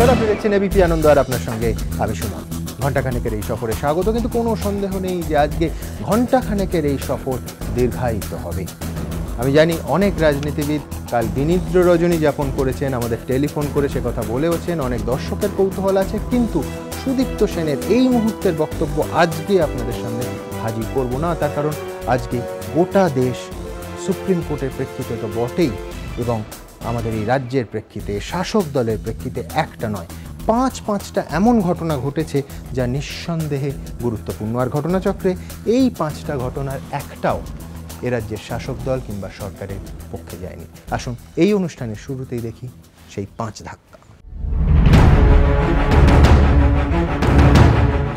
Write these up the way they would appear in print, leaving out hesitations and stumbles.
নমস্কার, আপনি দেখছেন এবিপি আনন্দ আর আপনার সঙ্গে আমি সুমন। ঘণ্টাখানেকের এই সফরে স্বাগত, কিন্তু কোনো সন্দেহ নেই যে আজকে ঘণ্টাখানেকের এই সফর দীর্ঘায়িত হবে। আমি জানি অনেক রাজনীতিবিদ কাল বিনিদ্র রজনী যাপন করেছেন, আমাদের টেলিফোন করে সে কথা বলেওছেন, অনেক দর্শকের কৌতূহল আছে, কিন্তু সুদীপ্ত সেনের এই মুহূর্তের বক্তব্য আজকে আপনাদের সামনে হাজির করব না। তার কারণ আজকে গোটা দেশ সুপ্রিম কোর্টের প্রেক্ষিতে তো বটেই, এবং আমাদের এই রাজ্যের প্রেক্ষিতে, শাসক দলের প্রেক্ষিতে একটা নয়, পাঁচটা এমন ঘটনা ঘটেছে যা নিঃসন্দেহে গুরুত্বপূর্ণ। আর ঘটনাচক্রে এই 5টা ঘটনার একটাও এ রাজ্যের শাসক দল কিংবা সরকারের পক্ষে যায়নি। আসুন এই অনুষ্ঠানের শুরুতেই দেখি সেই 5 ধাক্কা।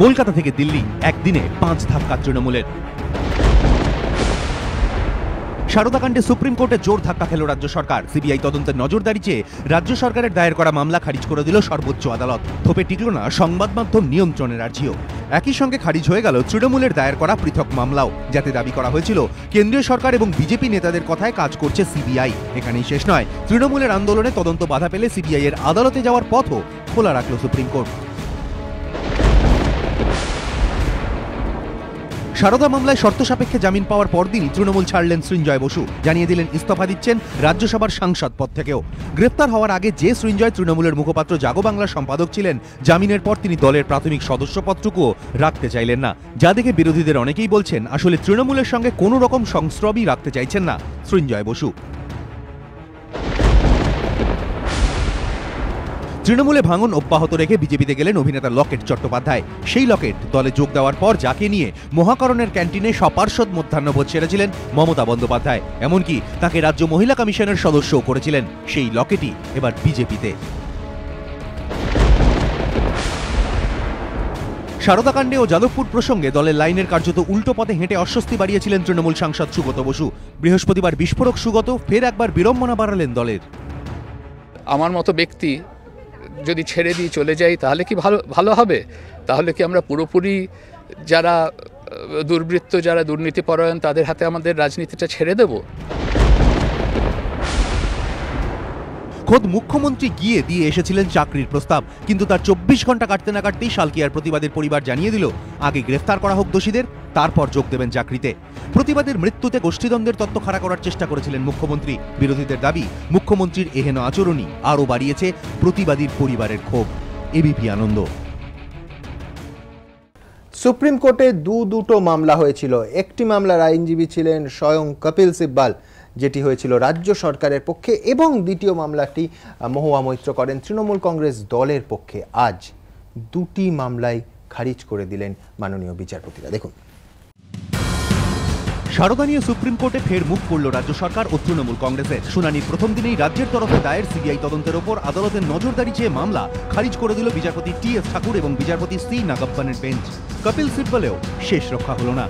কলকাতা থেকে দিল্লি একদিনে 5 ধাক্কা তৃণমূলের। সারদাকাণ্ডে সুপ্রিম কোর্টে জোর ধাক্কা খেল রাজ্য সরকার। সিবিআই তদন্তের নজরদারি চেয়ে রাজ্য সরকারের দায়ের করা মামলা খারিজ করে দিল সর্বোচ্চ আদালত। থোপে টিকল না সংবাদ মাধ্যম নিয়ন্ত্রণের আর্জিও। একই সঙ্গে খারিজ হয়ে গেল তৃণমূলের দায়ের করা পৃথক মামলাও, যাতে দাবি করা হয়েছিল কেন্দ্রীয় সরকার এবং বিজেপি নেতাদের কথায় কাজ করছে সিবিআই। এখানেই শেষ নয়, তৃণমূলের আন্দোলনে তদন্ত বাধা পেলে সিবিআই এর আদালতে যাওয়ার পথও খোলা রাখল সুপ্রিম কোর্ট। সারদা মামলায় শর্ত সাপেক্ষে জামিন পাওয়ার পরদিনই তৃণমূল ছাড়লেন সৃঞ্জয় বসু। জানিয়ে দিলেন ইস্তফা দিচ্ছেন রাজ্যসভার সাংসদ পদ থেকেও। গ্রেপ্তার হওয়ার আগে যে সৃঞ্জয় তৃণমূলের মুখপাত্র জাগো বাংলার সম্পাদক ছিলেন, জামিনের পর তিনি দলের প্রাথমিক সদস্যপদটুকুও রাখতে চাইলেন না, যা দেখে বিরোধীদের অনেকেই বলছেন আসলে তৃণমূলের সঙ্গে কোনো রকম সংস্রবই রাখতে চাইছেন না সৃঞ্জয় বসু। তৃণমূলে ভাঙন অব্যাহত রেখে বিজেপিতে গেলেন অভিনেতা লকেট চট্টোপাধ্যায়। সেই লকেট দলে যোগ দেওয়ার পর যাকে নিয়ে মহাকরণের ক্যান্টিনে সপার্ষদ মধ্যাহ্নভোজ সেরেছিলেন মমতা বন্দ্যোপাধ্যায়, এমনকি তাকে রাজ্য মহিলা কমিশনের সদস্যও করেছিলেন। সেই লকেটই এবার বিজেপিতে। সারদাকাণ্ডে ও যাদবপুর প্রসঙ্গে দলের লাইনের কার্যত উল্টো পথে হেঁটে অস্বস্তি বাড়িয়েছিলেন তৃণমূল সাংসদ সুগত বসু। বৃহস্পতিবার বিস্ফোরক সুগত ফের একবার বিড়ম্বনা বাড়ালেন দলের। আমার মতো ব্যক্তি যদি ছেড়ে দিয়ে চলে যাই তাহলে কি ভালো হবে? তাহলে কি আমরা পুরোপুরি যারা দুর্বৃত্ত, যারা দুর্নীতিপরায়ণ, তাদের হাতে আমাদের রাজনীতিটা ছেড়ে দেব? খোদ মুখ্যমন্ত্রী গিয়ে দিয়ে এসেছিলেন চাকরির প্রস্তাব, কিন্তু তার 24 ঘন্টা কাটতে না কাটতেই শালকিয়ার প্রতিবাদের পরিবার জানিয়ে দিল আগে গ্রেফতার করা হোক দোষীদের, তারপর যোগ দেবেন চাকরিতে। প্রতিবাদের মৃত্যুতে গোষ্ঠীদ্বন্দ্বের তত্ত্ব খাড়া করার চেষ্টা করেছিলেন মুখ্যমন্ত্রী। বিরোধীদের দাবি মুখ্যমন্ত্রীর এহেন আচরণই আরও বাড়িয়েছে প্রতিবাদীর পরিবারের ক্ষোভ। এবিপি আনন্দ। সুপ্রিম কোর্টে দুটো মামলা হয়েছিল। একটি মামলার আইনজীবী ছিলেন স্বয়ং কপিল সিব্বাল, যেটি হয়েছিল রাজ্য সরকারের পক্ষে, এবং দ্বিতীয় মামলাটি মহুয়া মৈত্র করেন তৃণমূল কংগ্রেস দলের পক্ষে। আজ দুটি মামলাই খারিজ করে দিলেন মাননীয় বিচারপতিরা। দেখুন, সারদা নিয়ে সুপ্রিম কোর্টে ফের মুখ পড়ল রাজ্য সরকার ও তৃণমূল কংগ্রেসের। শুনানির প্রথম দিনেই রাজ্যের তরফে দায়ের সিবিআই তদন্তের ওপর আদালতের নজরদারি চেয়ে মামলা খারিজ করে দিল বিচারপতি টি.এস. ঠাকুর এবং বিচারপতি সি. নাগাপ্পানের বেঞ্চ। কপিল সিব্বলেও শেষ রক্ষা হল না।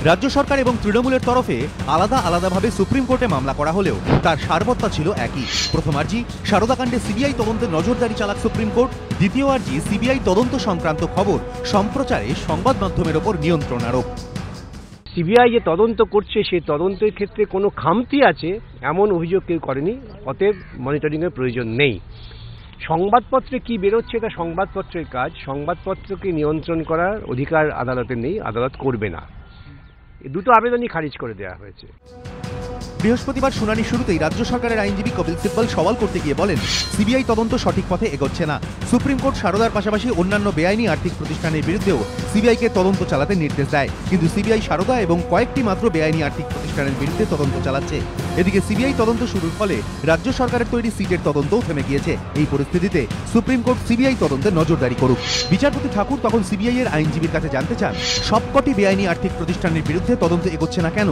রাজ্য সরকার এবং তৃণমূলের তরফে আলাদাভাবে সুপ্রিম কোর্টে মামলা করা হলেও তার সারবত্তা ছিল একই। প্রথম আর্জি সারদাকাণ্ডে সিবিআই তদন্তের নজরদারি চালাক সুপ্রিম কোর্ট। দ্বিতীয় আর্জি সিবিআই তদন্ত সংক্রান্ত খবর সম্প্রচারে সংবাদ মাধ্যমের ওপর নিয়ন্ত্রণ আরোপ। সিবিআই যে তদন্ত করছে সেই তদন্তের ক্ষেত্রে কোনো খামতি আছে এমন অভিযোগ কেউ করেনি, অতএব মনিটরিংয়ের প্রয়োজন নেই। সংবাদপত্রে কি বেরোচ্ছে এটা সংবাদপত্রের কাজ, সংবাদপত্রকে নিয়ন্ত্রণ করার অধিকার আদালতের নেই, আদালত করবে না। এই দুটো আবেদনই খারিজ করে দেওয়া হয়েছে। বৃহস্পতিবার শুনানি শুরুতেই রাজ্য সরকারের আইনজীবী কপিল সিব্বল সওয়াল করতে গিয়ে বলেন সিবিআই তদন্ত সঠিক পথে এগোচ্ছে না। সুপ্রিম কোর্ট সারদার পাশাপাশি অন্যান্য বেআইনি আর্থিক প্রতিষ্ঠানের বিরুদ্ধেও সিবিআইকে তদন্ত চালাতে নির্দেশ দেয়, কিন্তু সিবিআই সারদা এবং কয়েকটি মাত্র বেআইনি আর্থিক প্রতিষ্ঠানের বিরুদ্ধে তদন্ত চালাচ্ছে। এদিকে সিবিআই তদন্ত শুরুর ফলে রাজ্য সরকারের তৈরি সিটের তদন্তও থেমে গিয়েছে। এই পরিস্থিতিতে সুপ্রিম কোর্ট সিবিআই তদন্তে নজরদারি করুক। বিচারপতি ঠাকুর তখন সিবিআই এর আইনজীবীর কাছে জানতে চান সবকটি বেআইনি আর্থিক প্রতিষ্ঠানের বিরুদ্ধে তদন্ত এগোচ্ছে না কেন।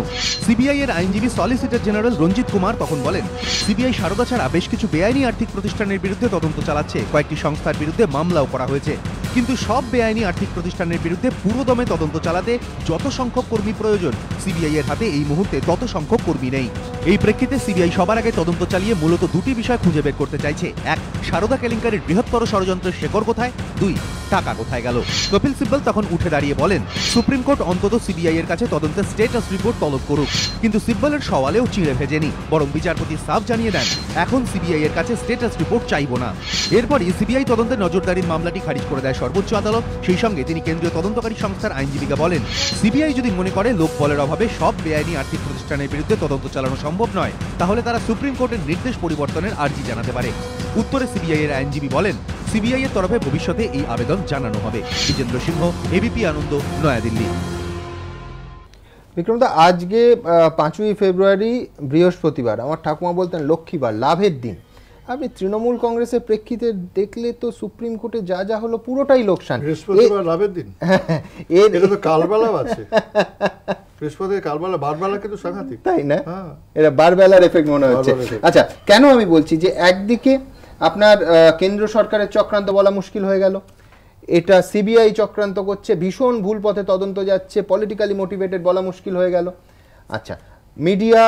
সিবিআই এর আইনজীবী সলিসিটর জেনারেল রঞ্জিত কুমার তখন বলেন সিবিআই সারদা ছাড়া বেশ কিছু বেআইনি আর্থিক প্রতিষ্ঠানের বিরুদ্ধে তদন্ত চালাচ্ছে, কয়েকটি সংস্থার বিরুদ্ধে মামলাও করা হয়েছে, কিন্তু সব বেআইনি আর্থিক প্রতিষ্ঠানের বিরুদ্ধে পুরোদমে তদন্ত চালাতে যত সংখ্যক কর্মী প্রয়োজন সিবিআই এর হাতে এই মুহূর্তে তত সংখ্যক কর্মী নেই। এই প্রেক্ষিতে সিবিআই সবার আগে তদন্ত চালিয়ে মূলত দুটি বিষয় খুঁজে বের করতে চাইছে। এক, সারদা কেলেঙ্কারির বৃহত্তর ষড়যন্ত্রের শেকড় কোথায়? দুই, টাকা কোথায় গেল? কপিল সিব্বল তখন উঠে দাঁড়িয়ে বলেন সুপ্রিম কোর্ট অন্তত সিবিআই এর কাছে তদন্তের স্ট্যাটাস রিপোর্ট তলব করুক, কিন্তু সিব্বলের সওয়ালেও চিড়ে ভেজেনি, বরং বিচারপতি সাফ জানিয়ে দেন এখন সিবিআই এর কাছে স্ট্যাটাস রিপোর্ট চাইবো না। এরপরই সিবিআই তদন্তে নজরদারির মামলাটি খারিজ করে দেয় সর্বোচ্চ আদালত। সেই সঙ্গে তিনি কেন্দ্রীয় তদন্তকারী সংস্থার আইনজীবীকে বলেন, সিবিআই যদি মনে করে লোকবলের অভাবে সব বেআইনি আর্থিক প্রতিষ্ঠানের বিরুদ্ধে তদন্ত চালানো সম্ভব নয়, তাহলে তারা সুপ্রিম কোর্টের নির্দেশ পরিবর্তনের আর্জি জানাতে পারে। উত্তরে সিবিআই এর আইনজীবী বলেন, সিবিআই এর তরফে ভবিষ্যতে এই আবেদন জানানো হবে। বিজেন্দ্র সিংহ, এবিপি আনন্দ, নয়াদিল্লি। বিক্রমদা, আজকে 5ই ফেব্রুয়ারি বৃহস্পতিবার, আমার ঠাকুমা বলতেন লক্ষ্মীবার, লাভের দিন। আপনি তৃণমূল কংগ্রেসের প্রেক্ষিতে দেখলে তো সুপ্রিম কোর্টে যা যা হলো পুরোটাই লোকসান। বৃহস্পতিবার লাভের দিন, এটা তো কালবেলা আছে। বৃহস্পতিবার কালবেলা, বারবেলা কিন্তু সাংঘাতিক, তাই না? এটা বারবেলার এফেক্ট মনে হচ্ছে। আচ্ছা, কেন আমি বলছি যে একদিকে আপনার কেন্দ্র সরকারের চক্রান্ত বলা মুশকিল হয়ে গেল, এটা সিবিআই চক্রান্ত করছে, ভীষণ ভুল পথে তদন্ত যাচ্ছে, পলিটিক্যালি মোটিভেটেড বলা মুশকিল হয়ে গেল। আচ্ছা, মিডিয়া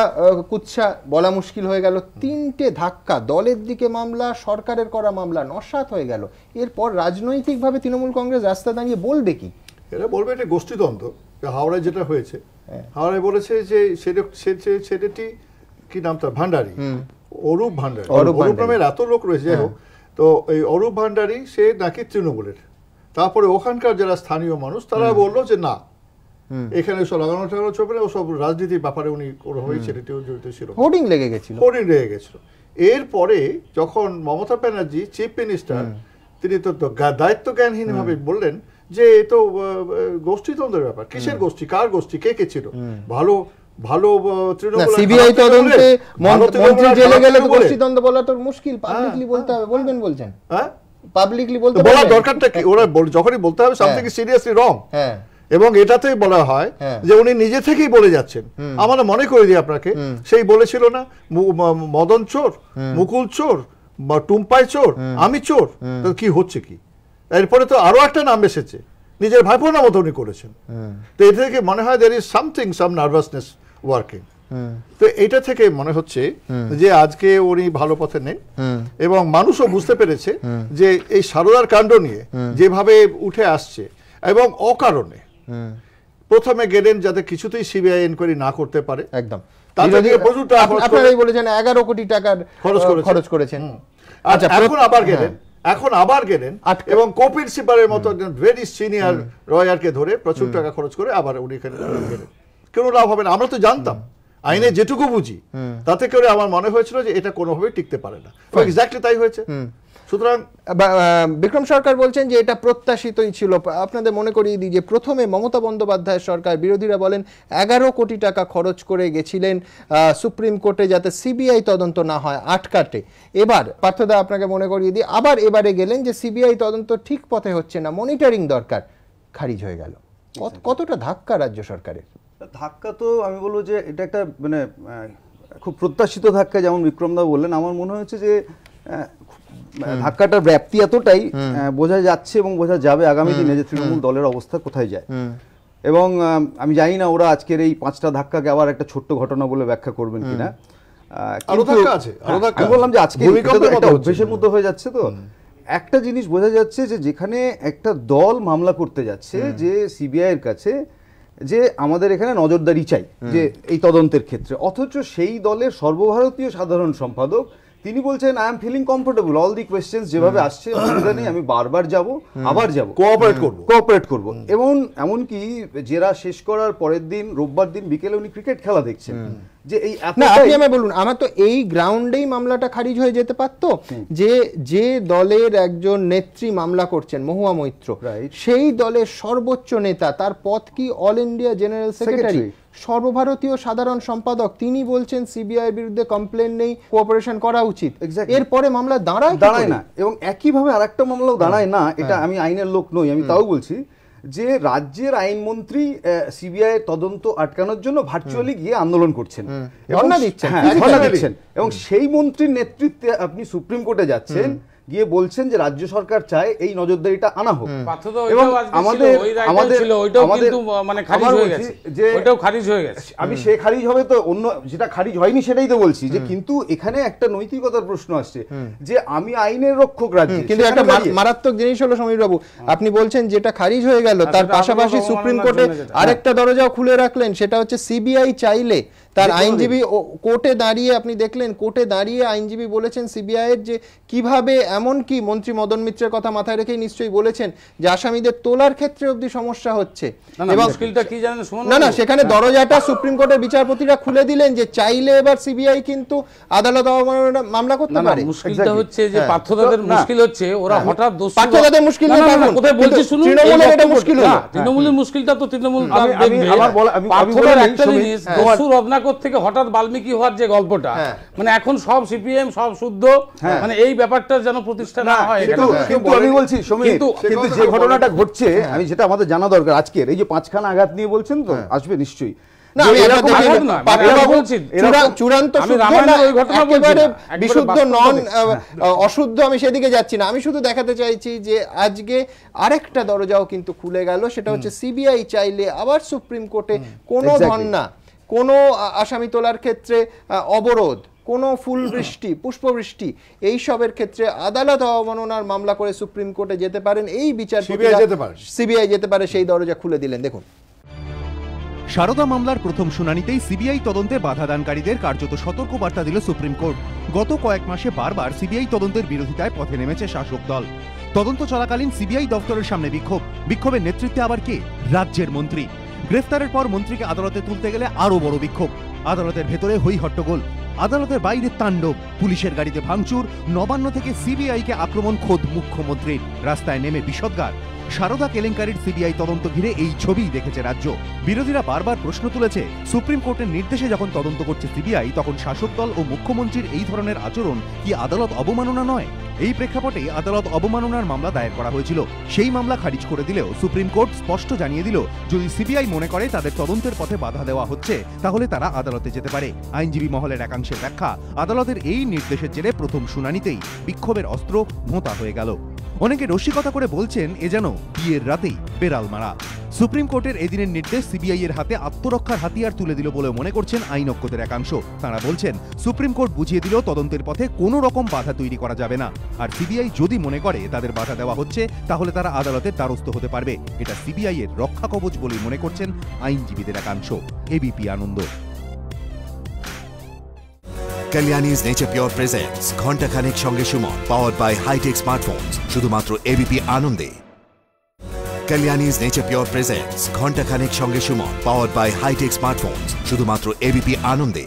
কুৎসা বলা মুশকিল হয়ে গেল। তিনটে ধাক্কা, দলের দিকে মামলা, সরকারের করা মামলা, নস্যাৎ হয়ে গেল। এরপর রাজনৈতিকভাবে তৃণমূল কংগ্রেস রাস্তা দাঁড়িয়ে বলবে কি? এরা বলবে এটা গোষ্ঠীদ্বন্দ্ব। হাওড়ায় যেটা হয়েছে, হাওড়ায় বলেছে যে সেটি কি নাম তার, ভান্ডারী, অরূপ ভান্ডারী। অরূপ নামের এত লোক রয়েছে, যাই হোক। তো এই অরূপ ভান্ডারী সে নাকি তৃণমূলের। তারপরে ওখানকার যারা স্থানীয় মানুষ তারা বললো যে না, এখানে সব লাগানো টাগানো চলবে না, ও সব রাজনীতির ব্যাপারে উনি কোনোভাবেই ছেলেটিও জড়িত ছিল, হোর্ডিং লেগে গেছিল। এরপরে যখন মমতা ব্যানার্জি চিফ মিনিস্টার, তিনি তো দায়িত্ব জ্ঞানহীন ভাবে বললেন যে এ তো গোষ্ঠীদ্বন্দ্বের ব্যাপার। কিসের গোষ্ঠী, কার গোষ্ঠী, কে কে ছিল? ভালো ভালো তৃণমূল, সিবিআই তদন্তে মন্ত্রী জেলে গেলে তো গোষ্ঠীদ্বন্দ্ব বলা তো মুশকিল, পাবলিকলি বলতে হবে। বলবেন বলছেন, হ্যাঁ পাবলিকলি বলতে বলার দরকারটা কি? ওরা যখনই বলতে হবে সামথিং সিরিয়াসলি রং, এবং এটাতেই বলা হয় যে উনি নিজে থেকেই বলে যাচ্ছেন। আমরা মনে করে দিই আপনাকে, সেই বলেছিল না মদন চোর, মুকুল চোর, টুম্পাই চোর, আমি চোর, তো কি হচ্ছে কি? এরপরে তো আরো একটা নাম এসেছে, নিজের ভাইপোর নাম তো উনি করেছেন। তো এটা থেকে মনে হয় there is something, some nervousness working। তো এটা থেকে মনে হচ্ছে যে আজকে উনি ভালো পথে নেই, এবং মানুষও বুঝতে পেরেছে যে এই সারদার কাণ্ড নিয়ে যেভাবে উঠে আসছে, এবং অকারণে প্রথমে গেলেন যাতে কিছুতেই সিবিআই এনকোয়ারি না করতে পারে। একদম, আপনারাই বলেছেন 11 কোটি টাকা খরচ করেছেন। আচ্ছা, এখন আবার গেলেন এবং কপিল সিবালের মতো একজন ভেরি সিনিয়র লয়ারকে ধরে প্রচুর টাকা খরচ করে আবার উনি এখানে গেলেন। কোনো লাভ হবে না। আমরা তো জানতাম, আইনে যেটুকু বুঝি তাতে করে আমার মনে হয়েছিল যে এটা কোনোভাবেই টিকতে পারে না। এক্স্যাক্টলি তাই হয়েছে। সুতরাং বিক্রম সরকার বলছেন যে এটা প্রত্যাশিতই ছিল। আপনাদের মনে করিয়ে দিই যে প্রথমে মমতা বন্দ্যোপাধ্যায়ের সরকার, বিরোধীরা বলেন 11 কোটি টাকা খরচ করে গেছিলেন সুপ্রিম কোর্টে যাতে সিবিআই তদন্ত না হয়, আটকাতে। এবার পার্থদা আপনাকে মনে করিয়ে দিই, আবার এবারে গেলেন যে সিবিআই তদন্ত ঠিক পথে হচ্ছে না, মনিটরিং দরকার, খারিজ হয়ে গেল। কতটা ধাক্কা রাজ্য সরকারের? ধাক্কা তো আমি বলবো যে এটা একটা মানে খুব প্রত্যাশিত ধাক্কা, যেমন বিক্রমদা বললেন। আমার মনে হচ্ছে যে ধাক্কাটার ব্যাপ্তি এতটাই বোঝা যাচ্ছে এবং বোঝা যাবে আগামী দিনে যে তৃণমূল দলের অবস্থা কোথায় যায়। এবং আমি জানি না ওরা আজকের এই 5টা ধাক্কাকে আবার একটা ছোট্ট ঘটনা বলে ব্যাখ্যা করবেন কিনা। আমি বললাম যে আজকে একটা অভ্যেসের মধ্যে হয়ে যাচ্ছে। তো একটা জিনিস বোঝা যাচ্ছে যে যেখানে একটা দল মামলা করতে যাচ্ছে যে সিবিআই এর কাছে যে আমাদের এখানে নজরদারি চাই যে এই তদন্তের ক্ষেত্রে, অথচ সেই দলের সর্বভারতীয় সাধারণ সম্পাদক তিনি বলছেন I am feeling comfortable, all the questions যেভাবে আসছে অসুবিধা নেই, আমি বারবার যাব, আবার যাব, কোঅপারেট করব। এবং এমনকি জেরা শেষ করার পরের দিন রোববার দিন বিকেলে উনি ক্রিকেট খেলা দেখছেন। যে এই আপনি আমায় বলুন, আমার তো এই গ্রাউন্ডেই মামলাটা খারিজ হয়ে যেতে পারতো যে দলের একজন নেত্রী মামলা করছেন, মহুয়া মৈত্র, সেই দলের সর্বোচ্চ নেতা, তার পদ কি অল ইন্ডিয়া জেনারেল সেক্রেটারি, সর্বভারতীয় সাধারণ সম্পাদক, তিনি বলছেন সিবিআই বিরুদ্ধে কমপ্লেন নেই, কোঅপারেশন করা উচিত। এরপরে মামলা দাঁড়ায় না, এবং একইভাবে আরেকটা মামলাও দাঁড়ায় না। এটা আমি আইনের লোক নই, আমি তাও বলছি যে রাজ্যের আইনমন্ত্রী সিবিআই তদন্ত আটকানোর জন্য ভার্চুয়ালি গিয়ে আন্দোলন করছেন, ধর্ণা দিচ্ছেন, এবং সেই মন্ত্রীর নেতৃত্বে আপনি সুপ্রিম কোর্টে যাচ্ছেন গিয়ে বলছেন যে রাজ্য সরকার চায় এই নজরদারিটা আনা হোক। এবং আমাদের আমি সে খারিজ হবে তো অন্য যেটা খারিজ হয়নি সেটাই তো বলছি, যে কিন্তু এখানে একটা নৈতিকতার প্রশ্ন আসছে যে আমি আইনের রক্ষক রাজ্য, কিন্তু একটা মারাত্মক জিনিস হলো সমীর বাবু, আপনি বলছেন যেটা খারিজ হয়ে গেল তার পাশাপাশি সুপ্রিম কোর্টে আরেকটা দরজাও খুলে রাখলেন, সেটা হচ্ছে সিবিআই চাইলে তার আইনজীবী কোর্টে দাঁড়িয়ে, আপনি দেখলেন কোর্টে দাঁড়িয়ে আইনজীবী বলেছেন সিবিআই এর যে কিভাবে, এমন কি মন্ত্রী মদন মিত্রের কথা মাথায় রেখেই নিশ্চয়ই বলেছেন যে আসামিদের তোলার ক্ষেত্রে অবধি সমস্যা হচ্ছে, এবং না সেখানে দরজাটা সুপ্রিম কোর্টের বিচারপতিরা খুলে দিলেন যে চাইলে এবার সিবিআই কিন্তু আদালত অবমাননার মামলা করতে পারে। মুশকিলটা হচ্ছে যে পার্থদাদের মুশকিল হচ্ছে ওরা হঠাৎ পার্থদাদের মুশকিল না, কোথায় বলছি শুনুন, তৃণমূলের এটা মুশকিল হলো, তৃণমূলের মুশকিলটা তো তৃণমূল পার্থদার একটা জিনিস দস্যু রত্নাকর থেকে হঠাৎ বাল্মীকি হওয়ার যে গল্পটা, মানে এখন সব সিপিএম সব শুদ্ধ, মানে এই ব্যাপারটা যেন প্রতিষ্ঠা না হয়। কিন্তু আমি বলছি কিন্তু যে ঘটনাটা ঘটছে, আমি যেটা আমাদের জানা দরকার আজকের এই যে 5খানা আঘাত নিয়ে বলছেন তো আসবে নিশ্চয়ই, অশুদ্ধ, আমি সেদিকে যাচ্ছি না, আমি শুধু দেখাতে চাইছি যে আজকে আরেকটা দরজাও কিন্তু খুলে গেল, সেটা হচ্ছে সিবিআই চাইলে আবার সুপ্রিম কোর্টে কোনো ধর্ণা, কোনো আসামি তোলার ক্ষেত্রে অবরোধ, কোনো ফুল বৃষ্টি পুষ্পবৃষ্টি এইসবের ক্ষেত্রে আদালত অবমাননার মামলা করে সুপ্রিম কোর্টে যেতে পারেন এই বিচারপতিরা, সিবিআই যেতে পারে, সেই দরজা খুলে দিলেন। দেখুন, সারদা মামলার প্রথম শুনানিতেই সিবিআই তদন্তে বাধাদানকারীদের কার্যত সতর্ক বার্তা দিল সুপ্রিম কোর্ট। গত কয়েক মাসে বারবার সিবিআই তদন্তের বিরোধিতায় পথে নেমেছে শাসক দল। তদন্ত চলাকালীন সিবিআই দপ্তরের সামনে বিক্ষোভের নেতৃত্বে আবার কে? রাজ্যের মন্ত্রী। গ্রেফতারের পর মন্ত্রীকে আদালতে তুলতে গেলে আরো বড় বিক্ষোভ। আদালতের ভেতরে হই হট্টগোল, আদালতের বাইরে তাণ্ডব, পুলিশের গাড়িতে ভাঙচুর, নবান্ন থেকে সিবিআইকে আক্রমণ খোদ মুখ্যমন্ত্রীর, রাস্তায় নেমে বিষোদ্গার। সারদা কেলেঙ্কারির সিবিআই তদন্ত ঘিরে এই ছবি দেখেছে রাজ্য। বিরোধীরা বারবার প্রশ্ন তুলেছে, সুপ্রিম কোর্টের নির্দেশে যখন তদন্ত করছে সিবিআই, তখন শাসক দল ও মুখ্যমন্ত্রীর এই ধরনের আচরণ কি আদালত অবমাননা নয়? এই প্রেক্ষাপটে আদালত অবমাননার মামলা দায়ের করা হয়েছিল। সেই মামলা খারিজ করে দিলেও সুপ্রিম কোর্ট স্পষ্ট জানিয়ে দিল, যদি সিবিআই মনে করে তাদের তদন্তের পথে বাধা দেওয়া হচ্ছে, তাহলে তারা আদালতে যেতে পারে। আইনজীবী মহলের একাংশের ব্যাখ্যা, আদালতের এই নির্দেশের জেরে প্রথম শুনানিতেই বিক্ষোভের অস্ত্র ভোঁতা হয়ে গেল। অনেকে রসিকতা করে বলছেন, এ যেন বিয়ের রাতেই বেড়াল মারা। সুপ্রিম কোর্টের এদিনের নির্দেশ সিবিআই এর হাতে আত্মরক্ষার হাতিয়ার তুলে দিল বলে মনে করছেন আইনজ্ঞদের একাংশ। তারা বলছেন, সুপ্রিম কোর্ট বুঝিয়ে দিল তদন্তের পথে কোনো রকম বাধা তৈরি করা যাবে না, আর সিবিআই যদি মনে করে তাদের বাধা দেওয়া হচ্ছে, তাহলে তারা আদালতের দ্বারস্থ হতে পারবে। এটা সিবিআই এর রক্ষা কবচ বলেই মনে করছেন আইনজীবীদের একাংশ। এবিপি আনন্দ। Kalyani's Nature Pure presents ঘন্টা খানেক সঙ্গে Suman, powered by high-tech smartphones, শুধুমাত্র এবিপি আনন্দে। Kalyani's Nature Pure presents ঘন্টা খানেক সঙ্গে Suman, powered by high-tech smartphones, শুধুমাত্র এবিপি আনন্দে।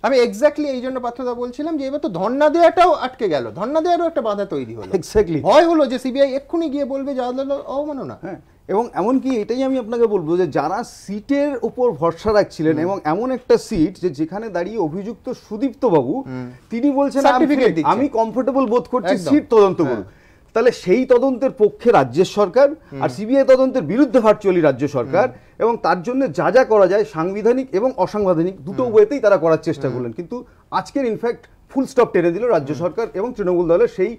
আমি এক্স্যাক্টলি এই জন্য পার্থদা বলছিলাম যে এবার তো ধর্ণা দেওয়াটাও আটকে গেল, ধর্ণা দেওয়ারও একটা বাধা তৈরি হলো। এক্স্যাক্টলি ভয় হলো যে সিবিআই এক্ষুনি গিয়ে বলবে যে আদালত অবমাননা। হ্যাঁ, এবং এমনকি এটাই আমি আপনাকে বলবো যে যারা সিটের উপর ভরসা রাখছিলেন, এবং এমন একটা সিট যেখানে দাঁড়িয়ে অভিযুক্ত সুদীপ্ত বাবু তিনি বলছেন আমি কমফোর্টেবল বোধ করছি সিট তদন্ত করুন, তাহলে সেই তদন্তের পক্ষে রাজ্যের সরকার, আর সিবিআই তদন্তের বিরুদ্ধে ভার্চুয়ালি রাজ্য সরকার, এবং তার জন্য যা যা করা যায় সাংবিধানিক এবং অসাংবিধানিক দুটো ওয়েতেই তারা করার চেষ্টা করলেন। কিন্তু আজকের ইনফ্যাক্ট ফুল স্টপ টেনে দিল রাজ্য সরকার এবং তৃণমূল দলের সেই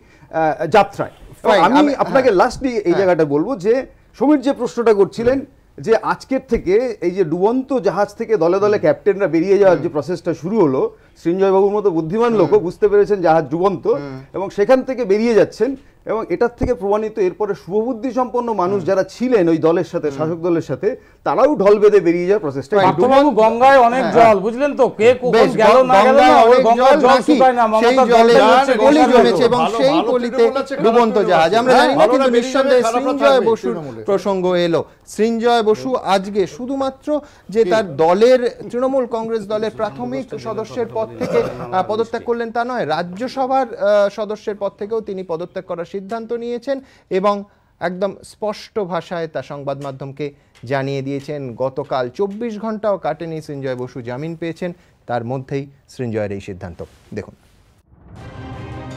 যাত্রায়। আমি আপনাকে লাস্টলি এই জায়গাটা বলবো যে সমীর যে প্রশ্নটা করছিলেন যে আজকের থেকে এই যে ডুবন্ত জাহাজ থেকে দলে দলে ক্যাপ্টেনরা বেরিয়ে যাওয়ার যে প্রসেসটা শুরু হলো, সৃঞ্জয় বাবুর মতো বুদ্ধিমান লোকও বুঝতে পেরেছেন জাহাজ ডুবন্ত এবং সেখান থেকে বেরিয়ে যাচ্ছেন, এবং এটার থেকে প্রমাণিত এরপরে শুভবুদ্ধি সম্পন্ন মানুষ যারা ছিলেন ওই দলের সাথে, শাসক দলের সাথে, তারাও ঢল বেঁধে বেরিয়ে যাওয়ার প্রসেসটা। গঙ্গায় অনেক জল, বুঝলেন তো, কে কখন গেল না গেল না, ওই গঙ্গার জল শুকায় না, মমতা জলে গলি জমেছে এবং সেই গলিতে ডুবন্ত জাহাজ। আমরা জানি না, কিন্তু নিঃসন্দেহে সৃঞ্জয় বসুর প্রসঙ্গ এলো। সৃঞ্জয় বসু আজকে শুধুমাত্র যে তার দলের, তৃণমূল কংগ্রেস দলের প্রাথমিক সদস্যের পদ থেকে পদত্যাগ করলেন তা নয়, রাজ্যসভার সদস্যের পদ থেকেও তিনি পদত্যাগ করার সিদ্ধান্ত নিয়েছেন এবং একদম স্পষ্ট ভাষায় তা সংবাদ মাধ্যমকে জানিয়ে দিয়েছেন। গতকাল 24 ঘন্টাও কাটেনি সৃঞ্জয় বসু জামিন পেয়েছেন, তার মধ্যেই সৃঞ্জয়ের এই সিদ্ধান্ত। দেখুন,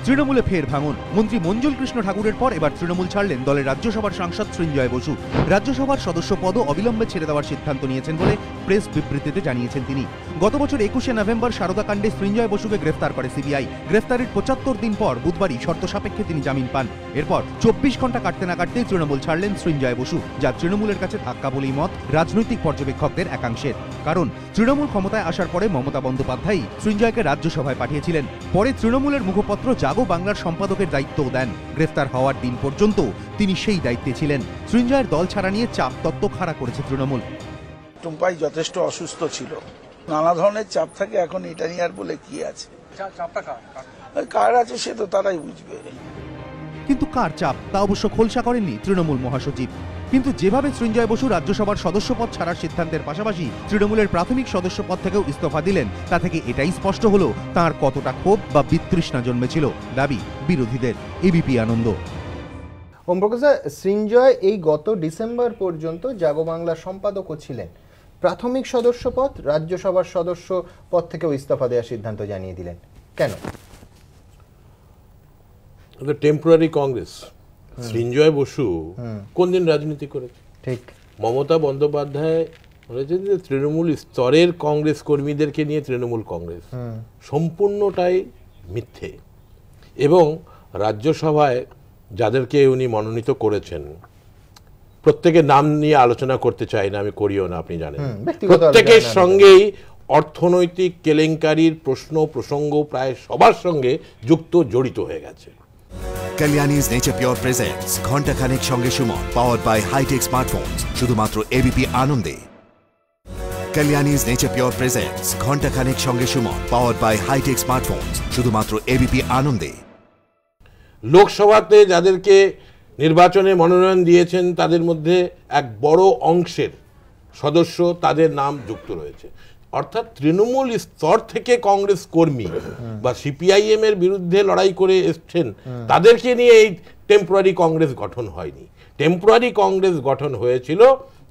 তৃণমূলে ফের ভাঙন। মন্ত্রী মঞ্জুল কৃষ্ণ ঠাকুরের পর এবার তৃণমূল ছাড়লেন দলের রাজ্যসভার সাংসদ সৃঞ্জয় বসু। রাজ্যসভার সদস্য পদও অবিলম্বে ছেড়ে দেওয়ার সিদ্ধান্ত নিয়েছেন বলে প্রেস বিবৃতিতে জানিয়েছেন তিনি। গত বছর 21শে নভেম্বর সারদা কাণ্ডে সৃঞ্জয় বসুকে গ্রেফতার করে সিবিআই। গ্রেফতারের 75 দিন পর বুধবারই শর্ত সাপেক্ষে তিনি জামিন পান। এরপর 24 ঘন্টা কাটতে না কাটতেই তৃণমূল ছাড়লেন সৃঞ্জয় বসু, যা তৃণমূলের কাছে ধাক্কা বলেই মত রাজনৈতিক পর্যবেক্ষকদের একাংশের। কারণ তৃণমূল ক্ষমতায় আসার পরে মমতা বন্দ্যোপাধ্যায় সৃঞ্জয়কে রাজ্যসভায় পাঠিয়েছিলেন। পরে তৃণমূলের মুখপত্র জাগো বাংলার সম্পাদকের দায়িত্বও দেন। গ্রেফতার হওয়ার দিন পর্যন্ত তিনি সেই দায়িত্বে ছিলেন। সৃঞ্জয়ের দল ছাড়া নিয়ে চাপ তত্ত্ব খাড়া করেছে তৃণমূল। টুম্পাই যথেষ্ট অসুস্থ ছিল, নানা ধরনের চাপ থাকে। এখন এটা নিয়ে আর বলে কি আছে, কার আছে সে তো তারাই বুঝবে। কিন্তু কার চাপ তা অবশ্য খোলসা করেননি তৃণমূল মহাসচিব। কিন্তু যেভাবে সৃঞ্জয় বসু রাজ্যসভার সদস্যপদ ছাড়ার সিদ্ধান্তের পাশাপাশি তৃণমূলের প্রাথমিক সদস্যপদ থেকেও ইস্তফা দিলেন, তা থেকে এটাই স্পষ্ট হলো তাঁর কতটা ক্ষোভ বা বিতৃষ্ণা জন্মেছিল। দাবি বিরোধীদের। এবিপি আনন্দ। ওম প্রকাশ, সৃঞ্জয় এই গত ডিসেম্বর পর্যন্ত জাগো বাংলার সম্পাদকও ছিলেন। প্রাথমিক সদস্যপদ, রাজ্যসভার সদস্য পদ থেকেও ইস্তফা দেওয়ার সিদ্ধান্ত জানিয়ে দিলেন কেন? টেম্পোরারি কংগ্রেস। সৃঞ্জয় বসু কোন দিন রাজনীতি করেছে? ঠিক। মমতা বন্দ্যোপাধ্যায় বলেছেন যে তৃণমূল স্তরের কংগ্রেস কর্মীদেরকে নিয়ে তৃণমূল কংগ্রেস, সম্পূর্ণটাই মিথ্যে। এবং রাজ্যসভায় যাদেরকে উনি মনোনীত করেছেন প্রত্যেকের নাম নিয়ে আলোচনা করতে চাই না, আমি করিও না, আপনি জানেন। প্রত্যেকের সঙ্গেই অর্থনৈতিক কেলেঙ্কারির প্রশ্ন প্রসঙ্গ প্রায় সবার সঙ্গে যুক্ত, জড়িত হয়ে গেছে। Kalyani's Nature Pure presents ঘন্টা খানেক সঙ্গে Suman, powered by high-tech smartphones, শুধুমাত্র এবিপি আনন্দে। Kalyani's Nature Pure presents ঘন্টা খানেক সঙ্গে Suman, powered by high-tech smartphones, শুধুমাত্র এবিপি আনন্দে। লোকসভাতে যাদেরকে নির্বাচনে মনোনয়ন দিয়েছেন তাদের মধ্যে এক বড় অংশের সদস্য তাদের নাম যুক্ত রয়েছে। অর্থাৎ তৃণমূল স্তর থেকে কংগ্রেস কর্মী বা সিপিআইএম এর বিরুদ্ধে লড়াই করে এসছেন, তাদেরকে নিয়ে এই টেম্পোরারি কংগ্রেস গঠন হয়নি। টেম্পোরারি কংগ্রেস গঠন হয়েছিল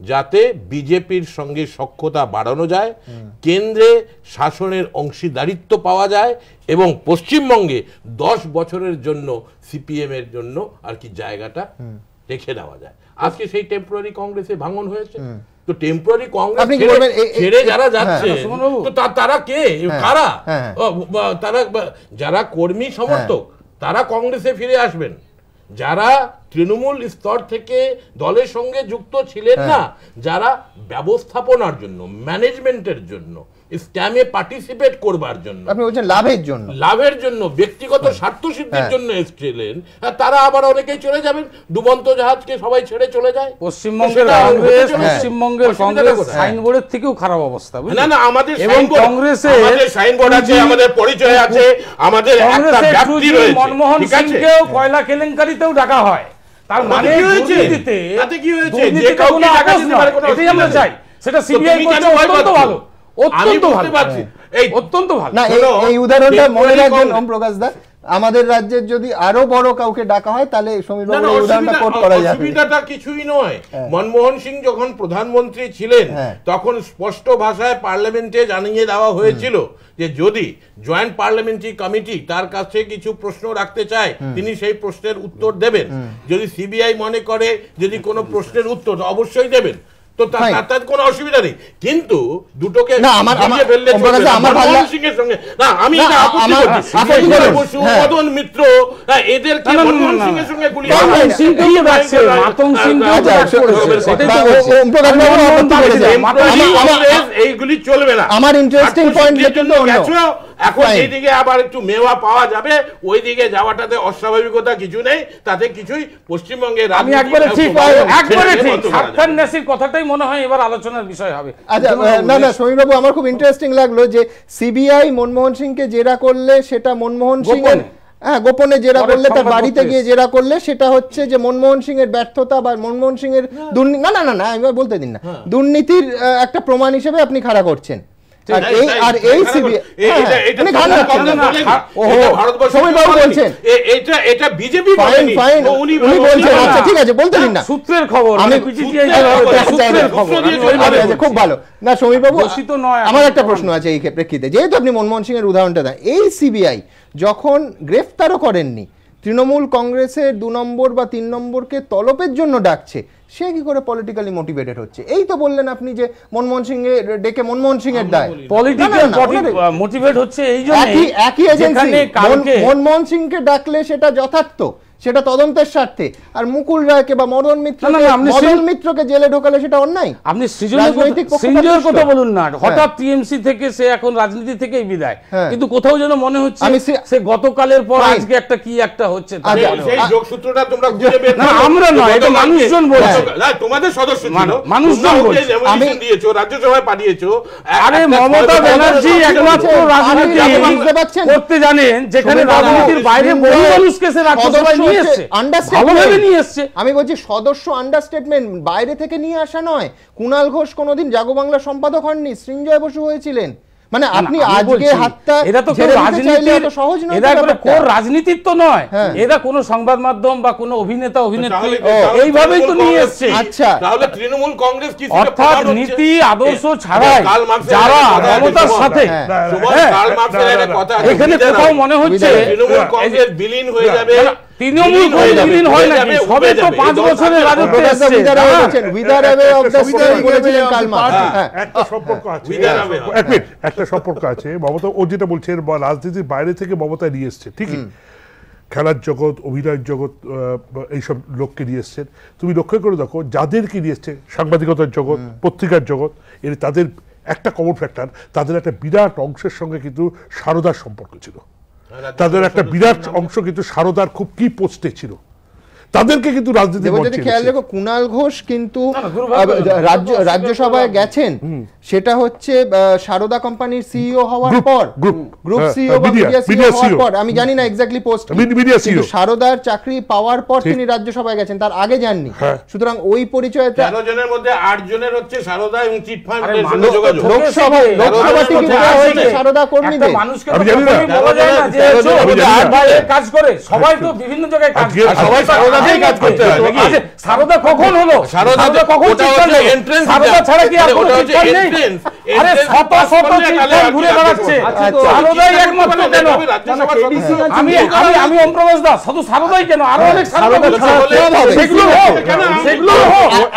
যাতে বিজেপির সঙ্গে সখ্যতা বাড়ানো যায়, কেন্দ্রে শাসনের অংশীদারিত্ব পাওয়া যায় এবং পশ্চিমবঙ্গে 10 বছরের জন্য সিপিএম এর জন্য আর কি জায়গাটা রেখে দেওয়া যায়। আজকে সেই টেম্পোরারি কংগ্রেসে ভাঙন হয়েছে। তো টেম্পোরারি কংগ্রেস ছেড়ে যারা যাচ্ছে তো তারা কে, কারা? তারা যারা কর্মী সমর্থক তারা কংগ্রেসে ফিরে আসবেন। যারা তৃণমূল স্তর থেকে দলের সঙ্গে যুক্ত ছিলেন না, যারা ব্যবস্থাপনার জন্য, ম্যানেজমেন্টের জন্য, স্ক্যামে পার্টিসিপেট করবার জন্য, আপনি বলছেন লাভের জন্য, ব্যক্তিগত স্বার্থ সিদ্ধির জন্য এসেছিলেন, তারা আবার অনেকেই চলে যাবেন। ডুবন্ত জাহাজকে সবাই ছেড়ে চলে যায়। পশ্চিমবঙ্গের কংগ্রেস সাইনবোর্ডের থেকেও খারাপ অবস্থা। না না, আমাদের সাইনবোর্ড আছে, আমাদের পরিচয় আছে, আমাদের একটা ব্যাপ্তি রয়েছে। মনমোহন সিংকেও কয়লা কেলেঙ্কারিতেও ডাকা হয়। তার মানে দুর্নীতিতে, তাতে কি হয়েছে? যে কাউকে টাকা দিতে পারে কোনো এটাই আমরা চাই। সেটা সিবিআই করছে, অত্যন্ত ভালো, অত্যন্ত ভালো, অত্যন্ত ভালো। না, এই উদাহরণটা মনে রাখবেন ওম প্রকাশ দা। আমাদের রাজ্যের যদি আরো বড় কাউকে ডাকা হয় তাহলে সমীর বাবুর এই উদাহরণটা কোট করা যাবে। অসুবিধাটা কিছুই নয়। মনমোহন সিং যখন প্রধানমন্ত্রী ছিলেন তখন স্পষ্ট ভাষায় পার্লামেন্টে জানিয়ে দেওয়া হয়েছিল যে যদি জয়েন্ট পার্লামেন্টারি কমিটি তার কাছে কিছু প্রশ্ন রাখতে চায় তিনি সেই প্রশ্নের উত্তর দেবেন। যদি সিবিআই মনে করে যদি কোনো প্রশ্নের উত্তর অবশ্যই দেবেন, তো তার কোনো অসুবিধা নেই। কিন্তু দুটোকে মনমোহন সিং এর সঙ্গে না, আমি বসু, মদন মিত্র, এদের কি মনমোহন সিং এর সঙ্গে এইগুলি চলবে না। আমার ইন্টারেস্টিং পয়েন্ট এখন এইদিকে আবার একটু মেওয়া পাওয়া যাবে, ওই দিকে যাওয়াটাতে অস্বাভাবিকতা কিছু নেই, তাতে কিছুই পশ্চিমবঙ্গের আমি একবারে ঠিক সার্থার নাসির কথাটাই মনে হয় এবার আলোচনার বিষয় হবে। আচ্ছা, না না সমীর বাবু, আমার খুব ইন্টারেস্টিং লাগলো যে সিবিআই মনমোহন সিংকে জেরা করলে সেটা মনমোহন সিং এর গোপনে জেরা করলে, তার বাড়িতে গিয়ে জেরা করলে সেটা হচ্ছে যে মনমোহন সিং এর ব্যর্থতা বা মনমোহন সিং এর দুর্নীতি, না না না না আমি বলতে দিন না, দুর্নীতির একটা প্রমাণ হিসেবে আপনি খাড়া করছেন। আর এই সিবিআই এটা বিজেপি উনি বলছেন, আচ্ছা ঠিক আছে বলতে দিন না, সূত্রের খবর খুব ভালো না সমীর বাবু। আমার একটা প্রশ্ন আছে এই প্রেক্ষিতে, যেহেতু আপনি মনমোহন সিং এর উদাহরণটা দেন, এই সিবিআই যখন গ্রেফতারও করেননি, তৃণমূল কংগ্রেসের 2 নম্বর বা 3 নম্বরকে তলপের জন্য ডাকছে, সে কি করে পলিটিক্যালি মোটিভেটেড হচ্ছে? এই তো বললেন আপনি যে মনমোহন সিং এর ডেকে মনমোহন সিং এর দায়, পলিটিক্যাল মোটিভেট হচ্ছে এই জন্য একই এজেন্সি মনমোহন সিংকে ডাকলে সেটা যথার্থ, সেটা তদন্তের স্বার্থে, আর মুকুল রায়কে বা মদন মিত্রকে জেলে ঢোকালে সেটা অন্যায়। আপনি সৃজনের কথা বলুন না, হঠাৎ টিএমসি থেকে সে এখন রাজনীতি থেকেই বিদায়, কিন্তু কোথাও যেন মনে হচ্ছে সে গতকালের পর আজকে একটা কি একটা হচ্ছে। সেই যোগসূত্রটা তোমরা খুঁজে বের করো, আমরা নয়, এটা মানুষজন বলছে, না তোমাদের সদস্য ছিল, মানুষজন বলছে, আমি দিয়েছো রাজ্যসভায় পাঠিয়েছো। আরে মমতা ব্যানার্জি একমাত্র রাজনীতি করতে জানেন যেখানে রাজনীতির বাইরে বহু মানুষকে সে রাজ্যসভায় নিয়ে এসেছে, ভালোভাবে নিয়ে এসেছে। আমি বলছি সদস্য আন্ডারস্টেটমেন্ট, বাইরে থেকে নিয়ে আসা নয়। কুণাল ঘোষ কোনোদিন জাগো বাংলা সম্পাদক হননি, সৃঞ্জয় বসু হয়েছিলেন। মানে আপনি আজকে হাতটা এরা তো সহজ নয়, এরা কোন রাজনীতির তো নয়, এরা কোন সংবাদ মাধ্যম বা কোন অভিনেতা অভিনেত্রী এইভাবেই তো নিয়ে এসছে। আচ্ছা তাহলে তৃণমূল কংগ্রেস কি অর্থাৎ নীতি আদর্শ ছাড়াই যারা মমতার সাথে, এখানে কোথাও মনে হচ্ছে তৃণমূল কংগ্রেস বিলীন হয়ে যাবে। তৃণমূল বিলীন হয় নাকি? সবে তো 5 বছরের রাজত্বে এসেছে। একটা সম্পর্ক আছে মমতা, ও যেটা বলছে রাজনীতির বাইরে থেকে মমতা নিয়ে এসছে, ঠিকই খেলার জগৎ, অভিনয়ের জগৎ, এইসব লোককে নিয়ে এসছেন। তুমি লক্ষ্য করে দেখো যাদেরকে নিয়ে এসছে, সাংবাদিকতার জগৎ, পত্রিকার জগৎ, এর তাদের একটা কমন ফ্যাক্টর, তাদের একটা বিরাট অংশের সঙ্গে কিন্তু সারদার সম্পর্ক ছিল। তাদের একটা বিরাট অংশ কিন্তু সারদার খুব কি পোস্টে ছিল, তাদেরকে কিন্তু রাজনীতি যদি খেয়াল রেখো, কুণাল ঘোষ কিন্তু রাজ্যসভায় গেছেন, সেটা হচ্ছে সারদা কোম্পানির সিইও হওয়ার পর, গ্রুপ সিইও বা মিডিয়া সিইও হওয়ার পর, আমি জানি না এক্স্যাক্টলি পোস্ট, কিন্তু সারদার চাকরি পাওয়ার পর তিনি রাজ্যসভায় গেছেন, তার আগে যাননি। সুতরাং ওই পরিচয়টা 13 জনের মধ্যে 8 জনের হচ্ছে সারদা এবং চিটফান্ডের সঙ্গে যোগাযোগ। লোকসভা টিকিট দেওয়া হয়েছে সারদা কর্মীদের। আমি জানি না কাজ করে সবাই তো বিভিন্ন জায়গায় কাজ করে, সবাই কাজ করতে হয়। সারদা কখন হলো? সারদা কখন এন্ট্রেন্স? সারদা ছাড়া কি আর কোনো চিন্তা নেই? আরে শত শত চিন্তা ঘুরে বেড়াচ্ছে, সারদাই একমাত্র কেন? আমি ওম প্রকাশ দাস, শুধু সারদাই কেন? আরো অনেক সারদা সেগুলো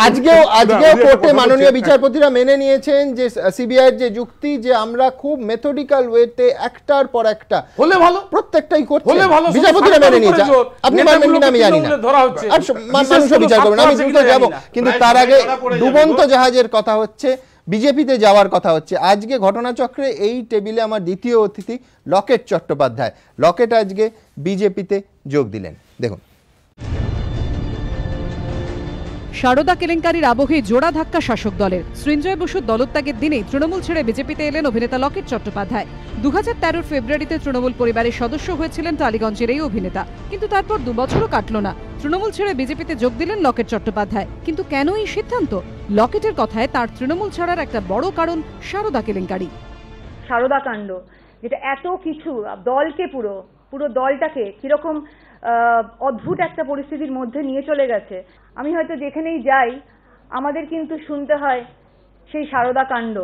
আজকেও কোর্টে মাননীয় বিচারপতিরা মেনে নিয়েছেন যে সিবিআই এর যে যুক্তি, যে আমরা খুব মেথডিক্যাল ওয়েতে একটার পর একটা হলে ভালো, প্রত্যেকটাই করছে, হলে ভালো, বিচারপতিরা মেনে নিয়েছেন। আপনি মানবেন কিনা আমি জানি না, মানুষও বিচার করবেন, আমি দ্রুত যাব। কিন্তু তার আগে ডুবন্ত জাহাজের কথা হচ্ছে, বিজেপিতে যাওয়ার কথা হচ্ছে। আজকে ঘটনাচক্রে এই টেবিলে আমার দ্বিতীয় অতিথি লকেট চট্টোপাধ্যায়। লকেট আজকে বিজেপিতে যোগ দিলেন, দেখুন। সারদা কেলেঙ্কারির আবহে জোড়া ধাক্কা শাসক দলের। সৃঞ্জয় বসুর দলত্যাগের দিনেই তৃণমূল ছেড়ে বিজেপিতে এলেন অভিনেতা লকেট চট্টোপাধ্যায়। 2013 ফেব্রুয়ারিতে তৃণমূল পরিবারের সদস্য হয়েছিলেন টালিগঞ্জের এই অভিনেতা, কিন্তু তারপর 2 বছরও কাটল না, তৃণমূল ছেড়ে বিজেপিতে যোগ দিলেন লকেট চট্টোপাধ্যায়। কিন্তু কেন এই সিদ্ধান্ত? লকেটের কথায় তার তৃণমূল ছাড়ার একটা বড় কারণ সারদা কেলেঙ্কারি, সারদা কাণ্ড, যেটা এত কিছু দলকে পুরো দলটাকে কিরকম অদ্ভুত একটা পরিস্থিতির মধ্যে নিয়ে চলে গেছে। আমি হয়তো যেখানেই যাই আমাদের কিন্তু শুনতে হয় সেই সারদা কাণ্ড।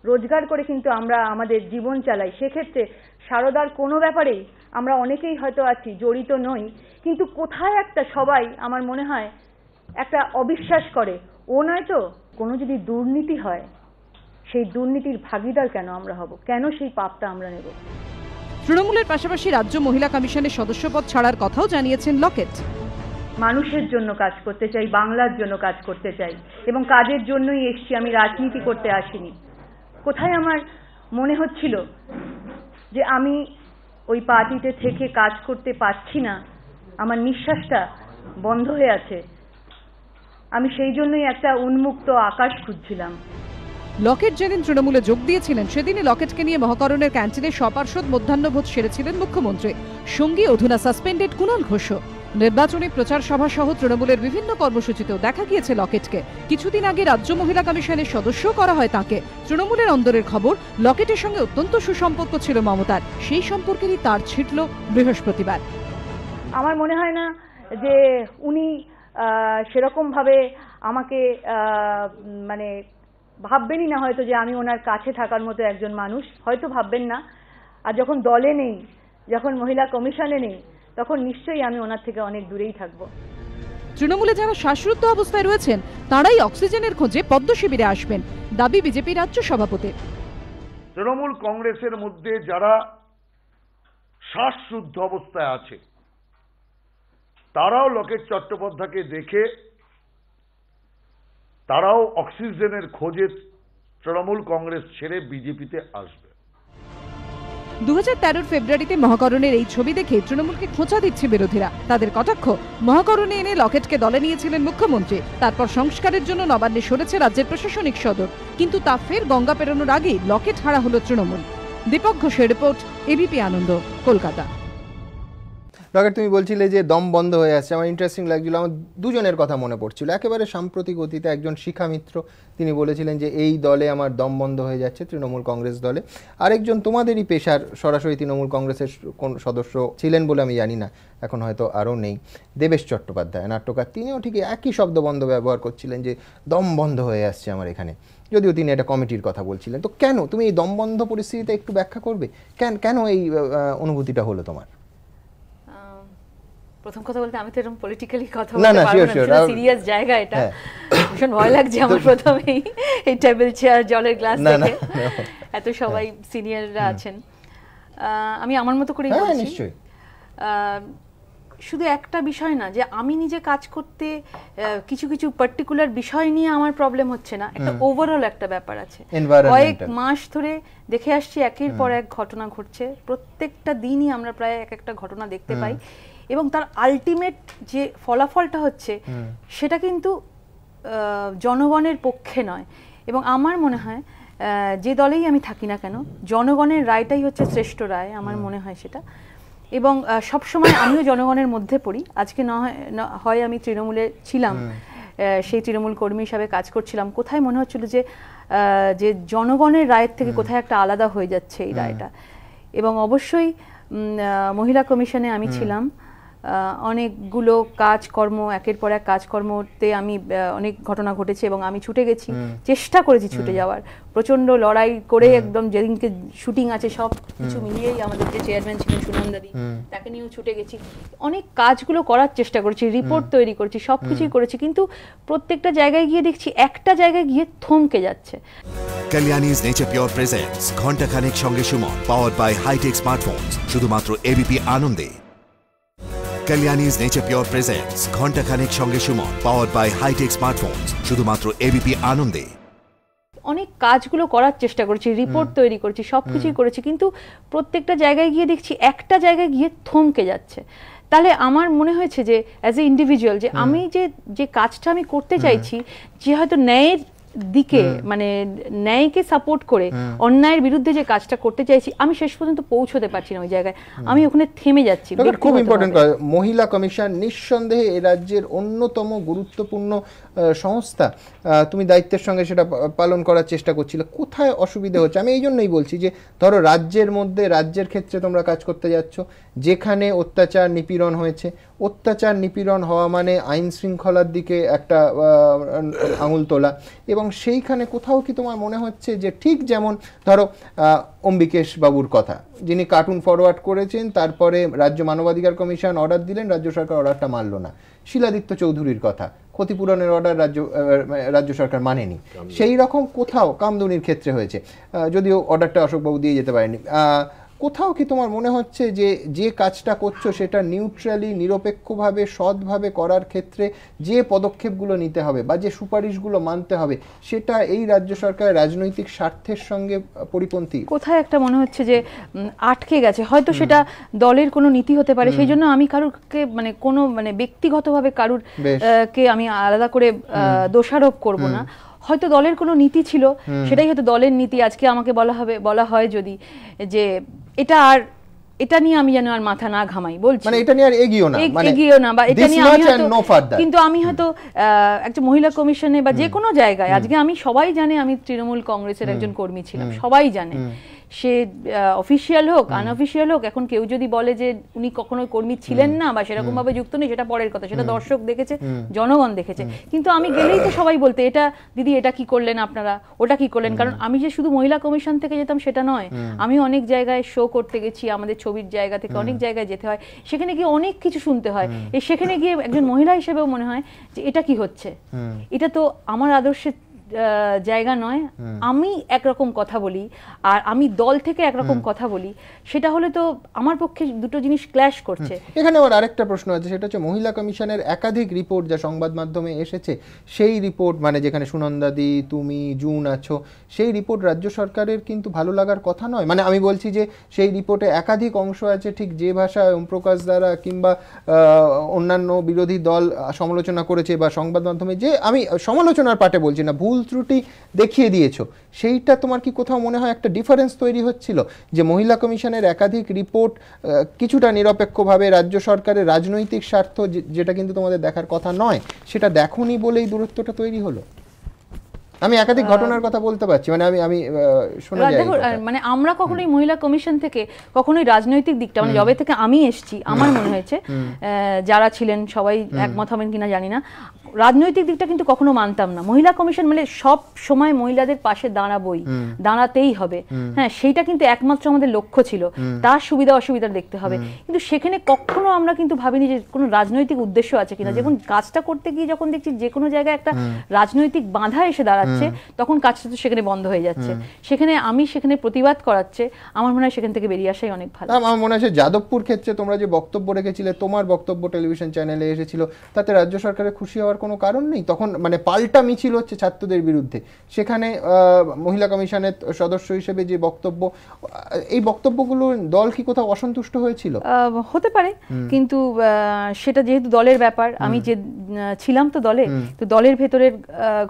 রোজগার করে কিন্তু আমরা আমাদের জীবন চালাই, সেক্ষেত্রে সারদার কোনো ব্যাপারেই আমরা অনেকেই হয়তো আছি জড়িত নই, কিন্তু কোথায় একটা সবাই আমার মনে হয় একটা অবিশ্বাস করে, ও নয় তো কোনো যদি দুর্নীতি হয় সেই দুর্নীতির ভাগিদার কেন আমরা হব, কেন সেই পাপটা আমরা নেব। তৃণমূলের পাশাপাশি রাজ্য মহিলা কমিশনের সদস্যপদ ছাড়ার কথাও জানিয়েছেন লকেট। মানুষের জন্য কাজ করতে চাই, বাংলার জন্য কাজ করতে চাই, এবং কাজের জন্যই এসেছি, আমি রাজনীতি করতে আসিনি। কোথায় আমার মনে হচ্ছিল যে আমি ওই পার্টিতে থেকে কাজ করতে পারছি না, আমার নিঃশ্বাসটা বন্ধ হয়ে আছে, আমি সেই জন্যই একটা উন্মুক্ত আকাশ খুঁজছিলাম। লকেট যেদিন তৃণমূলে যোগ দিয়েছিলেন সেদিনই লকেটকে নিয়ে মহাকরণের ক্যান্টিনে সপার্ষদ মধ্যাহ্নভোজ সেরেছিলেন মুখ্যমন্ত্রী। সঙ্গী অধুনা সাসপেন্ডেড কুণাল ঘোষ। নির্বাচনী প্রচার সভা সহ তৃণমূলের বিভিন্ন কর্মসূচিতেও দেখা গিয়েছে লকেটকে। কিছুদিন আগে রাজ্য মহিলা কমিশনের সদস্য করা হয় তাকে। তৃণমূলের অন্দরের খবর, লকেটের সঙ্গে অত্যন্ত সুসম্পর্ক ছিল মমতার, সেই সম্পর্কেরই তার ছিটল বৃহস্পতিবার। আমার মনে হয় না যে উনি সেরকম ভাবে আমাকে মানে ভাববেনই না হয়তো যে আমি ওনার কাছে থাকার মতো একজন মানুষ, হয়তো ভাববেন না। আর যখন দলে নেই, যখন মহিলা কমিশনে নেই, তখন নিশ্চয়ই আমি ওনার থেকে অনেক দূরেই থাকব। তৃণমূলে যারা শ্বাসরুদ্ধ অবস্থায় রয়েছেন তারাই অক্সিজেনের খোঁজে পদ্ম শিবিরে আসবেন, দাবি বিজেপি রাজ্য সভাপতির। তৃণমূল কংগ্রেসের মধ্যে যারা শ্বাসরুদ্ধ অবস্থায় আছে তারাও লকেট চট্টোপাধ্যায়কে দেখে তারাও অক্সিজেনের খোঁজে তৃণমূল কংগ্রেস ছেড়ে বিজেপিতে আসবে। 2013 ফেব্রুয়ারিতে মহাকরণের এই ছবি দেখে তৃণমূলকে খোঁচা দিচ্ছে বিরোধীরা। তাদের কটাক্ষ, মহাকরণে এনে লকেটকে দলে নিয়েছিলেন মুখ্যমন্ত্রী, তারপর সংস্কারের জন্য নবান্নে সরেছে রাজ্যের প্রশাসনিক সদর, কিন্তু তা ফের গঙ্গা পেরোনোর আগেই লকেট হারা হলো তৃণমূল। দীপক ঘোষের রিপোর্ট, এবিপি আনন্দ, কলকাতা। লকেট, তুমি বলছিলে যে দম বন্ধ হয়ে আসছে, আমার ইন্টারেস্টিং লাগছিল। আমার দুজনের কথা মনে পড়ছিল। একেবারে সাম্প্রতিক অতীতে একজন শিখা মিত্র, তিনি বলেছিলেন যে এই দলে আমার দম বন্ধ হয়ে যাচ্ছে, তৃণমূল কংগ্রেস দলে। আরেকজন তোমাদেরই পেশার, সরাসরি তৃণমূল কংগ্রেসের কোন সদস্য ছিলেন বলে আমি জানি না, এখন হয়তো আরও নেই, দেবেশ চট্টোপাধ্যায়, নাট্যকার, তিনিও ঠিক একই শব্দবন্ধ ব্যবহার করছিলেন যে দম বন্ধ হয়ে আসছে আমার এখানে, যদিও তিনি একটা কমিটির কথা বলছিলেন। তো কেন তুমি এই দমবন্ধ পরিস্থিতিতে একটু ব্যাখ্যা করবে, কেন এই অনুভূতিটা হলো তোমার? প্রথম কথা বলতে আমি তো এরকম পলিটিক্যালি কথা বলতে পারবো না, সিরিয়াস জায়গা এটা, ভীষণ ভয় লাগছে আমার প্রথমেই এই টেবিল চেয়ার জলের গ্লাস থেকে, এত সবাই সিনিয়ররা আছেন। আমি আমার মতো করেই বলছি। শুধু একটা বিষয় না যে আমি নিজে কাজ করতে কিছু কিছু পার্টিকুলার বিষয় নিয়ে আমার প্রবলেম হচ্ছে না, একটা ওভারঅল একটা ব্যাপার আছে। কয়েক মাস ধরে দেখে আসছি একের পর এক ঘটনা ঘটছে, প্রত্যেকটা দিনই আমরা প্রায় এক একটা ঘটনা দেখতে পাই, এবং তার আলটিমেট যে ফলাফলটা হচ্ছে সেটা কিন্তু জনগণের পক্ষে নয়। এবং আমার মনে হয় যে দলেই আমি থাকি না কেন, জনগণের রায়টাই হচ্ছে শ্রেষ্ঠ রায়, আমার মনে হয় সেটা। এবং সবসময় আমিও জনগণের মধ্যে পড়ি। আজকে হয় আমি তৃণমূলে ছিলাম, সেই তৃণমূল কর্মী হিসাবে কাজ করছিলাম, কোথায় মনে হচ্ছিল যে জনগণের রায়ের থেকে কোথায় একটা আলাদা হয়ে যাচ্ছে এই রায়টা। এবং অবশ্যই মহিলা কমিশনে আমি ছিলাম, অনেকগুলো কাজকর্ম, একের পর এক কাজকর্মতে আমি অনেক ঘটনা ঘটেছে এবং আমি ছুটে গেছি, চেষ্টা করেছি ছুটে যাওয়ার, প্রচন্ড লড়াই করে একদম যেদিনকে শুটিং আছে সব কিছু মিলিয়েই আমাদের যে চেয়ারম্যান ছিলেন সুনন্দাদি, তাকে নিয়েও ছুটে গেছি, অনেক কাজগুলো করার চেষ্টা করেছি, রিপোর্ট তৈরি করেছি, সবকিছুই করেছি, কিন্তু প্রত্যেকটা জায়গায় গিয়ে দেখছি একটা জায়গায় গিয়ে থমকে যাচ্ছে। কল্যাণীজ নেচার পিওর প্রেজেন্টস ঘন্টাখানেক সঙ্গে Suman, powered by hitech smartphones, শুধুমাত্র এবিপি আনন্দে। কল্যাণীজ নেচার পিওর প্রেজেন্টস ঘন্টাখানেক সঙ্গে Suman, powered by hitech smartphones, শুধুমাত্র এবিপি আনন্দে। অনেক কাজগুলো করার চেষ্টা করেছি, রিপোর্ট তৈরি করেছি, সবকিছুই করেছি, কিন্তু প্রত্যেকটা জায়গায় গিয়ে দেখছি একটা জায়গায় গিয়ে থমকে যাচ্ছে। তাহলে আমার মনে হয়েছে যে অ্যাজ এ ইন্ডিভিজুয়াল যে আমি যে কাজটা আমি করতে চাইছি, যে হয়তো ন্যায়ের দিকে, মানে ন্যায়কে সাপোর্ট করে অন্যায়ের বিরুদ্ধে যে কাজটা করতে চাইছি, আমি শেষ পর্যন্ত পৌঁছতে পারছি না ওই জায়গায়, আমি ওখানে থেমে যাচ্ছি। খুব ইম্পর্টেন্ট, মহিলা কমিশন নিঃসন্দেহে এ রাজ্যের অন্যতম গুরুত্বপূর্ণ সংস্থা, তুমি দায়িত্বের সঙ্গে সেটা পালন করার চেষ্টা করছিলে, কোথায় অসুবিধা হচ্ছে? আমি এই জন্যই বলছি যে ধরো রাজ্যের মধ্যে, রাজ্যের ক্ষেত্রে তোমরা কাজ করতে যাচ্ছ, যেখানে অত্যাচার নিপীড়ন হয়েছে, অত্যাচার নিপীড়ন হওয়া মানে আইন শৃঙ্খলার দিকে একটা আঙুল তোলা, এবং সেইখানে কোথাও কি তোমার মনে হচ্ছে যে ঠিক যেমন ধরো অম্বিকেশ বাবুর কথা, যিনি কার্টুন ফরওয়ার্ড করেছেন, তারপরে রাজ্য মানবাধিকার কমিশন অর্ডার দিলেন, রাজ্য সরকার অর্ডারটা মানল না, শিলাদিত্য চৌধুরীর কথা, ক্ষতিপূরণের অর্ডার রাজ্য সরকার মানেনি, সেই রকম কোথাও কামদুনির ক্ষেত্রে হয়েছে, যদিও অর্ডারটা অশোকবাবু দিয়ে যেতে পারেনি, কোথাও কি তোমার মনে হচ্ছে যে কাজটা করছো সেটা নিউট্রালি, নিরপেক্ষভাবে, সৎভাবে করার ক্ষেত্রে যে পদক্ষেপগুলো নিতে হবে বা যে সুপারিশগুলো মানতে হবে, সেটা এই রাজ্য সরকারের রাজনৈতিক স্বার্থের সঙ্গে পরিপন্থী? কোথায় একটা মনে হচ্ছে যে আটকে গেছে, হয়তো সেটা দলের কোনো নীতি হতে পারে, সেই জন্য আমি কারুরকে কোনো ব্যক্তিগতভাবে কারুর কে আমি আলাদা করে দোষারোপ করব না, হয়তো দলের কোনো নীতি ছিল, সেটাই হয়তো দলের নীতি। আজকে আমাকে বলা হয় যদি যে এটা আর এটা নিয়ে আমি যেন আর মাথা না ঘামাই বলছি, মানে এটা নিয়ে আর এগিয়েও না, মানে এগিয়েও না, বা এটা নিয়ে আমি হয়তো, কিন্তু আমি হয়তো একটা মহিলা কমিশনে বা যে কোনো জায়গায়, আজকে আমি সবাই জানে আমি তৃণমূল কংগ্রেসের একজন কর্মী ছিলাম, সবাই জানে, সে অফিসিয়াল হোক আনঅফিসিয়াল হোক। এখন কেউ যদি বলে যে উনি কখনো কর্মী ছিলেন না বা সেরকম ভাবে যুক্ত নেই, সেটা পরের কথা, সেটা দর্শক দেখেছে, জনগণ দেখেছে। কিন্তু আমি গেলেই তো সবাই বলতে, এটা দিদি এটা কি করলেন আপনারা, ওটা কি করলেন। কারণ আমি যে শুধু মহিলা কমিশন থেকে যেতাম সেটা নয়, আমি অনেক জায়গায় শো করতে গেছি, আমাদের ছবির জায়গা থেকে অনেক জায়গায় যেতে হয়, সেখানে গিয়ে অনেক কিছু শুনতে হয়। সেখানে গিয়ে একজন মহিলা হিসেবেও মনে হয় যে এটা কি হচ্ছে, এটা তো আমার আদর্শের জায়গা নয়। আমি একরকম কথা বলি আর আমি দল থেকে একরকম কথা বলি, সেটা হলে তো আমার পক্ষে দুটো জিনিস ক্ল্যাশ করছে। এখানে আমার আরেকটা প্রশ্ন আছে, সেটা হচ্ছে মহিলা কমিশনের একাধিক রিপোর্ট যা সংবাদ মাধ্যমে এসেছে, সেই রিপোর্ট মানে যেখানে সুনন্দাদি, তুমি, জুন আছো, সেই রিপোর্ট রাজ্য সরকারের কিন্তু ভালো লাগার কথা নয়। মানে আমি বলছি যে সেই রিপোর্টে একাধিক অংশ আছে, ঠিক যে ভাষায় ওমপ্রকাশ দ্বারা কিংবা অন্যান্য বিরোধী দল সমালোচনা করেছে বা সংবাদ মাধ্যমে, যে আমি সমালোচনার পাটে বলছি না, ভুল ত্রুটি দেখিয়ে দিয়েছো, সেইটা তোমার কি কোথাও মনে হয় একটা ডিফারেন্স তৈরি হচ্ছিল যে মহিলা কমিশনের একাধিক রিপোর্ট কিছুটা নিরপেক্ষভাবে রাজ্য সরকারের রাজনৈতিক স্বার্থ, যেটা কিন্তু তোমাদের দেখার কথা নয়, সেটা দেখোনি বলেই দূরত্বটা তৈরি হলো? আমি একাধিক ঘটনার কথা বলতে পারছি, মানে আমি শোনা যায়, মানে আমরা কখনোই মহিলা কমিশন থেকে কখনোই রাজনৈতিক দিকটা, মানে যবে থেকে আমি এসেছি আমার মনে হয়েছে, যারা ছিলেন সবাই একমত হবেন কিনা জানি না, রাজনৈতিক দিকটা কিন্তু কখনো মানতাম না। মহিলা কমিশন মানে সব সময় মহিলাদের পাশে দাঁড়াবই, দাঁড়াতেই হবে, হ্যাঁ, সেইটা কিন্তু একমাত্র আমাদের লক্ষ্য ছিল। তার সুবিধা অসুবিধা দেখতে হবে, কিন্তু সেখানে কখনো আমরা কিন্তু ভাবিনি যে কোনো রাজনৈতিক উদ্দেশ্য আছে কিনা। যখন কাজটা করতে গিয়ে যখন দেখছি যে কোনো জায়গায় একটা রাজনৈতিক বাধা এসে দাঁড়াচ্ছে, তখন কাজটা তো সেখানে বন্ধ হয়ে যাচ্ছে। সেখানে প্রতিবাদ করাচ্ছে, আমার মনে হয় সেখান থেকে বেরিয়ে আসাই অনেক ভালো। আমার মনে হয় যাদবপুর ক্ষেত্রে তোমরা যে বক্তব্য রেখেছিলে, তোমার বক্তব্য টেলিভিশন চ্যানেলে এসেছিল, তাতে রাজ্য সরকারের খুশি হওয়ার কোনো কারণ নেই। তখন মানে পাল্টা মিছিল হচ্ছে ছাত্রদের বিরুদ্ধে, সেখানে মহিলা কমিশনের সদস্য হিসেবে যে বক্তব্য, এই বক্তব্যগুলো দল কি কোথাও অসন্তুষ্ট হয়েছিল? হতে পারে, কিন্তু সেটা যেহেতু দলের ব্যাপার, আমি যে ছিলাম তো দলে, তো দলের ভেতরের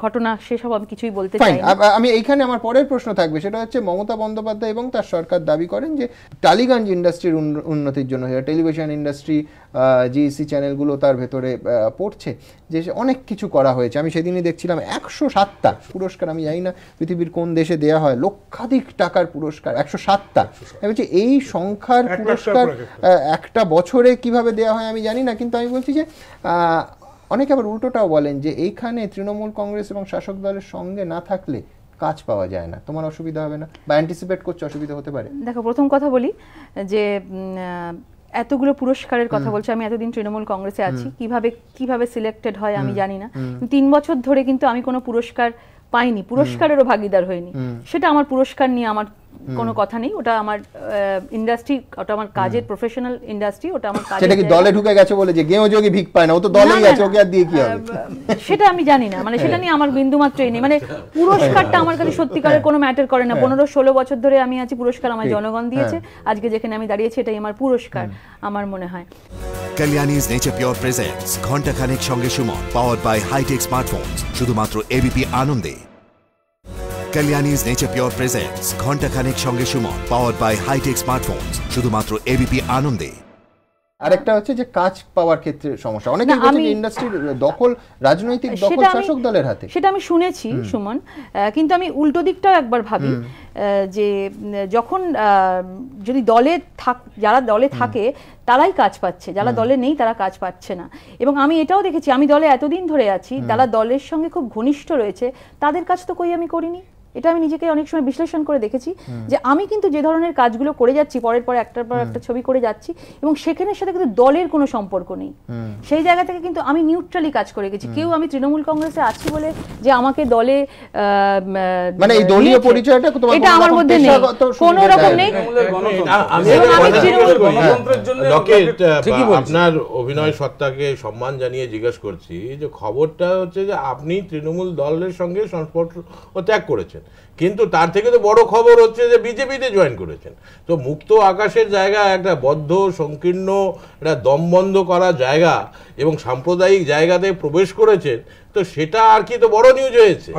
ঘটনা সেসব আমি কিছুই বলতে চাই না। আমি এইখানে আমার পরের প্রশ্ন থাকবে, সেটা হচ্ছে মমতা বন্দ্যোপাধ্যায় এবং তার সরকার দাবি করেন যে টালিগঞ্জ ইন্ডাস্ট্রির উন্নতির জন্য, টেলিভিশন ইন্ডাস্ট্রি, জিইসি চ্যানেলগুলো তার ভেতরে পড়ছে, যে অনেক কিছু করা হয়েছে। আমি সেদিনই দেখছিলাম 107টা পুরস্কার, আমি জানি না পৃথিবীর কোন দেশে দেয়া হয় লক্ষাধিক টাকার পুরস্কার, 107টা। আমি বলছি এই সংখ্যার পুরস্কার একটা বছরে কিভাবে দেয়া হয় আমি জানি না, কিন্তু আমি বলছি যে অনেকে আবার উল্টোটাও বলেন যে এইখানে তৃণমূল কংগ্রেস এবং শাসক দলের সঙ্গে না থাকলে কাজ পাওয়া যায় না, তোমার অসুবিধা হবে না বা অ্যান্টিসিপেট করছে অসুবিধা হতে পারে? দেখো, প্রথম কথা বলি যে এতগুলো পুরস্কারের কথা বলছে, আমি এতদিন তৃণমূল কংগ্রেসে আছি, কিভাবে সিলেক্টেড হয় আমি জানি না। 3 বছর ধরে কিন্তু আমি কোনো পুরস্কার পাইনি, পুরস্কারেরও ভাগিদার হইনি। সেটা আমার পুরস্কার নিয়ে আমার কোনো কথা নেই, ওটা আমার ইন্ডাস্ট্রি, ওটা আমার কাজের প্রফেশনাল ইন্ডাস্ট্রি, ওটা আমার কাজ। সেটা কি দলে ঢুকে গেছে বলে যে গেও যোগী ভিক পায় না, ও তো দলেই আছে, ওকে আর দিয়ে কি হবে? সেটা আমি জানি না, মানে সেটা নিয়ে আমার বিন্দু মাত্রই নেই। মানে পুরস্কারটা আমার কাছে সত্যিকারের কোনো ম্যাটার করে না। 15-16 বছর ধরে আমি আছি, পুরস্কার আমার জনগণ দিয়েছে, আজকে যেখানে আমি দাঁড়িয়েছি এটাই আমার পুরস্কার আমার মনে হয়। Kalyani's Nature Pure presents ঘন্টা খানেক সঙ্গে Suman, powered by high-tech smartphones, শুধুমাত্র ABP আনন্দে। Kalyani's Nature Pure presents ঘন্টা খানেক সঙ্গে Suman, powered by high-tech smartphones, শুধুমাত্র ABP আনন্দে। আরেকটা হচ্ছে যে কাজ পাওয়ার ক্ষেত্রে সমস্যা, অনেকে বলছে যে ইন্ডাস্ট্রির দখল, রাজনৈতিক দখল শাসক দলের হাতে। সেটা আমি শুনেছি সুমন, কিন্তু আমি উল্টো দিকটাও একবার ভাবি যে যখন যদি যারা দলে থাকে তারাই কাজ পাচ্ছে, যারা দলে নেই তারা কাজ পাচ্ছে না। এবং আমি এটাও দেখেছি, আমি দলে এতদিন ধরে আছি, যারা দলের সঙ্গে খুব ঘনিষ্ঠ রয়েছে তাদের কাজ তো কই আমি করিনি। এটা আমি নিজেকে অনেক সময় বিশ্লেষণ করে দেখেছি যে আমি কিন্তু যে ধরনের কাজগুলো করে যাচ্ছি, পরের পর একটার পর একটা ছবি করে যাচ্ছি, এবং সেখানের সাথে কিন্তু দলের কোনো সম্পর্ক নেই। সেই জায়গা থেকে কিন্তু আমি নিউট্রালি কাজ করে গেছি। কেউ আমি তৃণমূল কংগ্রেসে আছি বলে যে আমাকে দলে মানে এই দলীয় পরিচয়টা এটা আমার মধ্যে নেই, কোনো রকম নেই। আপনার অভিনয় সত্তাকে সম্মান জানিয়ে জিজ্ঞেস করছি যে খবরটা হচ্ছে যে আপনি তৃণমূল দলের সঙ্গে সম্পর্ক ত্যাগ করেছেন, কিন্তু তার থেকে তো বড় খবর হচ্ছে যে বিজেপিতে জয়েন করেছেন। তো মুক্ত আকাশের জায়গা, একটা বদ্ধ সংকীর্ণ, একটা দমবন্ধ করা জায়গা এবং সাম্প্রদায়িক জায়গাতে প্রবেশ করেছেন, তো সেটা আর কি তো বড় নিউজ হয়েছে।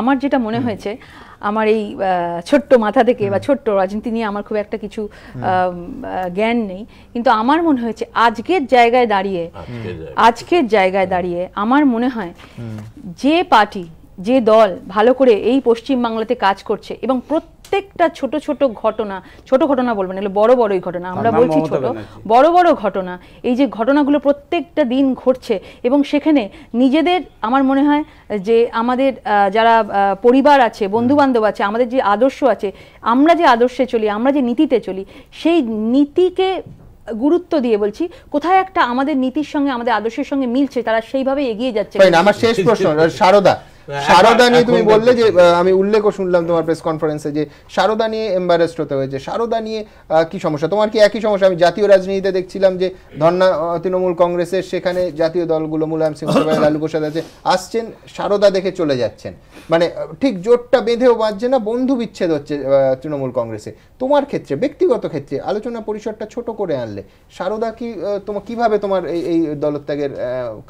আমার যেটা মনে হয়েছে, আমার এই ছোট্ট মাথা থেকে বা ছোট্ট রাজনীতি নিয়ে আমার খুব একটা কিছু জ্ঞান নেই, কিন্তু আমার মনে হয়েছে আজকের জায়গায় দাঁড়িয়ে আমার মনে হয় যে পার্টি, যে দল ভালো করে এই পশ্চিমবাংলাতে কাজ করছে এবং প্রত্যেকটা ছোট ঘটনা বলবেন, এগুলো বড়ই ঘটনা, আমরা বলছি ছোট বড় ঘটনা, এই যে ঘটনাগুলো প্রত্যেকটা দিন ঘটছে এবং সেখানে নিজেদের, আমার মনে হয় যে আমাদের যারা পরিবার আছে, বন্ধু বান্ধব আছে, আমাদের যে আদর্শ আছে, আমরা যে আদর্শে চলি, আমরা যে নীতিতে চলি, সেই নীতিকে গুরুত্ব দিয়ে বলছি, কোথায় একটা আমাদের নীতির সঙ্গে আমাদের আদর্শের সঙ্গে মিলছে, তারা সেইভাবে এগিয়ে যাচ্ছে। আমার শেষ প্রশ্ন, সারদা নিয়ে তুমি বললে যে আমি উল্লেখও শুনলাম তোমার প্রেস কনফারেন্সে যে সারদা নিয়ে এম্বারেসড হতে হয়েছে। সারদা নিয়ে কি সমস্যা? তোমার কি একই সমস্যা? আমি জাতীয় রাজনীতিতে দেখছিলাম যে ধর্না তৃণমূল কংগ্রেসের, সেখানে জাতীয় দলগুলো, মুলায়ম সিং, লালু প্রসাদ আছে, আসছেন, সারদা দেখে চলে যাচ্ছেন, মানে ঠিক জোটটা বেঁধেও বাঁধছে না, বন্ধু বিচ্ছেদ হচ্ছে তৃণমূল কংগ্রেসে। তোমার ক্ষেত্রে, ব্যক্তিগত ক্ষেত্রে আলোচনা পরিসরটা ছোট করে আনলে সারদা কি তোমার কিভাবে তোমার এই দলত্যাগের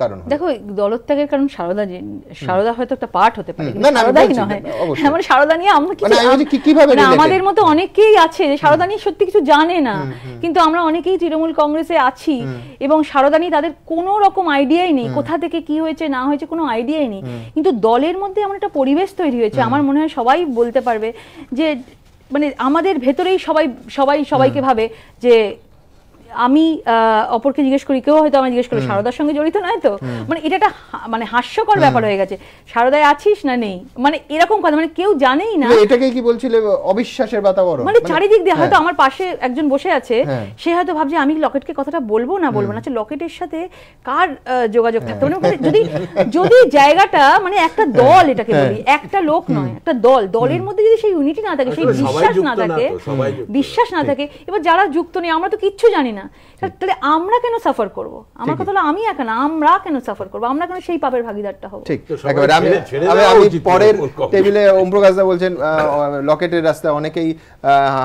কারণ? দেখো, দলত্যাগের কারণ সারদা হয়তো একটা পার্ট হতে পারে, সারদাই নয়। মানে সারদা নিয়ে আমরা আমাদের মতো অনেকেই আছে সারদা নিয়ে সত্যি কিছু জানে না, কিন্তু আমরা অনেকেই তৃণমূল কংগ্রেসে আছি এবং সারদা নিয়ে তাদের কোনো রকম আইডিয়াই নেই, কোথা থেকে কি হয়েছে না হয়েছে কোনো আইডিয়াই নেই। কিন্তু দলের মধ্যে এমন একটা পরিবেশ তৈরি হয়েছে, আমার মনে হয় সবাই বলতে পারবে যে মানে আমাদের ভেতরেই সবাইকে ভাবে যে আমি অপরকে জিজ্ঞেস করি, কেউ হয়তো আমি জিজ্ঞেস করি সারদার সঙ্গে জড়িত নয় তো, মানে এটা একটা মানে হাস্যকর ব্যাপার হয়ে গেছে, সারদায় আছিস না নেই, মানে এরকম কথা, মানে কেউ জানেই না। এটাকে কি বলছিলে অবিশ্বাসের বাতাবরণ, মানে চারিদিক দিয়ে হয়তো আমার পাশে একজন বসে আছে, সে হয়তো ভাবছে আমি লকেটকে কথাটা বলবো না, আচ্ছা লকেটের সাথে কার যোগাযোগ থাকতে পারে, যদি জায়গাটা মানে একটা দল, এটাকে বলি একটা লোক নয়, একটা দলের মধ্যে যদি সেই ইউনিটি না থাকে, সেই বিশ্বাস না থাকে, এবার যারা যুক্ত নেই, আমরা তো কিচ্ছু জানি না, তাহলে আমরা কেন সাফার করব? আমার কথা হলো আমি একা না, আমরা কেন সাফার করব? আমরা কেন সেই পাপের ভাগীদারটা হব? ঠিক, একেবারে। আমি পরের টেবিলে ওম প্রকাশ দা বলছেন লকেটের রাস্তায় অনেকেই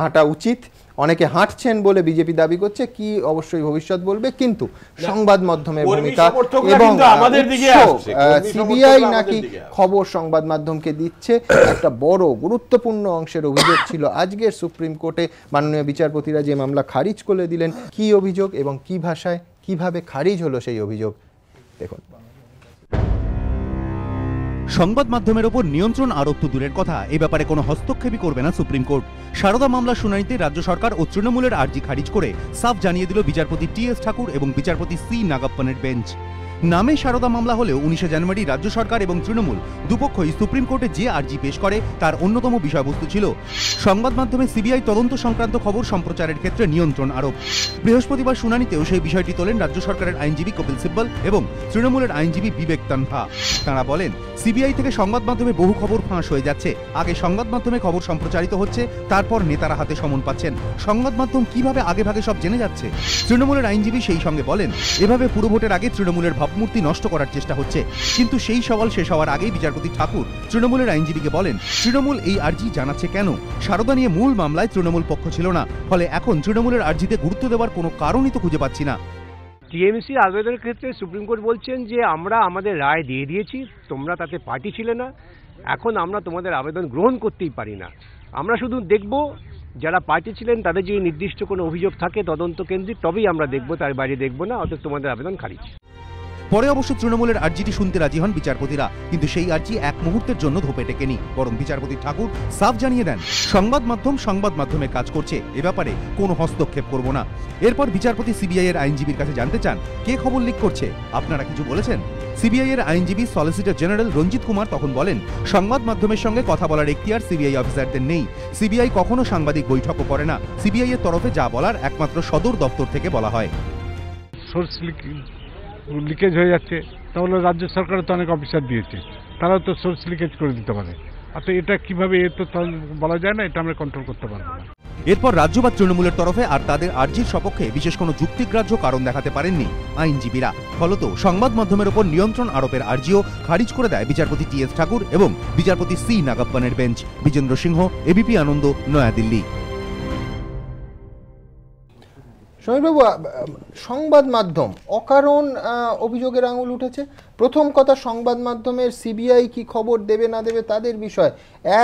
হাঁটা উচিত, অনেকে হাঁটছেন বলে বিজেপি দাবি করছে, কি অবশ্যই ভবিষ্যৎ বলবে, কিন্তু সংবাদ মাধ্যমের ভূমিকা এবং সিবিআই নাকি খবর সংবাদ মাধ্যমকে দিচ্ছে, একটা বড় গুরুত্বপূর্ণ অংশের অভিযোগ ছিল আজকের সুপ্রিম কোর্টে মাননীয় বিচারপতিরা যে মামলা খারিজ করে দিলেন। কি অভিযোগ এবং কি ভাষায় কিভাবে খারিজ হলো সেই অভিযোগ দেখুন। সংবাদ মাধ্যমের ওপর নিয়ন্ত্রণ আরোপ তো দূরের কথা, এ ব্যাপারে কোনো হস্তক্ষেপই করবে না সুপ্রিম কোর্ট। সারদা মামলার শুনানিতে রাজ্য সরকার ও তৃণমূলের আর্জি খারিজ করে সাফ জানিয়ে দিল বিচারপতি টি.এস. ঠাকুর এবং বিচারপতি সি. নাগাপ্পানের বেঞ্চ। নামে সারদা মামলা হলেও 19 জানুয়ারি রাজ্য সরকার এবং তৃণমূল দুপক্ষই সুপ্রিম কোর্টে যে আর্জি পেশ করে তার অন্যতম বিষয়বস্তু ছিল সংবাদ মাধ্যমে সিবিআই তদন্ত সংক্রান্ত খবর সম্প্রচারের ক্ষেত্রে নিয়ন্ত্রণ আরোপ। বৃহস্পতিবার শুনানিতেও সেই বিষয়টি তোলেন রাজ্য সরকারের আইনজীবী কপিল সিব্বল এবং তৃণমূলের আইনজীবী বিবেক তানহা। তাঁরা বলেন, সিবিআই থেকে সংবাদ মাধ্যমে বহু খবর ফাঁস হয়ে যাচ্ছে, আগে সংবাদ মাধ্যমে খবর সম্প্রচারিত হচ্ছে, তারপর নেতারা হাতে সমন পাচ্ছেন, সংবাদ মাধ্যম কিভাবে আগে ভাগে সব জেনে যাচ্ছে। তৃণমূলের আইনজীবী সেই সঙ্গে বলেন, এভাবে পুরো ভোটের আগে তৃণমূলের ভাবমূর্তি নষ্ট করার চেষ্টা হচ্ছে। কিন্তু সেই সওয়াল শেষ হওয়ার আগেই বিচারপতি ঠাকুর তৃণমূলের আইনজীবীকে বলেন, তৃণমূল এই আর্জি জানাচ্ছে কেন? সারদা নিয়ে মূল মামলায় তৃণমূল পক্ষ ছিল না, ফলে এখন তৃণমূলের আর্জিতে গুরুত্ব দেওয়ার কোনো কারণই তো খুঁজে পাচ্ছি না। টিএমসি আবেদনের ক্ষেত্রে সুপ্রিম কোর্ট বলছেন যে আমরা আমাদের রায় দিয়ে দিয়েছি, তোমরা তাতে পার্টি ছিলে না, এখন আমরা তোমাদের আবেদন গ্রহণ করতেই পারি না। আমরা শুধু দেখব যারা পার্টি ছিলেন তাদের যদি নির্দিষ্ট কোনো অভিযোগ থাকে তদন্ত কেন্দ্রিক, তবেই আমরা দেখব, তার বাইরে দেখব না, অর্থাৎ তোমাদের আবেদন খারিজ। পরে অবশ্য তৃণমূলের আর্জিটি শুনতে রাজি হন বিচারপতিরা, কিন্তু সেই আর্জি এক মুহূর্তের জন্য ধোপে টেকেনি, বরং বিচারপতি ঠাকুর সাফ জানিয়ে দেন, সংবাদ মাধ্যমে কাজ করছে, এ ব্যাপারে কোনো হস্তক্ষেপ করব না। এরপর বিচারপতি সিবিআই এর আইনজীবীর কাছে জানতে চান, কে খবর লিক করছে, আপনারা কিছু বলেছেন? সিবিআই এর আইনজীবী সলিসিটর জেনারেল রঞ্জিত কুমার তখন বলেন, সংবাদ মাধ্যমের সঙ্গে কথা বলার এখতিয়ার সিবিআই অফিসারদের নেই, সিবিআই কখনো সাংবাদিক বৈঠকও করে না, সিবিআই এর তরফে যা বলার একমাত্র সদর দপ্তর থেকে বলা হয়। লিকেজ হয়ে যাচ্ছে, তাহলে রাজ্য সরকারের তো অনেক অফিসার দিয়েছে, তারাও তো সোর্স লিকেজ করে দিতে পারে। অর্থাৎ এটা কিভাবে, এ তো বলা যায় না, এটা আমরা কন্ট্রোল করতে পারবো না। এরপর রাজ্য বা তৃণমূলের তরফে আর তাদের আর্জির সপক্ষে বিশেষ কোনো যুক্তিগ্রাহ্য কারণ দেখাতে পারেননি আইনজীবীরা। ফলত সংবাদ মাধ্যমের ওপর নিয়ন্ত্রণ আরোপের আর্জিও খারিজ করে দেয় বিচারপতি টি এস ঠাকুর এবং বিচারপতি C নাগাপ্পানের bench. Vijender Singh, ABP Ananda, New Delhi. সমীরবাবু, সংবাদ মাধ্যম অকারণ অভিযোগের আঙুল উঠেছে। প্রথম কথা, সংবাদ মাধ্যমের সিবিআই কি খবর দেবে না দেবে তাদের বিষয়,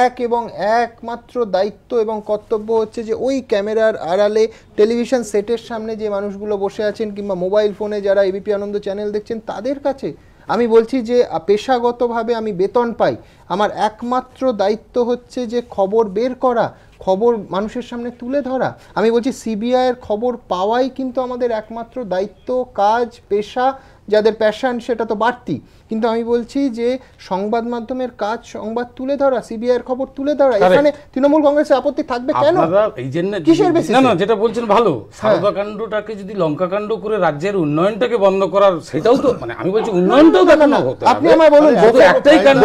এক এবং একমাত্র দায়িত্ব এবং কর্তব্য হচ্ছে যে ওই ক্যামেরার আড়ালে টেলিভিশন সেটের সামনে যে মানুষগুলো বসে আছেন কিংবা মোবাইল ফোনে যারা এবিপি আনন্দ চ্যানেল দেখছেন তাদের কাছে আমি বলছি যে পেশাগতভাবে আমি বেতন পাই, আমার একমাত্র দায়িত্ব হচ্ছে যে খবর বের করা, খবর মানুষের সামনে তুলে ধরা। আমি বলছি সিবিআইয়ের খবর পাওয়াই কিন্তু আমাদের একমাত্র দায়িত্ব, কাজ, পেশা। যাদের প্যাশন সেটা তো বাড়তি, কিন্তু আমি বলছি যে সংবাদ মাধ্যমের কাজ সংবাদ তুলে ধরা, সিবিআইয়ের খবর তুলে ধরা। এখানে তৃণমূল কংগ্রেসের আপত্তি থাকবে কেন? এই জন্য কিসের বেসিসে? না না, যেটা বলছেন ভালো, সারদা কাণ্ডটাকে যদি লঙ্কা কাণ্ড করে রাজ্যের উন্নয়নটাকে বন্ধ করার, সেটাও তো মানে আমি বলছি উন্নয়নটাও দেখানো হতো। আপনি আমায় বলুন, একটাই কাণ্ড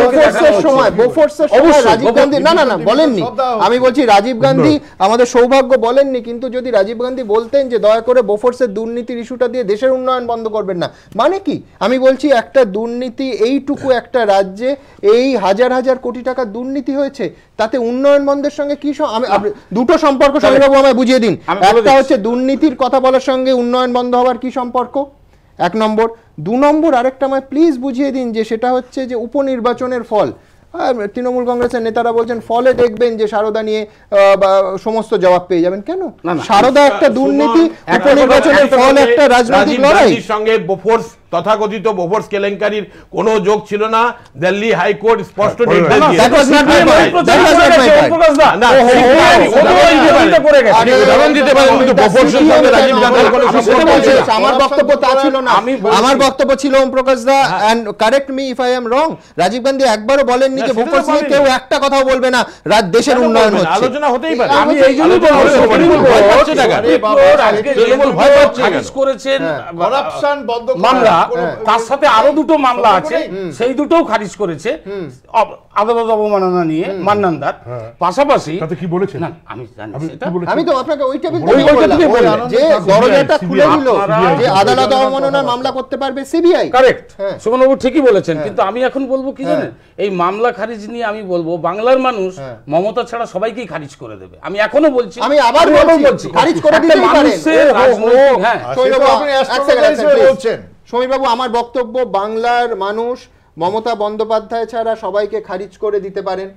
বোফোর্সের সময় রাজীব গান্ধী না বলেননি, আমি বলছি রাজীব গান্ধী আমাদের সৌভাগ্য বলেননি, কিন্তু যদি রাজীব গান্ধী বলতেন যে দয়া করে বোফোর্সের দুর্নীতির ইস্যুটা দিয়ে দেশের উন্নয়ন বন্ধ করবেন না, মানে কি? আমি বলছি একটা দুর্নীতি, এইটুকু একটা রাজ্যে এই হাজার হাজার কোটি টাকা দুর্নীতি হয়েছে, তাতে উন্নয়ন বন্ধের সঙ্গে কি দুটো সম্পর্ক সমীরবাবু আমায় বুঝিয়ে দিন। একটা হচ্ছে দুর্নীতির কথা বলার সঙ্গে উন্নয়ন বন্ধ হওয়ার কি সম্পর্ক, 1 নম্বর। 2 নম্বর আরেকটা আমায় প্লিজ বুঝিয়ে দিন যে সেটা হচ্ছে যে উপনির্বাচনের ফল। তৃণমূল কংগ্রেসের নেতারা বলছেন ফলে দেখবেন যে সারদা নিয়ে সমস্ত জবাব পেয়ে যাবেন। কেন? সারদা একটা দুর্নীতি, উপনির্বাচনের ফল একটা রাজনৈতিক লড়াই। সঙ্গে বোফোর্স, তথাকথিত বোফোর্স কেলেঙ্কারির কোনো যোগ ছিল না। দিল্লি হাইকোর্ট স্পষ্ট নির্দেশ দিয়েছে। আমার বক্তব্য তা ছিল না, আমার বক্তব্য ছিল ওম প্রকাশ দা, and correct me if I am wrong, Rajiv Gandhi একবারও বলেননি যে বোফোর্স নিয়ে কেউ একটা কথাও বলবে না, দেশের উন্নয়ন হচ্ছে। আলোচনা হতেই পারে। আমি এই জন্য করেছেন করাপশন বন্ধ মামলা, তার সাথে আরো দুটো মামলা আছে, সেই দুটোও খারিজ করেছে আদালত অবমাননা নিয়ে মান্নানদার। পাশাপাশি তাতে কি বলেছেন? না আমি জানি সেটা, আমি তো আপনাকে ওই টেবিল থেকে বললাম যে দরজাটা খুলে দিল যে আদালত অবমাননার মামলা করতে পারবে সিবিআই। কারেক্ট, সুমনবাবু ঠিকই বলেছেন, কিন্তু আমি এখন বলবো কি জানেন, এই মামলা খারিজ নিয়ে আমি বলবো বাংলার মানুষ মমতা ছাড়া সবাইকেই খারিজ করে দেবে। আমি এখনো বলছি, আমি আবার বলছি খারিজ করে দিতে পারেন। হ্যাঁ সমীরবাবু, আমার বক্তব্য বাংলার মানুষ মমতা বন্দ্যোপাধ্যায় ছাড়া সবাইকে খারিজ করে দিতে পারেন।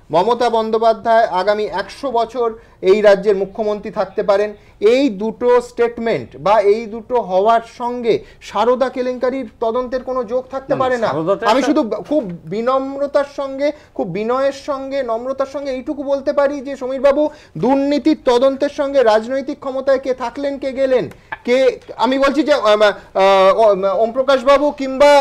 মমতা বন্দ্যোপাধ্যায় আগামী 100 বছর এই রাজ্যের মুখ্যমন্ত্রী থাকতে পারেন। এই দুটো স্টেটমেন্ট বা এই দুটো হওয়ার সঙ্গে সারদা কেলেঙ্কারির তদন্তের কোনো যোগ থাকতে পারে না। আমি শুধু খুব বিনম্রতার সঙ্গে, খুব বিনয়ের সঙ্গে, নম্রতার সঙ্গে এইটুকু বলতে পারি যে সমীরবাবু, দুর্নীতির তদন্তের সঙ্গে রাজনৈতিক ক্ষমতায় কে থাকলেন কে গেলেন, কে আমি বলছি যে ওম প্রকাশ বাবু কিংবা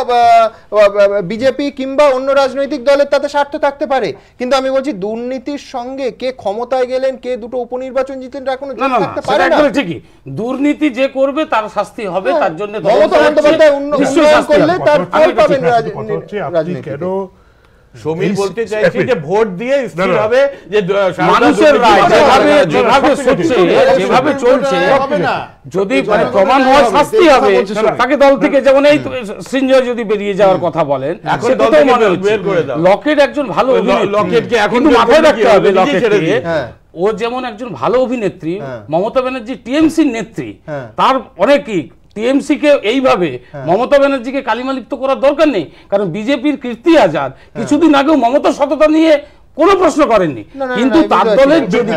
বিজেপি কিংবা অন্য রাজনৈতিক দলের তাতে স্বার্থ থাকতে পারে, কিন্তু আমি বলছি দুর্নীতির সঙ্গে কে ক্ষমতায় গেলেন, কে দুটো উপনির্বাচন জিতেন, এখনো যোগ থাকতে পারে না। ঠিকই, দুর্নীতি যে করবে তার শাস্তি হবে, তার জন্য মমতা বন্দ্যোপাধ্যায় উন্নয়ন করলে তার ফল পাবেন রাজনীতিতে। সমীর বলতে চাইছি যে ভোট দিয়ে স্থির হবে যে মানুষের রায় যেভাবে চলছে, যদি প্রমাণ হয় শাস্তি হবে তাকে দল থেকে, যেমন এই সৃঞ্জয় যদি বেরিয়ে যাওয়ার কথা বলেন, লকেট একজন ভালো লকেটকে এখন মাথায় রাখতে হবে, লকেটকে ও যেমন একজন ভালো অভিনেত্রী, মমতা ব্যানার্জি টিএমসির নেত্রী, তার অনেকেই টিএমসি কে এইভাবে মমতা ব্যানার্জিকে কালিমালিপ্ত করার দরকার নেই, কারণ বিজেপির কীর্তি আজাদ কিছুদিন আগেও মমতার সততা নিয়ে কোনো প্রশ্ন করেননি, কিন্তু তার দলের যদি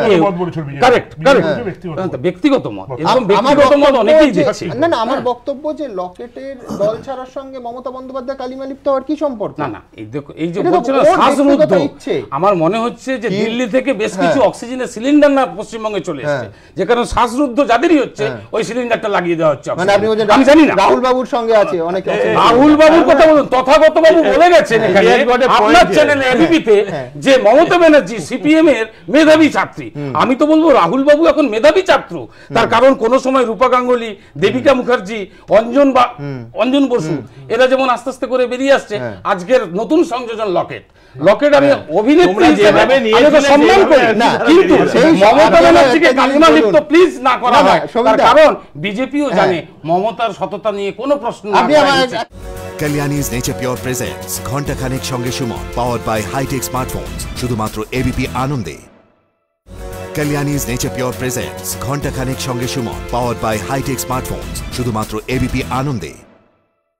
ব্যক্তিগত মত, এরকম ব্যক্তিগত মত অনেকেই দেখছে। না না, আমার বক্তব্য যে লকেটের দল ছাড়ার সঙ্গে মমতা বন্দ্যোপাধ্যায় কালিমালিপ্ত হওয়ার কি সম্পর্ক? না না, এই দেখো, এই যে বলছেন শ্বাসরুদ্ধ, আমার মনে হচ্ছে যে দিল্লি থেকে বেশ কিছু অক্সিজেনের সিলিন্ডার না পশ্চিমবঙ্গে চলে এসেছে, যে কারণে শ্বাসরুদ্ধ যাদেরই হচ্ছে ওই সিলিন্ডারটা লাগিয়ে দেওয়া হচ্ছে। মানে আপনি বলছেন আমি জানি না রাহুল বাবুর সঙ্গে আছে অনেকে, রাহুল বাবুর কথা বলুন, তথাগত বাবু বলে গেছেন এখানে আপনার চ্যানেলে এবিপিতে যে মমতা ব্যানার্জি সিপিএম এর মেধাবী ছাত্রী, আমি তো বলবো রাহুল বাবু এখন মেধাবী ছাত্র। তার কারণ কোন সময় রূপা গাঙ্গুলি, দেবিকা মুখার্জি, অঞ্জন বসু এরা যেমন আস্তে আস্তে করে বেরিয়ে আসছে, আজকের নতুন সংযোজন লকেট আমি অভিনেত্রী হিসেবে সম্মান করি, কিন্তু মমতা ব্যানার্জিকে কালিমা লিপ্ত প্লিজ না করা হয়, তার কারণ বিজেপিও জানে মমতার সততা নিয়ে কোনো প্রশ্ন না। Kalyani's Nature Pure presents ঘন্টা খানেক সঙ্গে Suman, powered by High-Tech Smartphones, শুধুমাত্র এবিপি আনন্দে। Kalyani's Nature Pure presents ঘন্টা খানেক সঙ্গে Suman, powered by High-Tech Smartphones, শুধুমাত্র এবিপি আনন্দে।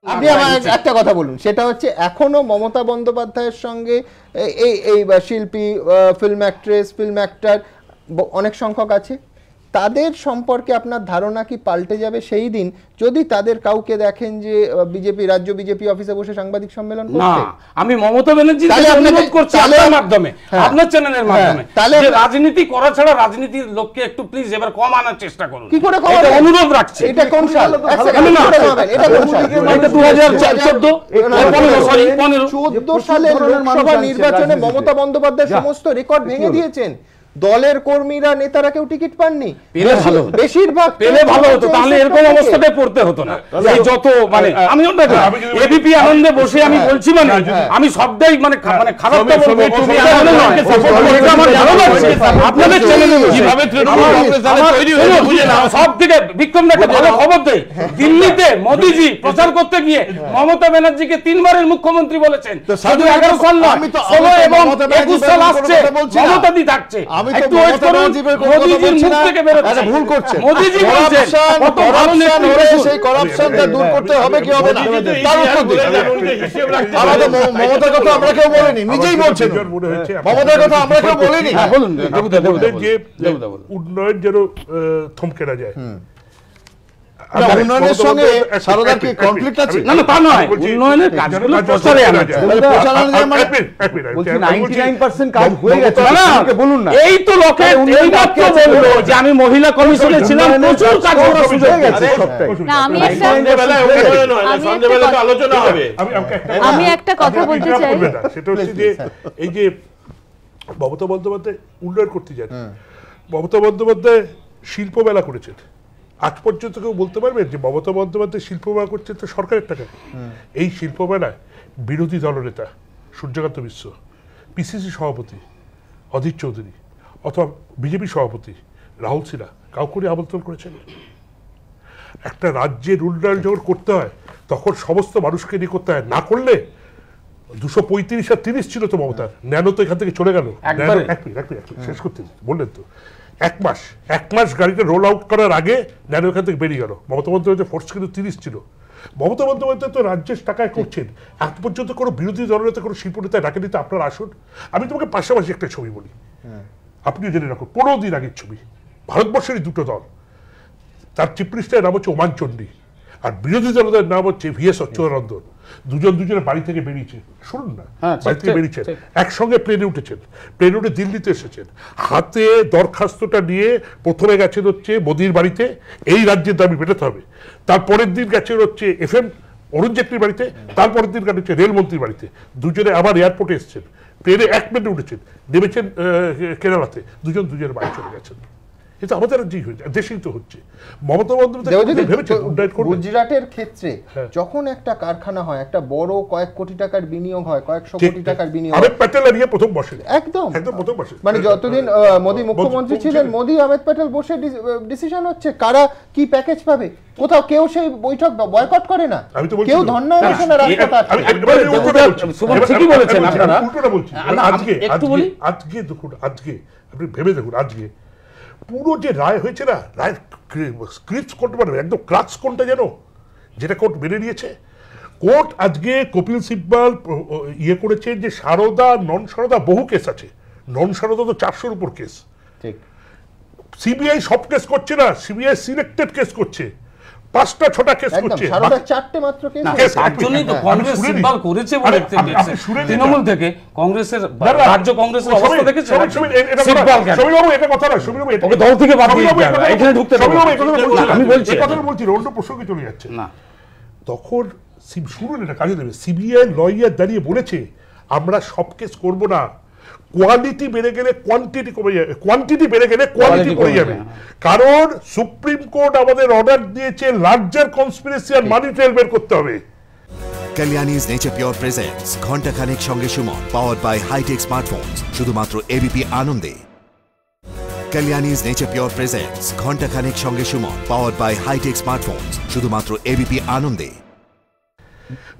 আপনি আমার একটা কথা বলুন, সেটা হচ্ছে এখনো মমতা বন্দ্যোপাধ্যায়ের সঙ্গে এই শিল্পী, ফিল্ম অ্যাক্ট্রেস, ফিল্ম অ্যাক্টর অনেক সংখ্যক আছে, তাদের সম্পর্কে আপনার ধারণা কি পাল্টে যাবে সেই দিন যদি তাদের কাউকে দেখেন যে বিজেপি রাজ্য বিজেপি অফিসে বসে সাংবাদিক সম্মেলন করছে? না, আমি মমতা ব্যানার্জি অনুরোধ করছি আপনার মাধ্যমে, আপনার চ্যানেলের মাধ্যমে, তাহলে রাজনীতি করা ছাড়া রাজনীতির লোককে একটু প্লিজ এবার কম আনার চেষ্টা করুন। কি করে এটা অনুরোধ রাখছি। এটা কোন সাল? এটা কোন সাল? এটা 2014 সালে লোকসভা নির্বাচনে মমতা বন্দ্যোপাধ্যায় সমস্ত রেকর্ড ভেঙে দিয়েছেন। দলের কর্মীরা, নেতারা কেউ টিকিট পাননি, বেশিরভাগ পেলে ভালো হতো, তাহলে এরকম অবস্থায় পড়তে হতো না। এই যত মানে আমি এবিপি আনন্দে বসে আমি বলছি, মানে আমি সবটাই মানে খারাপ তো বলবো, তুমি আমার ভালো লাগছে আপনাদের চ্যানেলে কিভাবে তৃণমূল কংগ্রেস দল তৈরি হয়েছে বুঝে নাও। সব থেকে বিক্রম একটা ভালো খবর দেই, দিল্লিতে মোদিজি প্রচার করতে গিয়ে মমতা ব্যানার্জিকে 3 বারের মুখ্যমন্ত্রী বলেছেন, শুধু 11 সাল নয় 16 এবং 21 সাল আসছে মমতা দি থাকছে। একটু ওয়েট করুন, মোদিজির মুখ থেকে বের হচ্ছে, ভুল করছে মোদিজি বলছেন কত ভালো নেতৃত্ব, সেই করাপশনটা দূর করতে হবে কি হবে না তার উত্তর দিন। আমাদের মমতার কথা আমরা কেউ বলিনি, নিজেই বলছেন মমতার কথা আমরা কেউ বলিনি। বলুন যে উন্নয়ন যেন থমকে না যায়, উন্নয়নের সঙ্গে সারদার কি কনফ্লিক্ট আছে? না তা নয়, উন্নয়নের কাজগুলো প্রচারে আনা যায়। বলছি 99% কাজ হয়ে গেছে, বলুন না। এই তো লোকে এই মাত্র বললো যে আমি মহিলা কমিশনে ছিলাম, প্রচুর কাজ করা সুযোগ হয়ে গেছে। না, আমি একটা কথা বলতে চাই, সেটা হচ্ছে যে এই যে মমতা বন্দ্যোপাধ্যায় উন্নয়ন করতে যান, মমতা বন্দ্যোপাধ্যায় শিল্প মেলা করেছেন, আজ পর্যন্ত কেউ বলতে পারবেন যে মমতা বন্দ্যোপাধ্যায় শিল্প মেলা করছে তো সরকারের টাকা? এই শিল্প মেলায় বিরোধী দলনেতা সূর্যকান্ত মিশ্র, পিসিসি সভাপতি অধীর চৌধুরী অথবা বিজেপি সভাপতি রাহুল সিনহা কাউকে আমন্ত্রণ করেছেন? একটা রাজ্যের উন্নয়ন যখন করতে হয় তখন সমস্ত মানুষকে নিয়ে করতে হয়, না করলে 235 আর 30 ছিল তো মমতার, ন্যানো তো এখান থেকে চলে গেল। শেষ করতে বললেন তো, এক মাস গাড়িটা রোল আউট করার আগে ন্যানো এখান থেকে বেরিয়ে গেল। মমতা বন্দ্যোপাধ্যায় ফোর্স কিন্তু 30 ছিল। মমতা বন্দ্যোপাধ্যায় তো রাজ্যের টাকায় করছেন, আজ পর্যন্ত কোনো বিরোধী দলনেতা কোনো শিল্প নেতা ডাকে নিতে আপনার আসুন। আমি তোমাকে পাশাপাশি একটা ছবি বলি, আপনিও জেনে রাখুন, 15 দিন আগের ছবি, ভারতবর্ষেরই দুটো দল, তার চিফ মিনিস্টারের নাম হচ্ছে ওমান চণ্ডী আর বিরোধী দলের নাম হচ্ছে ভিএস অচ্যুতানন্দন। দুজনের বাড়ি থেকে বেরিয়েছে, শুনুন না, বাড়ি থেকে বেরিয়েছেন, একসঙ্গে প্লেনে উঠেছেন, প্লেনে উঠে দিল্লিতে এসেছেন, হাতে দরখাস্তটা নিয়ে প্রথমে গেছেন হচ্ছে মোদির বাড়িতে, এই রাজ্যের দাবি মেটাতে হবে। তারপরের দিন গেছেন হচ্ছে FM অরুণ জেটলির বাড়িতে, তারপরের দিন গেছেন হচ্ছে রেলমন্ত্রীর বাড়িতে। দুজনে আবার এয়ারপোর্টে এসেছেন, প্লেনে 1 মিনিটে উঠেছেন, নেমেছেন কেরালাতে, দুজনের বাড়ি চলে গেছেন। এটা আমাদের দেশেই তো হচ্ছে। মমতা বন্দ্যোপাধ্যায় ভেবেছেন উন্নয়ন করবেন। গুজরাটের ক্ষেত্রে যখন একটা কারখানা হয়, একটা বড় কয়েক কোটি টাকার বিনিয়োগ হয়, কয়েকশো কোটি টাকার বিনিয়োগ, আহমেদ প্যাটেল নিয়ে প্রথম বসে, একদম প্রথম বসে, মানে যতদিন মোদি মুখ্যমন্ত্রী ছিলেন, মোদি আহমেদ প্যাটেল বসে ডিসিশন হচ্ছে কারা কি প্যাকেজ পাবে। কোথাও কেউ সেই বৈঠক বয়কট করে না, কেউ ধর্ণা অনশনে রাজপথে আছে। ঠিকই বলেছেন আপনারা। আজকে দেখুন, আজকে আপনি ভেবে দেখুন, আজকে পুরো যে রায় হয়েছে না, রায় স্ক্রিপ্টস কোনটা মানে একদম ক্লাক্স কোনটা যেন, যেটা কোর্ট মেনে নিয়েছে। কোর্ট আজকে কপিল সিব্বল ইয়ে করেছে যে সারদা নন সারদা বহু কেস আছে, নন সারদা তো 400-র উপর কেস। ঠিক, সিবিআই সব কেস করছে না, সিবিআই সিলেক্টেড কেস করছে, 5টা-6টা কেস করছে, সারদা 4টে মাত্র কেস। তারজন্যই তো কংগ্রেস সিম্বল করেছে বলে তৃণমূল থেকে কংগ্রেসের রাজ্য কংগ্রেসের অবস্থা দেখেছে। সমীরবাবু এটা কথা না, সমীরবাবু ওকে দল থেকে বাদ দিয়ে এখানে ঢুকতে পারবে না। আমি বলছি এই কথাটা বলছি, অন্য প্রসঙ্গে চলে যাচ্ছে না। তখন শুনুন, এটা কাজে দেবে। সিবিআই লয়ার দাঁড়িয়ে বলেছে আমরা সব কেস করব না, কোয়ালিটি বেড়ে গেলে কোয়ান্টিটি কমে যাবে, কোয়ান্টিটি বেড়ে গেলে কোয়ালিটি কমে যাবে। কারণ সুপ্রিম কোর্ট আমাদের অর্ডার দিয়েছে লার্জার কনস্পিরেসি আর মানি ট্রেল বের করতে হবে। Kalyani's Nature Pure presents ঘন্টা খানেক সঙ্গে Suman, powered by high-tech smartphones, শুধুমাত্র ABP আনন্দে। Kalyani's Nature Pure presents ঘন্টা খানেক সঙ্গে Suman, powered by high-tech smartphones, শুধুমাত্র ABP আনন্দে।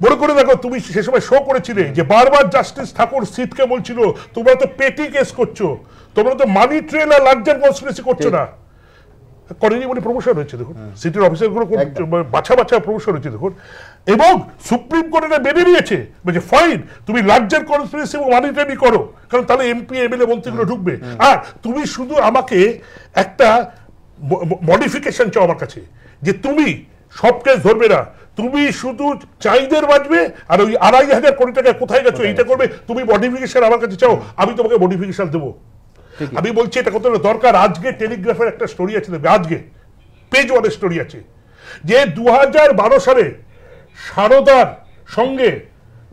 মনে করে দেখো, তুমি সে সময় শো করেছিলে যে বারবার জাস্টিস ঠাকুর সিটকে বলছিল তোমরা তো পেটি কেস করছো, তোমরা তো মানি ট্রেল আর লার্জার কনস্পিরেসি করছো না। করেনি বলে প্রমোশন হয়েছে দেখুন, সিটির অফিসারগুলো বাছা বাছা প্রমোশন হয়েছে দেখুন। এবং সুপ্রিম কোর্ট এটা মেনে নিয়েছে, বলছে ফাইন, তুমি লার্জার কনস্পিরেসি এবং মানি ট্রেলই করো, কারণ তাহলে এমপি এমএলএ মন্ত্রীগুলো ঢুকবে। আর তুমি শুধু আমাকে একটা মডিফিকেশন চাও আমার কাছে, যে তুমি সব কেস ধরবে না, তুমি শুধু চাইদের বাঁচবে, আর ওই 2,500 কোটি টাকা কোথায় গেছো এইটা করবে। তুমি মডিফিকেশন আমার কাছে চাও, আমি তোমাকে মডিফিকেশন দেবো। আমি বলছি এটা কত দরকার। আজকে টেলিগ্রাফের একটা স্টোরি আছে, আজকে পেজ ওয়ানের স্টোরি আছে, যে 2012 সালে সারদার সঙ্গে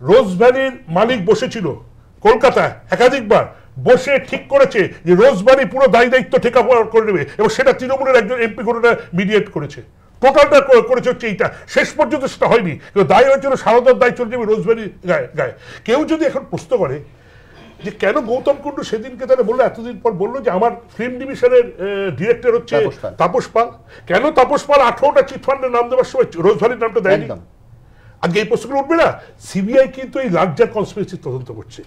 রোজভ্যালির মালিক বসেছিল কলকাতায় একাধিকবার, বসে ঠিক করেছে যে রোজভ্যালি পুরো দায়ী দায়িত্ব ঠেকা করে নেবে, এবং সেটা তৃণমূলের একজন এমপি কোনটা মিডিয়েট করেছে। টোটালটা করেছে হচ্ছে এইটা, শেষ পর্যন্ত সেটা হয়নি, কিন্তু দায় হয়েছিল সারদার দায় চলে যাবে রোজভ্যালি গায়ে। কেউ যদি এখন প্রশ্ন করে যে কেন গৌতম কুণ্ডু সেদিনকে তারা বললো, এতদিন পর বললো যে আমার ফিল্ম ডিভিশনের ডিরেক্টর হচ্ছে তাপস পাল, কেন তাপস পাল 18টা চিটফান্ডের নাম দেওয়ার সময় রোজভ্যালির নামটা দেয়নি? আজকে এই প্রশ্নগুলো উঠবে না। সিবিআই কিন্তু এই লার্জার কনস্পিরেসির তদন্ত করছে,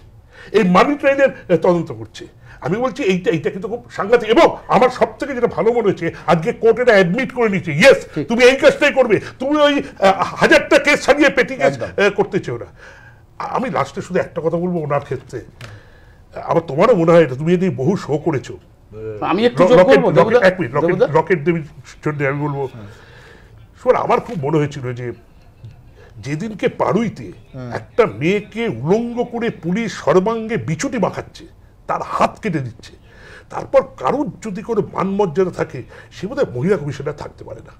এই মানি ট্রেনের তদন্ত করছে। আমি বলছি এইটা কিন্তু খুব সাংঘাতিক। এবং আমার সব থেকে যেটা ভালো মনে হয়েছে, আজকে কোর্ট এটা অ্যাডমিট করে নিচ্ছে, ইয়েস তুমি এই কাজটাই করবে, তুমি ওই 1000টা কেস সাজিয়ে পেটি কেস করতে চাও না। আমি লাস্টে শুধু একটা কথা বলবো ওনার ক্ষেত্রে, আবার তোমারও মনে হয় তুমি যদি বহু শো করেছো, আমি একটু রকেট দেবীর জন্য আমি বলবো, শোন, আমার খুব মনে হয়েছিল যে যেদিনকে পাড়ুইতে একটা মেয়েকে উলঙ্গ করে পুলিশ সর্বাঙ্গে বিছুটি মাখাচ্ছে, তার হাত কেটে দিচ্ছে, তারপর কারোর যদি কোনো মানমর্যাদা থাকে, সে বোধহয় মহিলা কমিশনার থাকতে পারে না,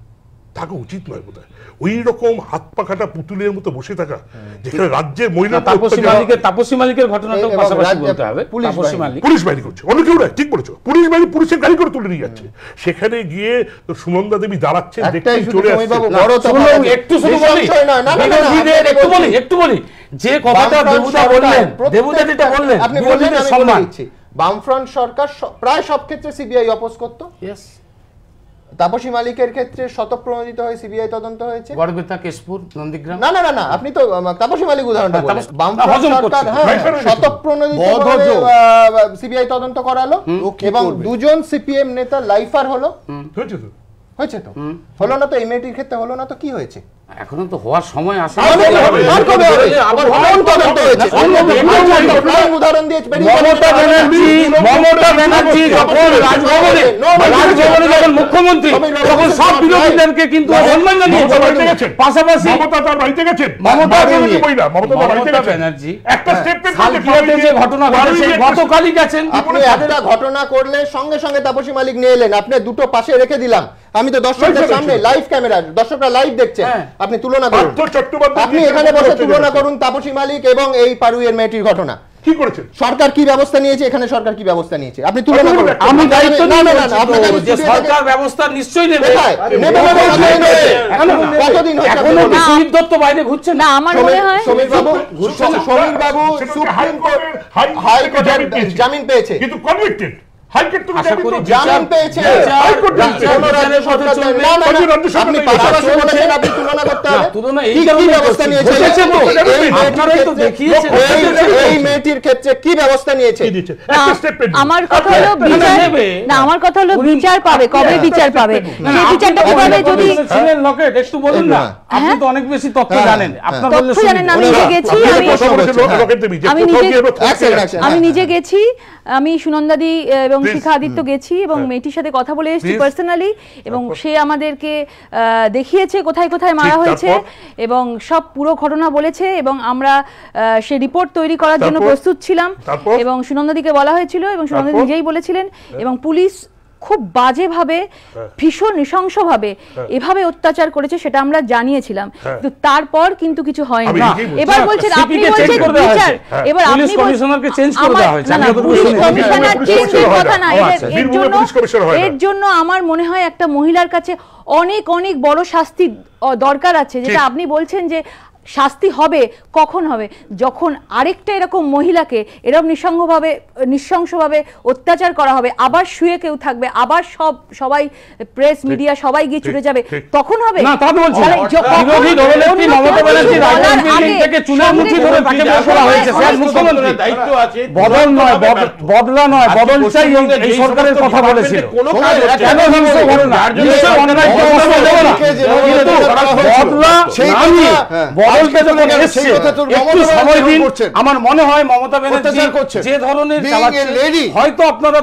থাকা উচিত নয় বোধহয়। ওই রকম হাত পাখাটা পুতুলের মতো বসে থাকা, যেখানে রাজ্যের মহিলা তাপসী মালিকের ঘটনাটাও পাশাপাশি বলতে হবে। পুলিশ বাহিনী করছে, অন্য কেউ নয়, ঠিক বলেছো, পুলিশ বাহিনী পুলিশের গাড়ি করে তুলে নিয়ে যাচ্ছে। সেখানে গিয়ে সুনন্দা দেবী দাঁড়াচ্ছেন, দেখতেই চলে আসছে। একটু বলি যে কথাটা দেবুদা বললেন, দেবুদা যেটা বললেন, আপনি বললেন সম্মান দিচ্ছি, বামফ্রন্ট সরকার প্রায় সব ক্ষেত্রে সিবিআই অপোজ করত। তাপসী মালিকের ক্ষেত্রে শতপ্রণোদিত হয়ে সিবিআই তদন্ত হয়েছে। গড়বেতা, কেশপুর, নন্দীগ্রাম। না না না না, আপনি তো তাপসী মালিক উদাহরণটা বললেন। বামফ্রন্ট সরকার শতপ্রণোদিতভাবে সিবিআই তদন্ত করালো, এবং দুজন সিপিএম নেতা লাইফার হলো। হয়েছে তো, হলো না তো? এই মেয়েটির ক্ষেত্রে হলো না তো? কি হয়েছে? এখনো তো হওয়ার সময় আসে। উদাহরণ দিয়েছে মমতা ব্যানার্জি যখন রাজভবনে যখন মুখ্যমন্ত্রী, তখন সব বিরোধীদেরকে কিন্তু সম্মান জানিয়েছে। পাশাপাশি মমতা ব্যানার্জি একটা স্টেটমেন্ট যে ঘটনা ঘটেছে, গতকালই গেছেন। আপনি একটা ঘটনা করলে সঙ্গে সঙ্গে তাপসী মালিক নিয়ে এলেন, আপনি দুটো পাশে রেখে দিলাম। আমি তো দর্শকদের সামনে লাইভ ক্যামেরা, দর্শকরা লাইভ দেখছেন, আপনি তুলনা করুন, আপনি এখানে বসে তুলনা করুন তাপসী মালিক এবং এই পাড়ুইয়ের মেয়েটির ঘটনা। কি করেছে সরকার, কি ব্যবস্থা নিয়েছে এখানে, সরকার কি ব্যবস্থা নিয়েছে, আপনি তুলনা করুন। আমি দায়িত্ব নিয়ে সরকার ব্যবস্থা নিশ্চয়ই নেবে। কতদিন হয়েছে এখনো সুদীপ দত্ত বাইরে ঘুরছে না? আমার মনে হয় সমীর বাবু সুপ্রিম কোর্ট হাইকোর্টের জামিন পেয়েছে, কিন্তু কনভিক্টেড। জামিন পেয়েছে, আপনি পাশাপাশি বলেছেন, আপনি তুলনা করতে হবে। কি ব্যবস্থা নিয়েছে এই মেয়েটির ক্ষেত্রে, কি ব্যবস্থা নিয়েছে? আমার কথা হলো বিচার, না আমার কথা হলো বিচার পাবে, কবে বিচার পাবে, সেই বিচারটা কিভাবে? যদি ছিলেন লকেট, একটু বলুন না, আপনি তো অনেক বেশি তথ্য জানেন। আপনার বললে জানেন, আমি নিজে গেছি, আমি নিজে গেছি, আমি সুনন্দাদি এবং শিখা আদিত্য গেছি, এবং মেয়েটির সাথে কথা বলে এসেছি পার্সোনালি, এবং সে আমাদেরকে দেখিয়েছে কোথায় কোথায় মারা হয়েছে, এবং সব পুরো ঘটনা বলেছে, এবং আমরা সে রিপোর্ট তৈরি করার জন্য প্রস্তুত ছিলাম, এবং সুনন্দাদিকে বলা হয়েছিল, এবং সুনন্দাদি নিজেই বলেছিলেন, এবং পুলিশ খুব বাজেভাবে ভীষণ নৃশংসভাবে এভাবে অত্যাচার করেছে সেটা আমরা জানিয়েছিলাম, কিন্তু তারপর কিন্তু কিছু হয়নি। এবার বলছেন আপনি বলছেন বিচার, এবার আপনি কমিশনারকে চেঞ্জ করে দেওয়া হয়েছে, কমিশনার চেঞ্জের কথা না, এর জন্য আমার মনে হয় একটা মহিলার কাছে অনেক অনেক বড় শাস্তি দরকার আছে। যেটা আপনি বলছেন যে শাস্তি হবে, কখন হবে? যখন আরেকটা এরকম মহিলাকে এরকম নৃশংসভাবে অত্যাচার করা হবে, আবার শুয়ে কেউ থাকবে, আবার সবাই প্রেস মিডিয়া সবাই গিয়ে ছুটে যাবে, তখন হবে না? তা বলছি বিরোধী দলনেত্রী মমতা ব্যানার্জি রাজধানী বিল্ডিং থেকে চুনার মুঠি ধরে তাকে বের করা হয়েছে, স্যার মুখ্যমন্ত্রী দায়িত্ব আছে, বদল নয় বদলা নয়, বদল চাই এই সরকারের কথা বলেছিল। কোনো কাজ কেন হিংসা করে না, হিংসা অন্যায় কথা বলে না, বদলা সেই আমার মনে হয় মমতা ব্যানার্জি যে ধরনের হয়তো আপনারা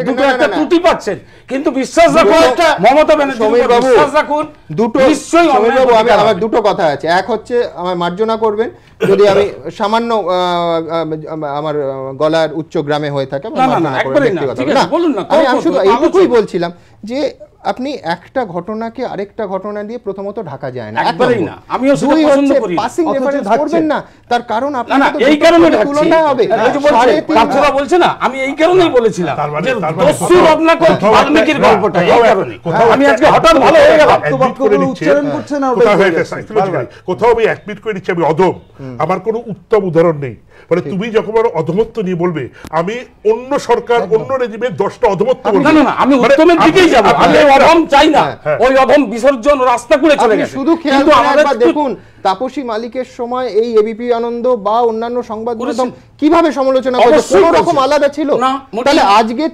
দুটো একটা ত্রুটি পাচ্ছেন, কিন্তু বিশ্বাস রাখুন মমতা ব্যানার্জি বিশ্বাস রাখুন দুটো নিশ্চয়ই। আমি আমার দুটো কথা আছে, এক হচ্ছে আমার মার্জনা করবেন যদি আমি সামান্য আমার গলার উচ্চ গ্রামে হয়ে থাকে, আমি শুধু এইটুকুই বলছিলাম যে আপনি একটা ঘটনাকে আরেকটা ঘটনা দিয়ে প্রথমত ঢাকা যায় না, একবারই না। আমিও সেটা পছন্দ করি, পাসিং রেফারেন্স করবেন না, তার কারণ আপনারা তো এই কারণে তুলনা হবে। এই যে বলছেন বলছে না, আমি এই কারণেই বলেছিলাম যে দস্যু রত্নাকর বাল্মীকির গল্পটা, এই কারণে আমি আজকে হঠাৎ ভালো হয়ে গেলাম। উচ্চারণ করছেন না, কোথাও আমি অ্যাডমিট করে নিচ্ছি আমি অধম, আমার কোনো উত্তম উদাহরণ নেই। মানে তুমি যখন অধমত্ব নিয়ে বলবে, আমি অন্য সরকার অন্য রেজিমের 10টা অধমত্ব বলবো না, আমি উত্তমের দিকেই যাব, আমি অধম চাই না, ওই অধম বিসর্জন রাস্তা করে চলে গেছে। শুধু খেয়াল করে দেখুন তাপসী মালিকের সময় এই এবিপি আনন্দ বা অন্যান্য সংবাদ মাধ্যম কিভাবে সমালোচনা করেছে, কোন রকম আলাদা ছিল? তাহলে আজকে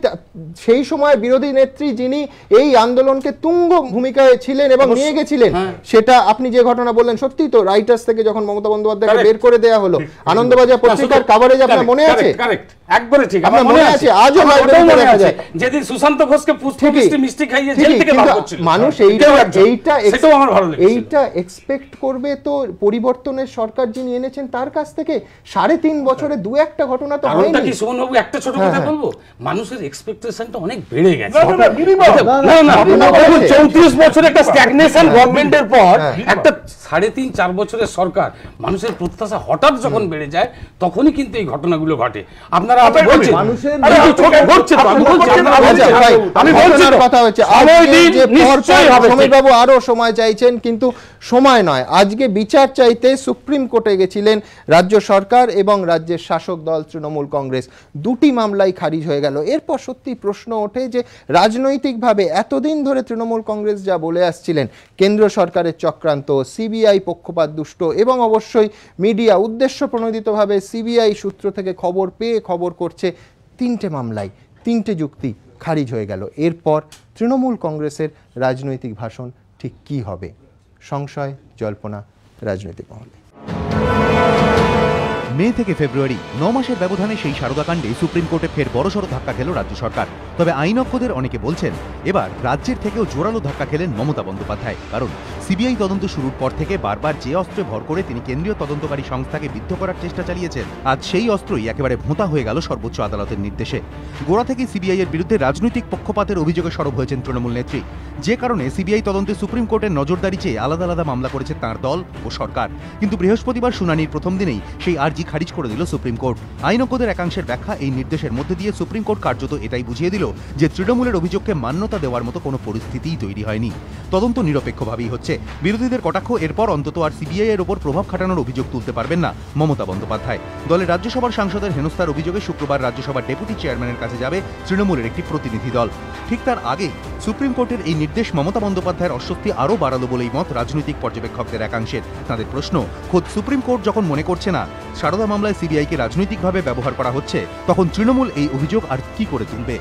সেই সময় বিরোধী নেত্রী যিনি এই আন্দোলনকে তুঙ্গ ভূমিকায় ছিলেন এবং নিয়ে গেছিলেন, সেটা আপনি যে ঘটনা বললেন সত্যি তো, রাইটার্স থেকে যখন মমতা বন্দ্যোপাধ্যায়কে বের করে দেওয়া হলো, আনন্দবাজার পত্রিকার কভারেজ আপনার মনে আছে? একবারে ঠিক, আমার মনে আছে, আজও মনে আছে যেদিন সুশান্ত ঘোষকে মিষ্টি খাইয়ে জেল থেকে বার করছিল মানুষ। এইটা এক্সপেক্ট করবে তো পরিবর্তনের সরকার যিনি এনেছেন তার কাছ থেকে। 3.5 বছরে দু একটা ঘটনা তো হয়নি। কি সুমনবাবু একটা ছোট কথা বলবো, মানুষের এক্সপেকটেশনটা অনেক বেড়ে গেছে। 34 বছর একটা স্ট্যাগনেশন গভর্নমেন্টের পর একটা 3.5-4 বছরের সরকার, মানুষের প্রত্যাশা হঠাৎ যখন বেড়ে যায় তখনই কিন্তু এই ঘটনাগুলো ঘটে। আপনারা বলছেন মানুষের ঘটছে তো, আমি বলছি কথা হচ্ছে সমীরবাবু আরো সময় চাইছেন, কিন্তু সময় নয়। আজকে বিচার চাইতে সুপ্রিম কোর্টে গেছিলেন রাজ্য সরকার এবং রাজ্যের শাসক দল তৃণমূল কংগ্রেস, দুটি মামলাই খারিজ হয়ে গেল। এরপর সত্যি প্রশ্ন ওঠে যে রাজনৈতিকভাবে এতদিন ধরে তৃণমূল কংগ্রেস যা বলে আসছিলেন, কেন্দ্র সরকারের চক্রান্ত, সিবিআই পক্ষপাত দুষ্ট এবং অবশ্যই মিডিয়া উদ্দেশ্য প্রণোদিতভাবে সিবিআই সূত্র থেকে খবর পেয়ে খবর করছে, 3টে মামলায় 3টে যুক্তি খারিজ হয়ে গেল। এরপর তৃণমূল কংগ্রেসের রাজনৈতিক ভাষণ ঠিক কী হবে? সংশয় জল্পনা রাজনৈতিক মহলে। মে থেকে ফেব্রুয়ারি 9 মাসের ব্যবধানে সেই সারদাকাণ্ডে সুপ্রিম কোর্টে ফের বড়সড় ধাক্কা খেল রাজ্য সরকার। তবে আইনজ্ঞদের অনেকে বলছেন এবার রাজ্যের থেকেও জোরালো ধাক্কা খেলেন মমতা বন্দ্যোপাধ্যায়, কারণ সিবিআই তদন্ত শুরুর পর থেকে বারবার যে অস্ত্রে ভর করে তিনি কেন্দ্রীয় তদন্তকারী সংস্থাকে বিদ্ধ করার চেষ্টা চালিয়েছেন, আজ সেই অস্ত্রই একেবারে ভোঁতা হয়ে গেল সর্বোচ্চ আদালতের নির্দেশে। গোড়া থেকে সিবিআই এর বিরুদ্ধে রাজনৈতিক পক্ষপাতের অভিযোগে সরব হয়েছেন তৃণমূল নেত্রী, যে কারণে সিবিআই তদন্তে সুপ্রিম কোর্টের নজরদারি চেয়ে আলাদা আলাদা মামলা করেছে তাঁর দল ও সরকার। কিন্তু বৃহস্পতিবার শুনানির প্রথম দিনেই সেই আর্জি খারিজ করে দিল সুপ্রিম কোর্ট। আইনজ্ঞদের একাংশের ব্যাখ্যা, এই নির্দেশের মধ্যে দিয়ে সুপ্রিম কোর্ট কার্যত এটাই বুঝিয়ে দিল যে তৃণমূলের অভিযোগকে মান্যতা দেওয়ার মতো কোনো পরিস্থিতিই তৈরি হয়নি, তদন্ত নিরপেক্ষভাবেই হচ্ছে। বিরোধীদের কটাক্ষ, এরপর অন্তত আর সিবিআই এর ওপর প্রভাব খাটানোর অভিযোগ তুলতে পারবেন না মমতা বন্দ্যোপাধ্যায়। দলের রাজ্যসভার সাংসদের হেনস্থার অভিযোগে শুক্রবার রাজ্যসভার ডেপুটি চেয়ারম্যানের কাছে যাবে তৃণমূলের একটি প্রতিনিধি দল। ঠিক তার আগেই সুপ্রিম কোর্টের এই নির্দেশ মমতা বন্দ্যোপাধ্যায়ের অস্বস্তি আরও বাড়ালো বলেই মত রাজনৈতিক পর্যবেক্ষকদের একাংশের। তাদের প্রশ্ন, খোদ সুপ্রিম কোর্ট যখন মনে করছে না সারদা মামলায় সিবিআইকে রাজনৈতিকভাবে ব্যবহার করা হচ্ছে, তখন তৃণমূল এই অভিযোগ আর কি করে তুলবে?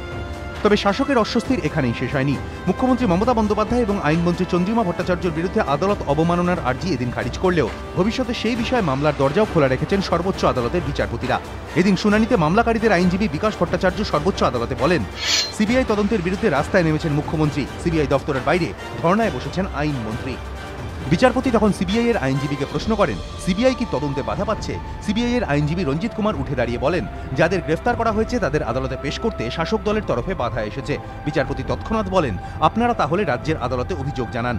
তবে শাসকের অস্বস্তির এখানেই শেষ হয়নি। মুখ্যমন্ত্রী মমতা বন্দ্যোপাধ্যায় এবং আইনমন্ত্রী চন্দ্রিমা ভট্টাচার্যের বিরুদ্ধে আদালত অবমাননার আর্জি এদিন খারিজ করলেও ভবিষ্যতে সেই বিষয়ে মামলার দরজাও খোলা রেখেছেন সর্বোচ্চ আদালতের বিচারপতিরা। এদিন শুনানিতে মামলাকারীদের আইনজীবী বিকাশ ভট্টাচার্য সর্বোচ্চ আদালতে বলেন, সিবিআই তদন্তের বিরুদ্ধে রাস্তায় নেমেছেন মুখ্যমন্ত্রী, সিবিআই দপ্তরের বাইরে ধর্নায় বসেছেন আইনমন্ত্রী। বিচারপতি তখন সিবিআই এর আইনজীবীকে প্রশ্ন করেন, সিবিআই কি তদন্তে বাধা পাচ্ছে? সিবিআই এর আইনজীবী রঞ্জিত কুমার উঠে দাঁড়িয়ে বলেন, যাদের গ্রেফতার করা হয়েছে তাদের আদালতে পেশ করতে শাসক দলের তরফে বাধা এসেছে। বিচারপতি তৎক্ষণাৎ বলেন, আপনারা তাহলে রাজ্যের আদালতে অভিযোগ জানান।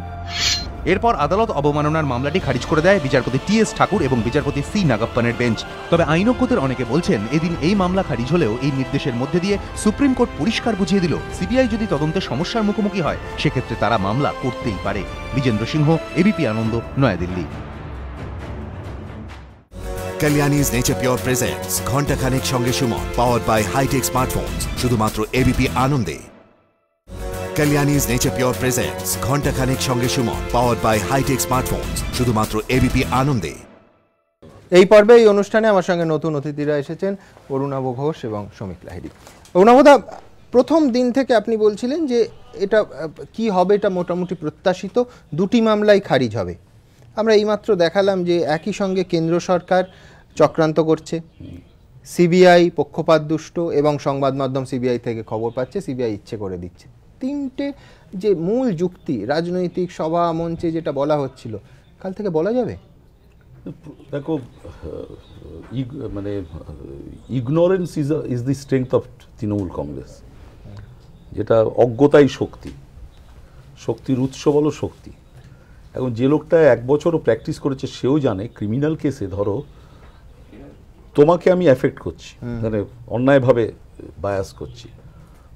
এরপর আদালত অবমাননার মামলাটি খারিজ করে দেয় বিচারপতি টি.এস. ঠাকুর এবং বিচারপতি সি. নাগাপ্পানের বেঞ্চ। তবে আইনজ্ঞদের অনেকে বলছেন, এদিন এই মামলা খারিজ হলেও এই নির্দেশের মধ্যে দিয়ে সুপ্রিম কোর্ট পরিষ্কার বুঝিয়ে দিল, সিবিআই যদি তদন্তে সমস্যার মুখোমুখি হয় সেক্ষেত্রে তারা মামলা করতেই পারে। Bijendra Singh, ABP Ananda, Naya Dilli. Kalyani's Nature Pure presents ঘন্টা খানেক সঙ্গে Suman, powered by high-tech smartphones, শুধুমাত্র এবিপি আনন্দে। Kalyani's Nature Pure presents ঘন্টা খানেক সঙ্গে Suman, powered by high-tech smartphones, শুধুমাত্র এবিপি আনন্দে। এই পর্বে এই অনুষ্ঠানে আমার সঙ্গে নতুন অতিথিরা এসেছেন অরুণাভ ঘোষ এবং সমীক লাহিড়ী। অরুণাভদা, প্রথম দিন থেকে আপনি বলছিলেন যে এটা কি হবে, এটা মোটামুটি প্রত্যাশিত, দুটি মামলাই খারিজ হবে। আমরা এইমাত্র দেখালাম যে একই সঙ্গে কেন্দ্র সরকার চক্রান্ত করছে, সিবিআই পক্ষপাতদুষ্ট এবং সংবাদ মাধ্যম সিবিআই থেকে খবর পাচ্ছে, সিবিআই ইচ্ছে করে দিচ্ছে। তিনটে যে মূল যুক্তি রাজনৈতিক সভা মঞ্চে যেটা বলা হচ্ছিল, কাল থেকে বলা যাবে? দেখো, মানে ignorance is the strength of Trinamool Congress, যেটা অজ্ঞতাই শক্তি, শক্তির উৎস বলো শক্তি। এখন যে লোকটা 1 বছরও প্র্যাকটিস করেছে সেও জানে ক্রিমিনাল কেসে ধরো তোমাকে আমি অ্যাফেক্ট করছি, মানে অন্যায়ভাবে বায়াস করছি,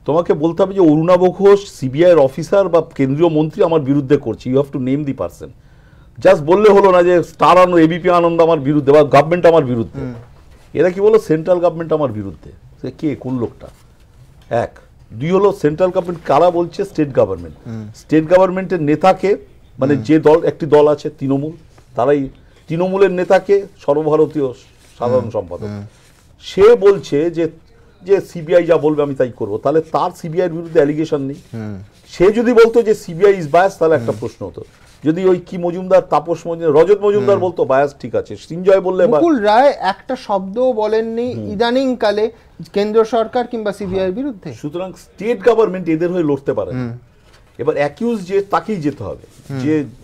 তোমাকে বলতে হবে যে অরুণাভ ঘোষ সিবিআইয়ের অফিসার বা কেন্দ্রীয় মন্ত্রী আমার বিরুদ্ধে করছে, you have to name the person. Just বললে হলো না যে স্টার এবিপি আনন্দ আমার বিরুদ্ধে বা গভর্নমেন্ট আমার বিরুদ্ধে। এরা কি বলো সেন্ট্রাল গভর্নমেন্ট আমার বিরুদ্ধে, সে কে, কোন লোকটা? 1, 2 হলো সেন্ট্রাল গভর্নমেন্ট কারা বলছে? State government. স্টেট গভর্নমেন্টের নেতাকে, মানে যে দল, একটি দল আছে তৃণমূল, তারাই তৃণমূলের নেতাকে সর্বভারতীয় সাধারণ সম্পাদক, সে বলছে যে যে সিবিআই যা বলবে আমি তাই করবো, তাহলে তার সিবিআইয়ের বিরুদ্ধে অ্যালিগেশন নেই। সে যদি বলতো যে সিবিআই ইজ বায়াস, তাহলে একটা প্রশ্ন হতো। যদি ওই কি মজুমদার, তাপস মজুমদার, রজত মজুমদার বলতো বায়াস, ঠিক আছে। সঞ্জয় বললে, মুকুল রায় একটা শব্দও বলেননি ইদানিং কালে কেন্দ্র সরকার কিংবা সিবিআই এর বিরুদ্ধে। সুতরাং স্টেট গভর্নমেন্ট এদের হয়ে লড়তে পারে। এবার অ্যাকিউজ যে তাকেই যেতে হবে,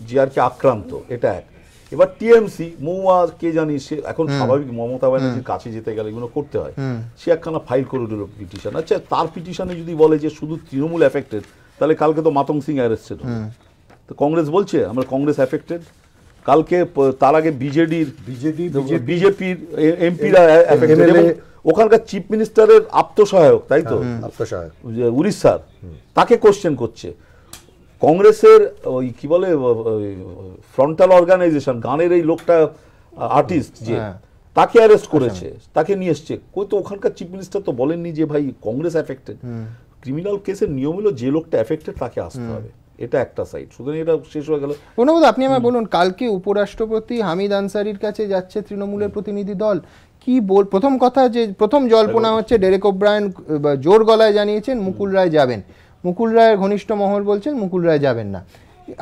যে আর কি আক্রান্ত, এটা এক। এবার টিএমসি মৌয়া কে জানি, সে এখন স্বাভাবিক মমতা ব্যানার্জির কাছে যেতে গেলে এগুলো করতে হয়, সে একখানা ফাইল করে দিল পিটিশন। আচ্ছা, তার পিটিশনে যদি বলে যে শুধু তৃণমূল অ্যাফেক্টেড, তাহলে কালকে তো মাতং সিং অ্যারেস্টেড হবে। তো কংগ্রেস বলছে আমরা কংগ্রেস অ্যাফেক্টেড, কালকে তার আগে বিজেপির এমপিরা অ্যাফেক্টেড, এবং ওখানকার চিফ মিনিস্টারের আত্মসহায়ক, তাই তো, আত্মসহায়ক উড়িষ্যার, তাকে কোশ্চেন করছে। কংগ্রেসের ওই কি বলে ফ্রন্টাল অর্গানাইজেশন, গানের এই লোকটা আর্টিস্ট যে, তাকে অ্যারেস্ট করেছে, তাকে নিয়ে এসছে। কই তো ওখানকার চিফ মিনিস্টার তো বলেননি যে ভাই কংগ্রেস অ্যাফেক্টেড। ক্রিমিনাল কেসের নিয়ম হলো যে লোকটা অ্যাফেক্টেড তাকে আসতে হবে, এটা একটা সাইড। সুতরাং এটা শেষ হয়ে গেল। অনুবোধ, আপনি আমায় বলুন, কালকে উপরাষ্ট্রপতি হামিদ আনসারির কাছে যাচ্ছে তৃণমূলের প্রতিনিধি দল, কি প্রথম কথা যে প্রথম জল্পনা হচ্ছে ডেরেক ওব্রায়েন জোর গলায় জানিয়েছেন মুকুল রায় যাবেন, মুকুল রায়ের ঘনিষ্ঠ মহল বলছেন মুকুল রায় যাবেন না,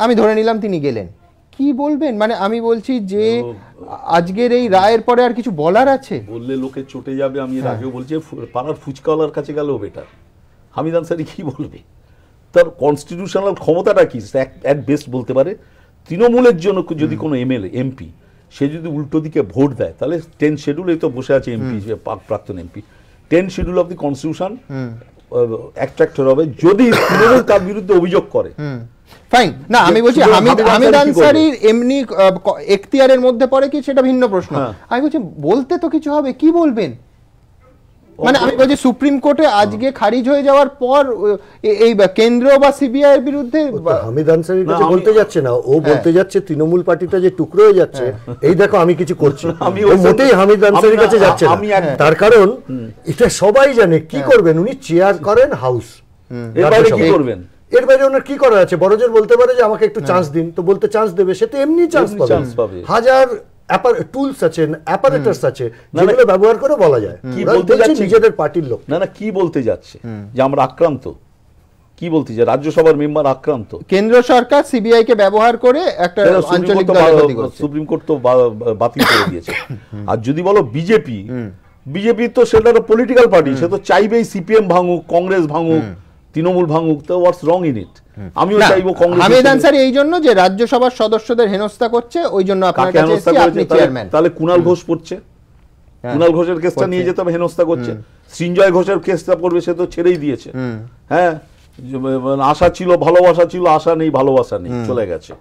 আমি ধরে নিলাম তিনি গেলেন। কি বলবেন? মানে আমি বলছি যে আজকের এই রায়ের পরে আর কিছু বলার আছে? বললে লোকে চটে যাবে। আমি এর আগেও বলছি, পাড়ার ফুচকাওয়ালার কাছে গেলেও বেটার। হামিদ আনসারি কি বলবে? তার কনস্টিটিউশনাল ক্ষমতাটা কি? অ্যাট বেস্ট বলতে পারে তৃণমূলের জন্য যদি কোনো এমএলএ এমপি সে যদি উল্টো দিকে ভোট দেয়, তাহলে 10 শিডিউল, এই তো বসে আছে এমপি, প্রাক্তন MP, 10 schedule of the constitution attractor হবে যদি তৃণমূল তার বিরুদ্ধে অভিযোগ করে। ফাইন না, আমি বলছি হামিদ আনসারির এমনি এখতিয়ারের মধ্যে পড়ে কি সেটা ভিন্ন প্রশ্ন। আমি বলছি বলতে তো কিছু হবে, কি বলবেন? মানে আমি বলছি সুপ্রিম কোর্টে আজকে খারিজ হয়ে যাওয়ার পর এই কেন্দ্র বা সিবিআই এর বিরুদ্ধে হামিদ আনসারির কাছে বলতে যাচ্ছে না, ও বলতে যাচ্ছে তৃণমূল পার্টিটা যে টুকরো হয়ে যাচ্ছে, এই দেখো আমি কিছু করছি। মোটেই হামিদ আনসারির কাছে যাচ্ছে না, তার কারণ এটা সবাই জানে কি করবেন উনি, চেয়ার করেন হাউস, এর বাইরে কি করবেন? এর বাইরে ওনার কি করার আছে? বড়জোর বলতে পারে যে আমাকে একটু চান্স দিন, তো বলতে চান্স দেবে, সে তো এমনি চান্স পাবে। হাজার টুলস আছে, অ্যাপারেটাস আছে, যেগুলো ব্যবহার করে বলা যায়। কি বলতে যাচ্ছে নিজেদের পার্টির লোক? না, কি বলতে যাচ্ছে যে আমরা আক্রান্ত? কি বলতে যে রাজ্যসভার মেম্বার আক্রান্ত? কেন্দ্র সরকার সিবিআই কে ব্যবহার করে একটা আঞ্চলিক দলগতি করছে, সুপ্রিম কোর্ট তো বাতিল করে দিয়েছে। আর যদি বলো বিজেপি তো সেটা পলিটিক্যাল পার্টি, সে তো চাইবেই সিপিএম ভাঙুক, কংগ্রেস ভাঙুক, তৃণমূল ভাঙুক, তো হোয়াটস রং ইন ইট? আমিও চাইবো কংগ্রেস হামিদ আনসারী এই জন্য যে রাজ্যসভার সদস্যদের হেনস্থা করছে, ওই জন্য আপনার কাছে এসেছি, আপনি চেয়ারম্যান। তাহলে কুণাল ঘোষ পড়ছে, কুণাল ঘোষের কেসটা নিয়ে যেতে হবে, হেনস্থা করছে। সৃঞ্জয় ঘোষের কেসটা করবে, সে তো ছেড়েই দিয়েছে। হ্যাঁ, আশা ছিল, ভালোবাসা ছিল, আশা নেই, ভালোবাসা নেই, চলে গেছে।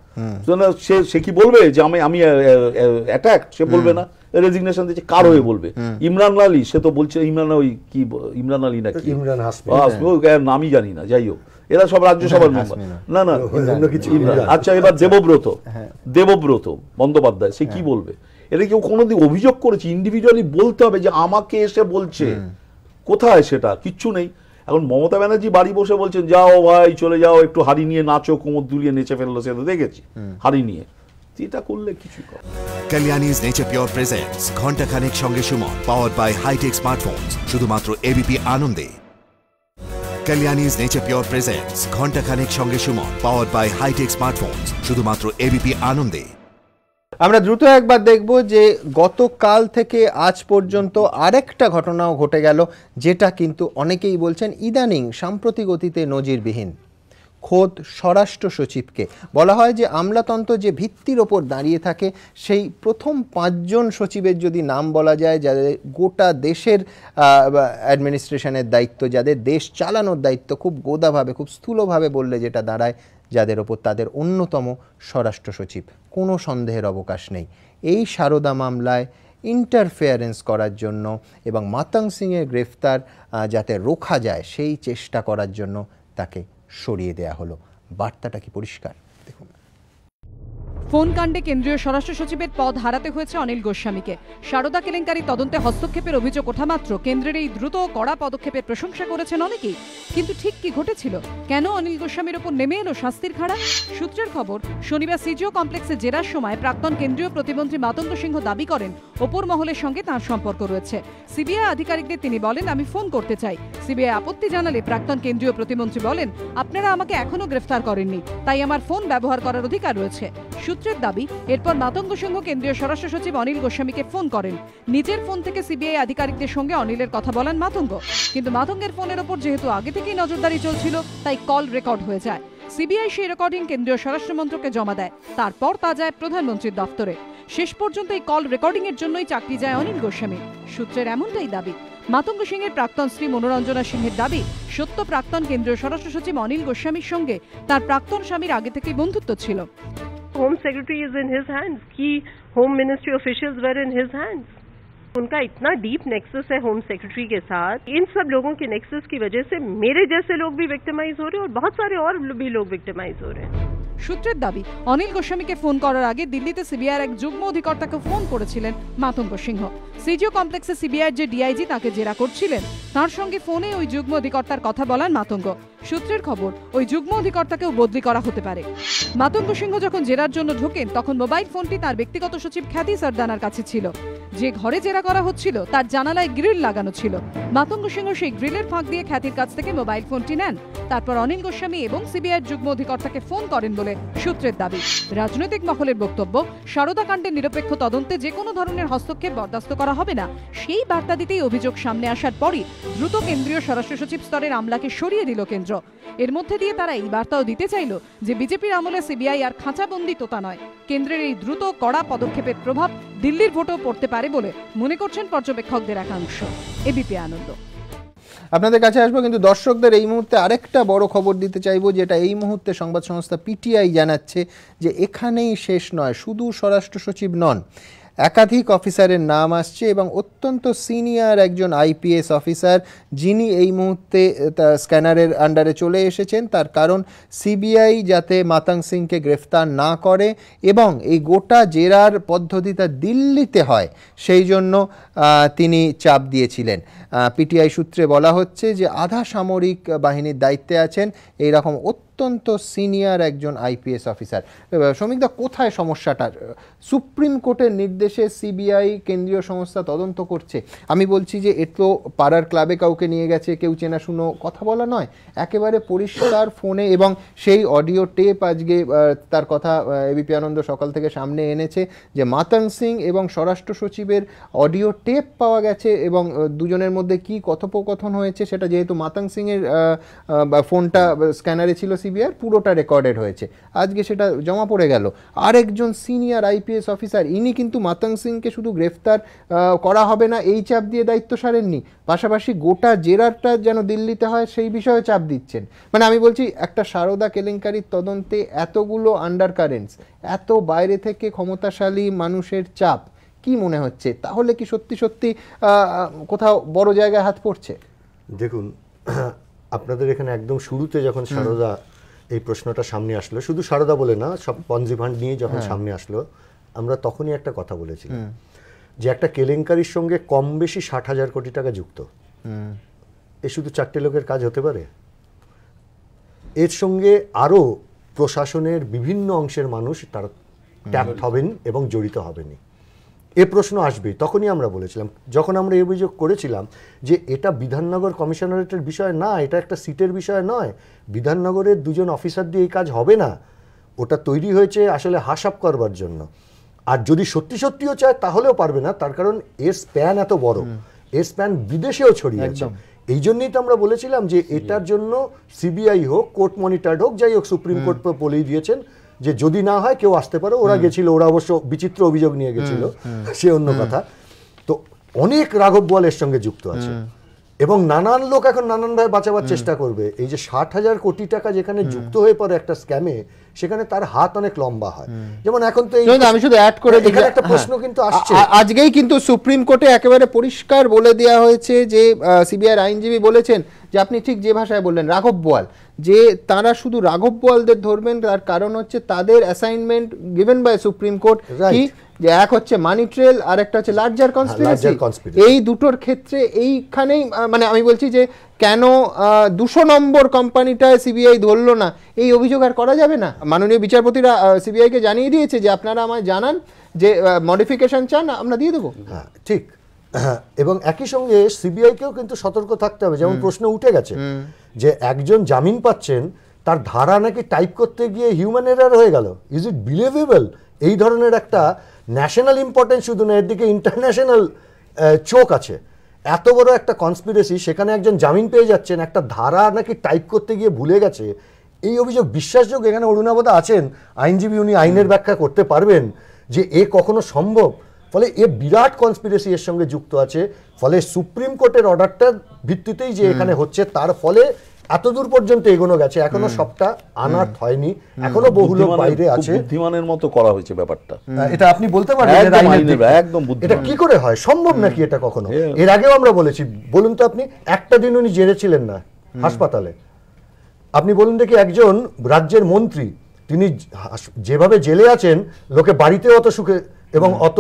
সে কি বলবে যে আমি অ্যাটাক? সে বলবে না, রেজিগনেশন দিচ্ছে। কার হয়ে বলবে? ইমরান আলী, সে তো বলছে ইমরান আলী নাকি নামই জানি না, যাই হোক, এরা সব রাজ্যসভার মেম্বার। না না, আচ্ছা, এবার দেবব্রত বন্দ্যোপাধ্যায়, সে কি বলবে? এটা কেউ কোনোদিন অভিযোগ করেছে? ইন্ডিভিজুয়ালি বলতে হবে যে আমাকে এসে বলছে, কোথায় সেটা? কিচ্ছু নেই। এখন মমতা ব্যানার্জি বাড়ি বসে বলছেন, যাও ভাই চলে যাও, একটু হাড়ি নিয়ে নাচো, কোমর দুলিয়ে নেচে ফেললো, সে তো দেখেছি হাড়ি নিয়ে। এটা করলে কিছু কর। কালিয়ানিজ নেচার পিওর প্রেজেন্টস ঘন্টা খানেক সঙ্গে Suman, powered by hitech smartphones, শুধুমাত্র এবিপি আনন্দে। কালিয়ানিজ নেচার পিওর প্রেজেন্টস ঘন্টা খানেক সঙ্গে Suman, powered by hitech smartphones, শুধুমাত্র এবিপি আনন্দে। আমরা দ্রুত একবার দেখব যে গতকাল থেকে আজ পর্যন্ত আরেকটা ঘটনাও ঘটে গেল, যেটা কিন্তু অনেকেই বলছেন ইদানিং সাম্প্রতিক অতীতে নজিরবিহীন। খোদ স্বরাষ্ট্র সচিবকে বলা হয় যে আমলাতন্ত্র যে ভিত্তির ওপর দাঁড়িয়ে থাকে, সেই প্রথম 5 জন সচিবের যদি নাম বলা যায়, যাদের গোটা দেশের অ্যাডমিনিস্ট্রেশনের দায়িত্ব, যাদের দেশ চালানোর দায়িত্ব, খুব গোদাভাবে, খুব স্থূলভাবে বললে যেটা দাঁড়ায়, যাদের ওপর তাদের অন্যতম স্বরাষ্ট্র সচিব। কোনো সন্দেহের অবকাশ নেই, এই সারদা মামলায় ইন্টারফেয়ারেন্স করার জন্য এবং মাতঙ্গ সিংয়ের গ্রেফতার যাতে রোখা যায়, সেই চেষ্টা করার জন্য তাকে সরিয়ে দেয়া হলো। বার্তাটা কি পরিষ্কার? দেখুন, ফোন কাণ্ডে কেন্দ্রীয় স্বরাষ্ট্র সচিবের পদ হারাতে হয়েছে অনিল গোস্বামীকে। সারদা কেলেঙ্কারি তদন্তে হস্তক্ষেপের অভিযোগ ওঠা মাত্র কেন্দ্রের এই দ্রুত ও কড়া পদক্ষেপের প্রশংসা করেছেন অনেকেই। কিন্তু ঠিক কি ঘটেছিল? কেন অনিল গোস্বামীর ওপর নেমে এলো শাস্তির খাড়া? সূত্রের খবর, শনিবার সিজিও কমপ্লেক্সে জেরার সময় প্রাক্তন কেন্দ্রীয় প্রতিমন্ত্রী মাতঙ্গ সিংহ দাবি করেন ওপর মহলের সঙ্গে তাঁর সম্পর্ক রয়েছে। সিবিআই আধিকারিকদের তিনি বলেন, আমি ফোন করতে চাই। সিবিআই আপত্তি জানালে প্রাক্তন কেন্দ্রীয় প্রতিমন্ত্রী বলেন, আপনারা আমাকে এখনো গ্রেফতার করেননি, তাই আমার ফোন ব্যবহার করার অধিকার রয়েছে। সূত্রের দাবি, এরপর মাতঙ্গ সিংহ কেন্দ্রীয় স্বরাষ্ট্র সচিব অনিল গোস্বামীকে ফোন করেন। নিজের ফোন থেকে সিবিআই আধিকারিকদের সঙ্গে অনিলের কথা বলেন মাতঙ্গ। কিন্তু মাতঙ্গের ফোনের ওপর যেহেতু আগে থেকেই নজরদারি চলছিল, তাই কল রেকর্ড হয়ে যায়। সিবিআই সেই রেকর্ডিং কেন্দ্রীয় স্বরাষ্ট্র মন্ত্রকে জমা দেয়। তারপর তা যায় প্রধানমন্ত্রীর দফতরে। শেষ পর্যন্ত এই কল রেকর্ডিং এর জন্যই চাকরি যায় অনিল গোস্বামী। সূত্রের এমনটাই দাবি। মাতঙ্গ সিংহের প্রাক্তন স্ত্রী মনোরঞ্জনা সিংহের দাবি, সত্য প্রাক্তন কেন্দ্রীয় স্বরাষ্ট্র সচিব অনিল গোস্বামীর সঙ্গে তার প্রাক্তন স্বামীর আগে থেকেই বন্ধুত্ব ছিল। Home secretary is in his hands, की home ministry officials were in his hands. उनका इतना डीप नेक्सस है होम सेक्रेटरी के साथ। इन सब लोगों के नेक्सस की वजह से मेरे जैसे लोग भी विक्टिमाइज हो रहे हैं और बहुत सारे और भी लोग विक्टिमाइज हो रहे हैं। সূত্রের দাবি, অনিল গোস্বামীকে ফোন করার আগে দিল্লিতে সিবিআইয়ের এক যুগ্ম অধিকর্তাকে ফোন করেছিলেন মাতঙ্গ সিংহ। সিজিও কমপ্লেক্সে সিবিআইয়ের যে ডিআইজি তাকে জেরা করছিলেন, তার সঙ্গে ফোনে ওই যুগ্ম অধিকর্তার কথা বলেন মাতঙ্গ। সূত্রের খবর, ওই যুগ্ম অধিকর্তাকেও বদলি করা হতে পারে। মাতঙ্গ সিংহ যখন জেরার জন্য ঢোকেন, তখন মোবাইল ফোনটি তার ব্যক্তিগত সচিব খ্যাতি সরদানার কাছে ছিল। যে ঘরে জেরা করা হচ্ছিল তার জানালায় গ্রিল লাগানো ছিল। মাতঙ্গ সিংহ সেই গ্রিলের ফাঁক দিয়ে খ্যাতির কাছ থেকে মোবাইল ফোনটি নেন। তারপর অনিল গোস্বামী এবং সিবিআইয়ের যুগ্ম অধিকর্তাকে ফোন করেন বলে সূত্রের দাবি। রাজনৈতিক মহলের বক্তব্য, সারদা কাণ্ডের নিরপেক্ষ তদন্তে যে কোনো ধরনের হস্তক্ষেপ বরদাস্ত করা হবে না, সেই বার্তা দিতেই অভিযোগ সামনে আসার পরই দ্রুত কেন্দ্রীয় স্বরাষ্ট্র সচিব স্তরের আমলাকে সরিয়ে দিল কেন্দ্র। এর মধ্যে দিয়ে তারা এই বার্তাও দিতে চাইল যে বিজেপির আমলে সিবিআই আর খাঁচাবন্দি তোতা নয়। কেন্দ্রের এই দ্রুত কড়া পদক্ষেপের প্রভাব দিল্লির ভোটেও পড়তে পারে বলে মনে করছেন পর্যবেক্ষকদের একাংশ। এবিপি আনন্দ। আপনাদের কাছে আসবো, কিন্তু দর্শকদের এই মুহূর্তে আরেকটা বড় খবর দিতে চাইবো, যেটা এই মুহূর্তে সংবাদ সংস্থা পিটিআই জানাচ্ছে যে এখানেই শেষ নয়। শুধু স্বরাষ্ট্র সচিব নন, একাধিক অফিসারের নাম আসছে এবং অত্যন্ত সিনিয়র একজন আইপিএস অফিসার, যিনি এই মুহূর্তে স্ক্যানারের আন্ডারে চলে এসেছেন। তার কারণ সিবিআই যাতে মাতঙ্গ সিংকে গ্রেফতার না করে এবং এই গোটা জেরার পদ্ধতিটা দিল্লিতে হয়, সেই জন্য তিনি চাপ দিয়েছিলেন। পিটিআই সূত্রে বলা হচ্ছে যে আধা সামরিক বাহিনীর দায়িত্বে আছেন এইরকম অত্যন্ত সিনিয়র একজন আইপিএস অফিসার। শ্রমিকদা, কোথায় সমস্যাটা? সুপ্রিম কোর্টের নির্দেশে সিবিআই কেন্দ্রীয় সংস্থা তদন্ত করছে। আমি বলছি যে এ তো পাড়ার ক্লাবে কাউকে নিয়ে গেছে, কেউ চেনাশুনো কথা বলা নয়, একেবারে পরিষ্কার ফোনে, এবং সেই অডিও টেপ আজকে তার কথা এবিপি আনন্দ সকাল থেকে সামনে এনেছে যে মাতঙ্গ সিং এবং স্বরাষ্ট্র সচিবের অডিও টেপ পাওয়া গেছে এবং দুজনের মধ্যে কি কথোপকথন হয়েছে সেটা, যেহেতু মাতঙ্গ সিংয়ের ফোনটা স্ক্যানারে ছিল সিবিআই পুরোটা রেকর্ডেড হয়েছে, আজকে সেটা জমা পড়ে গেল। আরেকজন সিনিয়র আইপিএস অফিসার, ইনি কিন্তু মাতঙ্গ সিংকে শুধু গ্রেফতার করা হবে না এই চাপ দিয়ে দায়িত্ব সারেননি, পাশাপাশি গোটা জেরারটা যেন দিল্লিতে হয় সেই বিষয়ে চাপ দিচ্ছেন। মানে আমি বলছি একটা সারদা কেলেঙ্কারির তদন্তে এতগুলো আন্ডার কারেন্টস, এত বাইরে থেকে ক্ষমতাশালী মানুষের চাপ, কি মনে হচ্ছে তাহলে কি সত্যি সত্যি কোথাও বড় জায়গায় হাত পড়ছে? দেখুন, আপনাদের এখানে একদম শুরুতে যখন সারদা এই প্রশ্নটা সামনে আসলো, শুধু সারদা বলে না, সব পঞ্জি ফান্ড নিয়ে যখন সামনে আসলো, আমরা তখনই একটা কথা বলেছিলাম যে একটা কেলেঙ্কারির সঙ্গে কম বেশি 60,000 কোটি টাকা যুক্ত। এ শুধু 4টে লোকের কাজ হতে পারে? এর সঙ্গে আরও প্রশাসনের বিভিন্ন অংশের মানুষ তারা ট্যাপড হবেন এবং জড়িত হবেনি। এ প্রশ্ন আসবেই। তখনই আমরা বলেছিলাম, যখন আমরা এই অভিযোগ করেছিলাম যে এটা বিধাননগর কমিশনারেটের বিষয় না, এটা একটা সিটের বিষয় নয়, বিধাননগরের 2জন অফিসার দিয়ে এই কাজ হবে না, ওটা তৈরি হয়েছে আসলে হাসাপ করবার জন্য। আর যদি সত্যি সত্যিও চায় তাহলেও পারবে না, তার কারণ এর স্প্যান এত বড়, এর স্প্যান বিদেশেও ছড়িয়ে আছে। এই জন্যই তো আমরা বলেছিলাম যে এটার জন্য সিবিআই হোক, কোর্ট মনিটর্ড হোক, যাই হোক, সুপ্রিম কোর্ট বলেই দিয়েছেন যে যদি না হয় কেউ আসতে পারে। ওরা গেছিল, ওরা অবশ্য বিচিত্র অভিযোগ নিয়ে গেছিল, সে অন্য কথা। তো অনেক রাঘব বোয়ালের সঙ্গে যুক্ত আছে এবং নানান লোক এখন নানানভাবে বাঁচাবার চেষ্টা করবে। এই যে 60,000 কোটি টাকা যেখানে যুক্ত হয়ে পড়ে একটা স্ক্যামে, সেখানে তার হাত অনেক লম্বা হয়। যেমন এখন তো আমি শুধু অ্যাড করে দিই, একটা প্রশ্ন কিন্তু আসছে, আজকেই কিন্তু সুপ্রিম কোর্টে একেবারে পরিষ্কার বলে দেওয়া হয়েছে যে সিবিআই আইনজীবী বলেছেন যে আপনি ঠিক যে ভাষায় বললেন রাঘব বোয়াল, যে তারা শুধু রাঘব বোয়ালদের ধরবেন, তার কারণ হচ্ছে তাদের assignment given by Supreme Court কি, যে এক হচ্ছে মানি ট্রেল আর একটা হচ্ছে লার্জার কনস্পিরেসি। এই দুটোর ক্ষেত্রে এইখানেই মানে আমি বলছি যে কেন 200 নম্বর কোম্পানিটায় সিবিআই ধরলো না, এই অভিযোগ আর করা যাবে না। মাননীয় বিচারপতিরা সিবিআইকে জানিয়ে দিয়েছে যে আপনারা আমায় জানান যে মডিফিকেশন চান, আমরা দিয়ে দেবো। ঠিক, এবং একই সঙ্গে সিবিআইকেও কিন্তু সতর্ক থাকতে হবে। যেমন প্রশ্ন উঠে গেছে যে একজন জামিন পাচ্ছেন, তার ধারা নাকি টাইপ করতে গিয়ে হিউম্যান এরার হয়ে গেল। Is it believable? এই ধরনের একটা ন্যাশনাল ইম্পর্টেন্স শুধু না, এর দিকে ইন্টারন্যাশনাল চোখ আছে। এত বড় একটা কনস্পিরেসি, সেখানে একজন জামিন পেয়ে যাচ্ছেন, একটা ধারা নাকি টাইপ করতে গিয়ে ভুলে গেছে। এই অভিযোগ বিশ্বাসযোগ্য? এখানে অরুণাবদা আছেন আইনজীবী, উনি আইনের ব্যাখ্যা করতে পারবেন যে এ কখনো সম্ভব। ফলে এ বিরাট কনস্পিরেসি এর সঙ্গে যুক্ত আছে। ফলে সুপ্রিম কোর্টের অর্ডারটার ভিত্তিতেই যে এখানে হচ্ছে, তার ফলে এতদূর পর্যন্ত এগোনো গেছে। এখনো সবটা আনার্থ হয়নি, এখনো বহু লোক বাইরে আছে। বুদ্ধিমানের মতো করা হয়েছে ব্যাপারটা। এটা আপনি বলতে পারেন একদম এটা কি করে হয়? সম্ভব নাকি এটা কখনো? এর আগেও আমরা বলেছি, বলুন তো আপনি, একটা দিন উনি জেলে ছিলেন না হাসপাতালে। আপনি বলুন দেখি, একজন রাজ্যের মন্ত্রী, তিনি যেভাবে জেলে আছেন, লোকে বাড়িতে অত সুখে এবং অত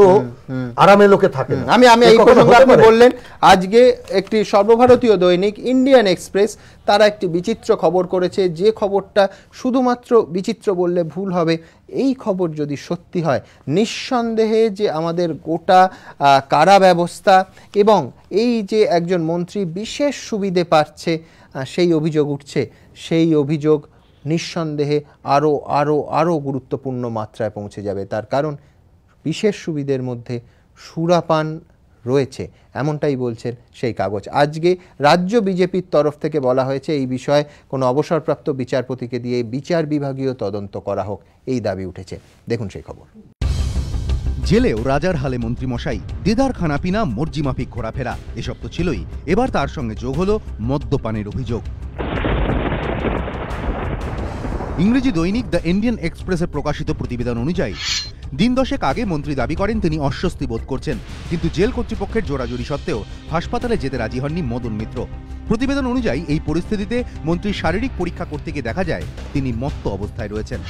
আরামে লোকে থাকে না। আমি এই প্রসঙ্গে আপনি বললেন, আজকে একটি সর্বভারতীয় দৈনিক ইন্ডিয়ান এক্সপ্রেস তারা একটি বিচিত্র খবর করেছে, যে খবরটা শুধুমাত্র বিচিত্র বললে ভুল হবে। এই খবর যদি সত্যি হয়, নিঃসন্দেহে যে আমাদের গোটা কারা ব্যবস্থা এবং এই যে একজন মন্ত্রী বিশেষ সুবিধে পাচ্ছে সেই অভিযোগ উঠছে, সেই অভিযোগ নিঃসন্দেহে আরও আরও আরও গুরুত্বপূর্ণ মাত্রায় পৌঁছে যাবে। তার কারণ বিশেষ সুবিধের মধ্যে সুরাপান রয়েছে, এমনটাই বলছেন সেই কাগজ। আজকে রাজ্য বিজেপির তরফ থেকে বলা হয়েছে এই বিষয়ে কোনো অবসরপ্রাপ্ত বিচারপতিকে দিয়ে বিচার বিভাগীয় তদন্ত করা হোক, এই দাবি উঠেছে। দেখুন সেই খবর। জেলেও রাজার হালে মন্ত্রীমশাই, দেদার খানাপিনা, মর্জি মাফিক ঘোরাফেরা, এসব তো ছিলই। এবার তার সঙ্গে যোগ হলো মদ্যপানের অভিযোগ। ইংরেজি দৈনিক দ্য ইন্ডিয়ান এক্সপ্রেসে প্রকাশিত প্রতিবেদন অনুযায়ী দিন 10 আগে মন্ত্রী দাবি করেন তিনি অস্বস্তি বোধ করছেন, কিন্তু জেল কর্তৃপক্ষের জোরাজুরি সত্ত্বেও হাসপাতালে যেতে রাজি হননি মদন মিত্র। প্রতিবেদন অনুযায়ী এই পরিস্থিতিতে মন্ত্রীর শারীরিক পরীক্ষা করতে গিয়ে দেখা যায় তিনি মত্ত অবস্থায় রয়েছেন।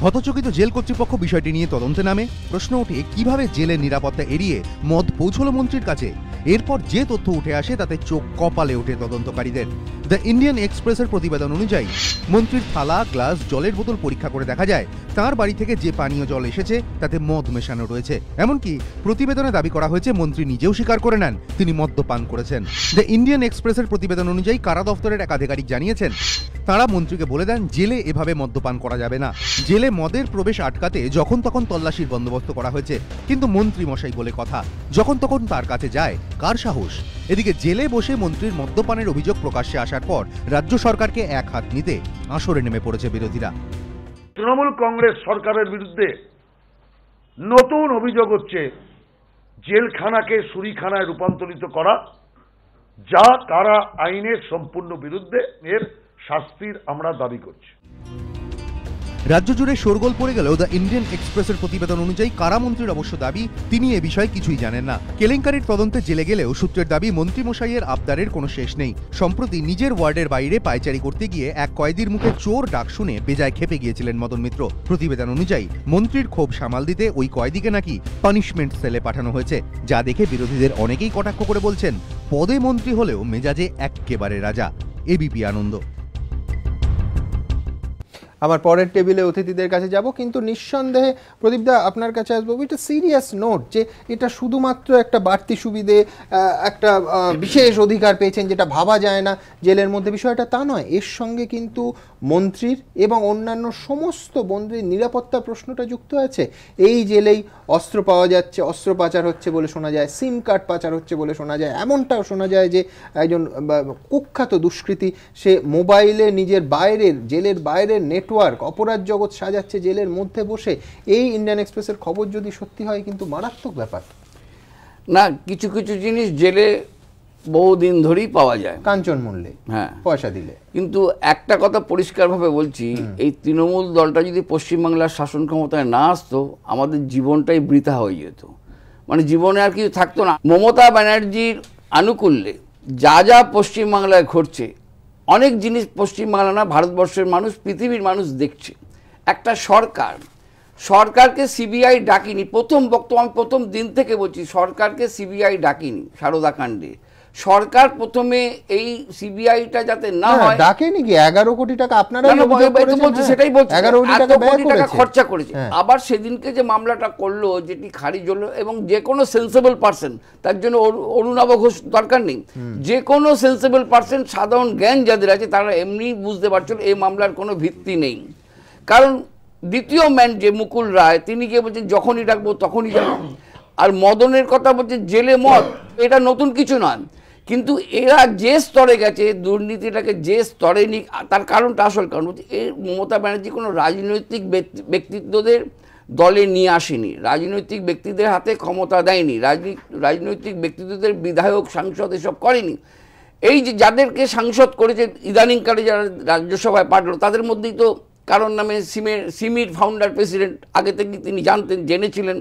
হতচকিত জেল কর্তৃপক্ষ বিষয়টি নিয়ে তদন্তে নামে। প্রশ্ন ওঠে, কিভাবে জেলের নিরাপত্তা এড়িয়ে মদ পৌঁছলো মন্ত্রীর কাছে? এরপর যে তথ্য উঠে আসে তাতে চোখ কপালে ওঠে তদন্তকারীদের। দ্য ইন্ডিয়ান এক্সপ্রেসের প্রতিবেদন অনুযায়ী মন্ত্রীর থালা, গ্লাস, জলের বোতল পরীক্ষা করে দেখা যায় তার বাড়ি থেকে যে পানীয় জল এসেছে তাতে মদ মেশানো রয়েছে। এমনকি প্রতিবেদনে দাবি করা হয়েছে মন্ত্রী নিজেও স্বীকার করে নেন তিনি মদ্যপান করেছেন। দ্য ইন্ডিয়ান এক্সপ্রেসের প্রতিবেদন অনুযায়ী কারা দফতরের এক আধিকারিক জানিয়েছেন তারা মন্ত্রীকে বলে দেন জেলে এভাবে মদ্যপান করা যাবে না। জেলে মদের প্রবেশ আটকাতে যখন তখন তল্লাশির বন্দোবস্ত করা হয়েছে, কিন্তু মন্ত্রী মশাই বলে কথা, যখন তখন তার কাছে যায় কার সাহস? এদিকে জেলে বসে মন্ত্রীর মদ্যপানের অভিযোগ প্রকাশ্যে আসার পর রাজ্য সরকারকে এক হাত নিতে আসরে নেমে পড়েছে বিরোধীরা। তৃণমূল কংগ্রেস সরকারের বিরুদ্ধে নতুন অভিযোগ হচ্ছে জেলখানাকে সুরিখানায় রূপান্তরিত করা, যা কারা আইনের সম্পূর্ণ বিরুদ্ধে। এর শাস্তির আমরা দাবি করছি। রাজ্য জুড়ে শোরগোল পড়ে গেলেও দ্য ইন্ডিয়ান এক্সপ্রেসের প্রতিবেদন অনুযায়ী কারামন্ত্রীর অবশ্য দাবি তিনি এ বিষয়ে কিছুই জানেন না। কেলেঙ্কারির তদন্তে জেলে গেলেও সূত্রের দাবি মন্ত্রীমশাইয়ের আবদারের কোনো শেষ নেই। সম্প্রতি নিজের ওয়ার্ডের বাইরে পায়চারি করতে গিয়ে এক কয়েদির মুখে চোর ডাক শুনে বেজায় খেপে গিয়েছিলেন মদন মিত্র। প্রতিবেদন অনুযায়ী মন্ত্রীর ক্ষোভ সামাল দিতে ওই কয়েদিকে নাকি পানিশমেন্ট সেলে পাঠানো হয়েছে, যা দেখে বিরোধীদের অনেকেই কটাক্ষ করে বলছেন পদে মন্ত্রী হলেও মেজাজে এক্কেবারে রাজা। এবিপি আনন্দ। আমার পরের টেবিলে অতিথিদের কাছে যাব, কিন্তু নিঃসন্দেহে প্রদীপদা আপনার কাছে আসবো। এটা সিরিয়াস নোট যে এটা শুধুমাত্র একটা বাড়তি সুবিধে, একটা বিশেষ অধিকার পেয়েছেন যেটা ভাবা যায় না জেলের মধ্যে, বিষয়টা তা নয়। এর সঙ্গে কিন্তু মন্ত্রীর এবং অন্যান্য সমস্ত বন্দির নিরাপত্তা প্রশ্নটা যুক্ত আছে। এই জেলেই অস্ত্র পাওয়া যাচ্ছে, অস্ত্র পাচার হচ্ছে বলে শোনা যায়, সিম কার্ড পাচার হচ্ছে বলে শোনা যায়, এমনটাও শোনা যায় যে একজন কুখ্যাত দুষ্কৃতী সে মোবাইলে নিজের বাইরের জেলের বাইরের নেটওয়ার্ক অপরাধ জগৎ সাজাচ্ছে জেলের মধ্যে বসে। এই ইন্ডিয়ান এক্সপ্রেসের খবর যদি সত্যি হয় কিন্তু মারাত্মক ব্যাপার না। কিছু কিছু জিনিস জেলে বহুদিন ধরেই পাওয়া যায় কাঞ্চন মূল্যে, হ্যাঁ, পয়সা দিলে। কিন্তু একটা কথা পরিষ্কারভাবে বলছি, এই তৃণমূল দলটা যদি পশ্চিমবাংলার শাসন ক্ষমতায় না আসতো আমাদের জীবনটাই বৃথা হয়ে যেত, মানে জীবনে আর কিছু থাকতো না। মমতা ব্যানার্জির আনুকূল্যে যা যা পশ্চিমবাংলায় ঘটছে, অনেক জিনিস পশ্চিমবাংলা না ভারতবর্ষের মানুষ, পৃথিবীর মানুষ দেখছে। একটা সরকারকে সিবিআই ডাকিনি। প্রথম বক্তব্য আমি প্রথম দিন থেকে বলছি, সরকারকে সিবিআই ডাকিনি সারদা কাণ্ডে। সরকার প্রথমে এই সিবিআইটা যাতে না হয় ডাকেনি কি 11 কোটি টাকা আপনারা সেটাই বলছি, 11 কোটি টাকা খরচা করেছে। আবার সেদিনকে যে মামলাটা করলো যেটি খারিজ হলো, এবং যে কোনো সেন্সেবল পার্সন, তার জন্য অরুণাভ ঘোষ দরকার নেই, যে কোনো সেন্সেবল পার্সন সাধারণ জ্ঞান যাদের আছে তারা এমনি বুঝতে পারছিল এই মামলার কোনো ভিত্তি নেই। কারণ দ্বিতীয় ম্যান যে মুকুল রায়, তিনি গিয়ে বলছেন যখনই ডাকবো তখনই যাবো। আর মদনের কথা বলছে জেলে মদ, এটা নতুন কিছু নয়, কিন্তু এরা যে স্তরে গেছে দুর্নীতিটাকে যে স্তরে নিক, তার কারণটা আসল কারণ হচ্ছে এই মমতা ব্যানার্জি কোনো রাজনৈতিক ব্যক্তিত্বদের দলে নিয়ে আসেনি, রাজনৈতিক ব্যক্তিদের হাতে ক্ষমতা দেয়নি, রাজনৈতিক ব্যক্তিত্বদের বিধায়ক সাংসদ এসব করেনি। এই যে যাদেরকে সাংসদ করেছে ইদানিংকালে যারা রাজ্যসভায় পাঠালো, তাদের মধ্যেই তো কারণ নামে সিমির ফাউন্ডার প্রেসিডেন্ট, আগে থেকে তিনি জানতেন, জেনেছিলেন,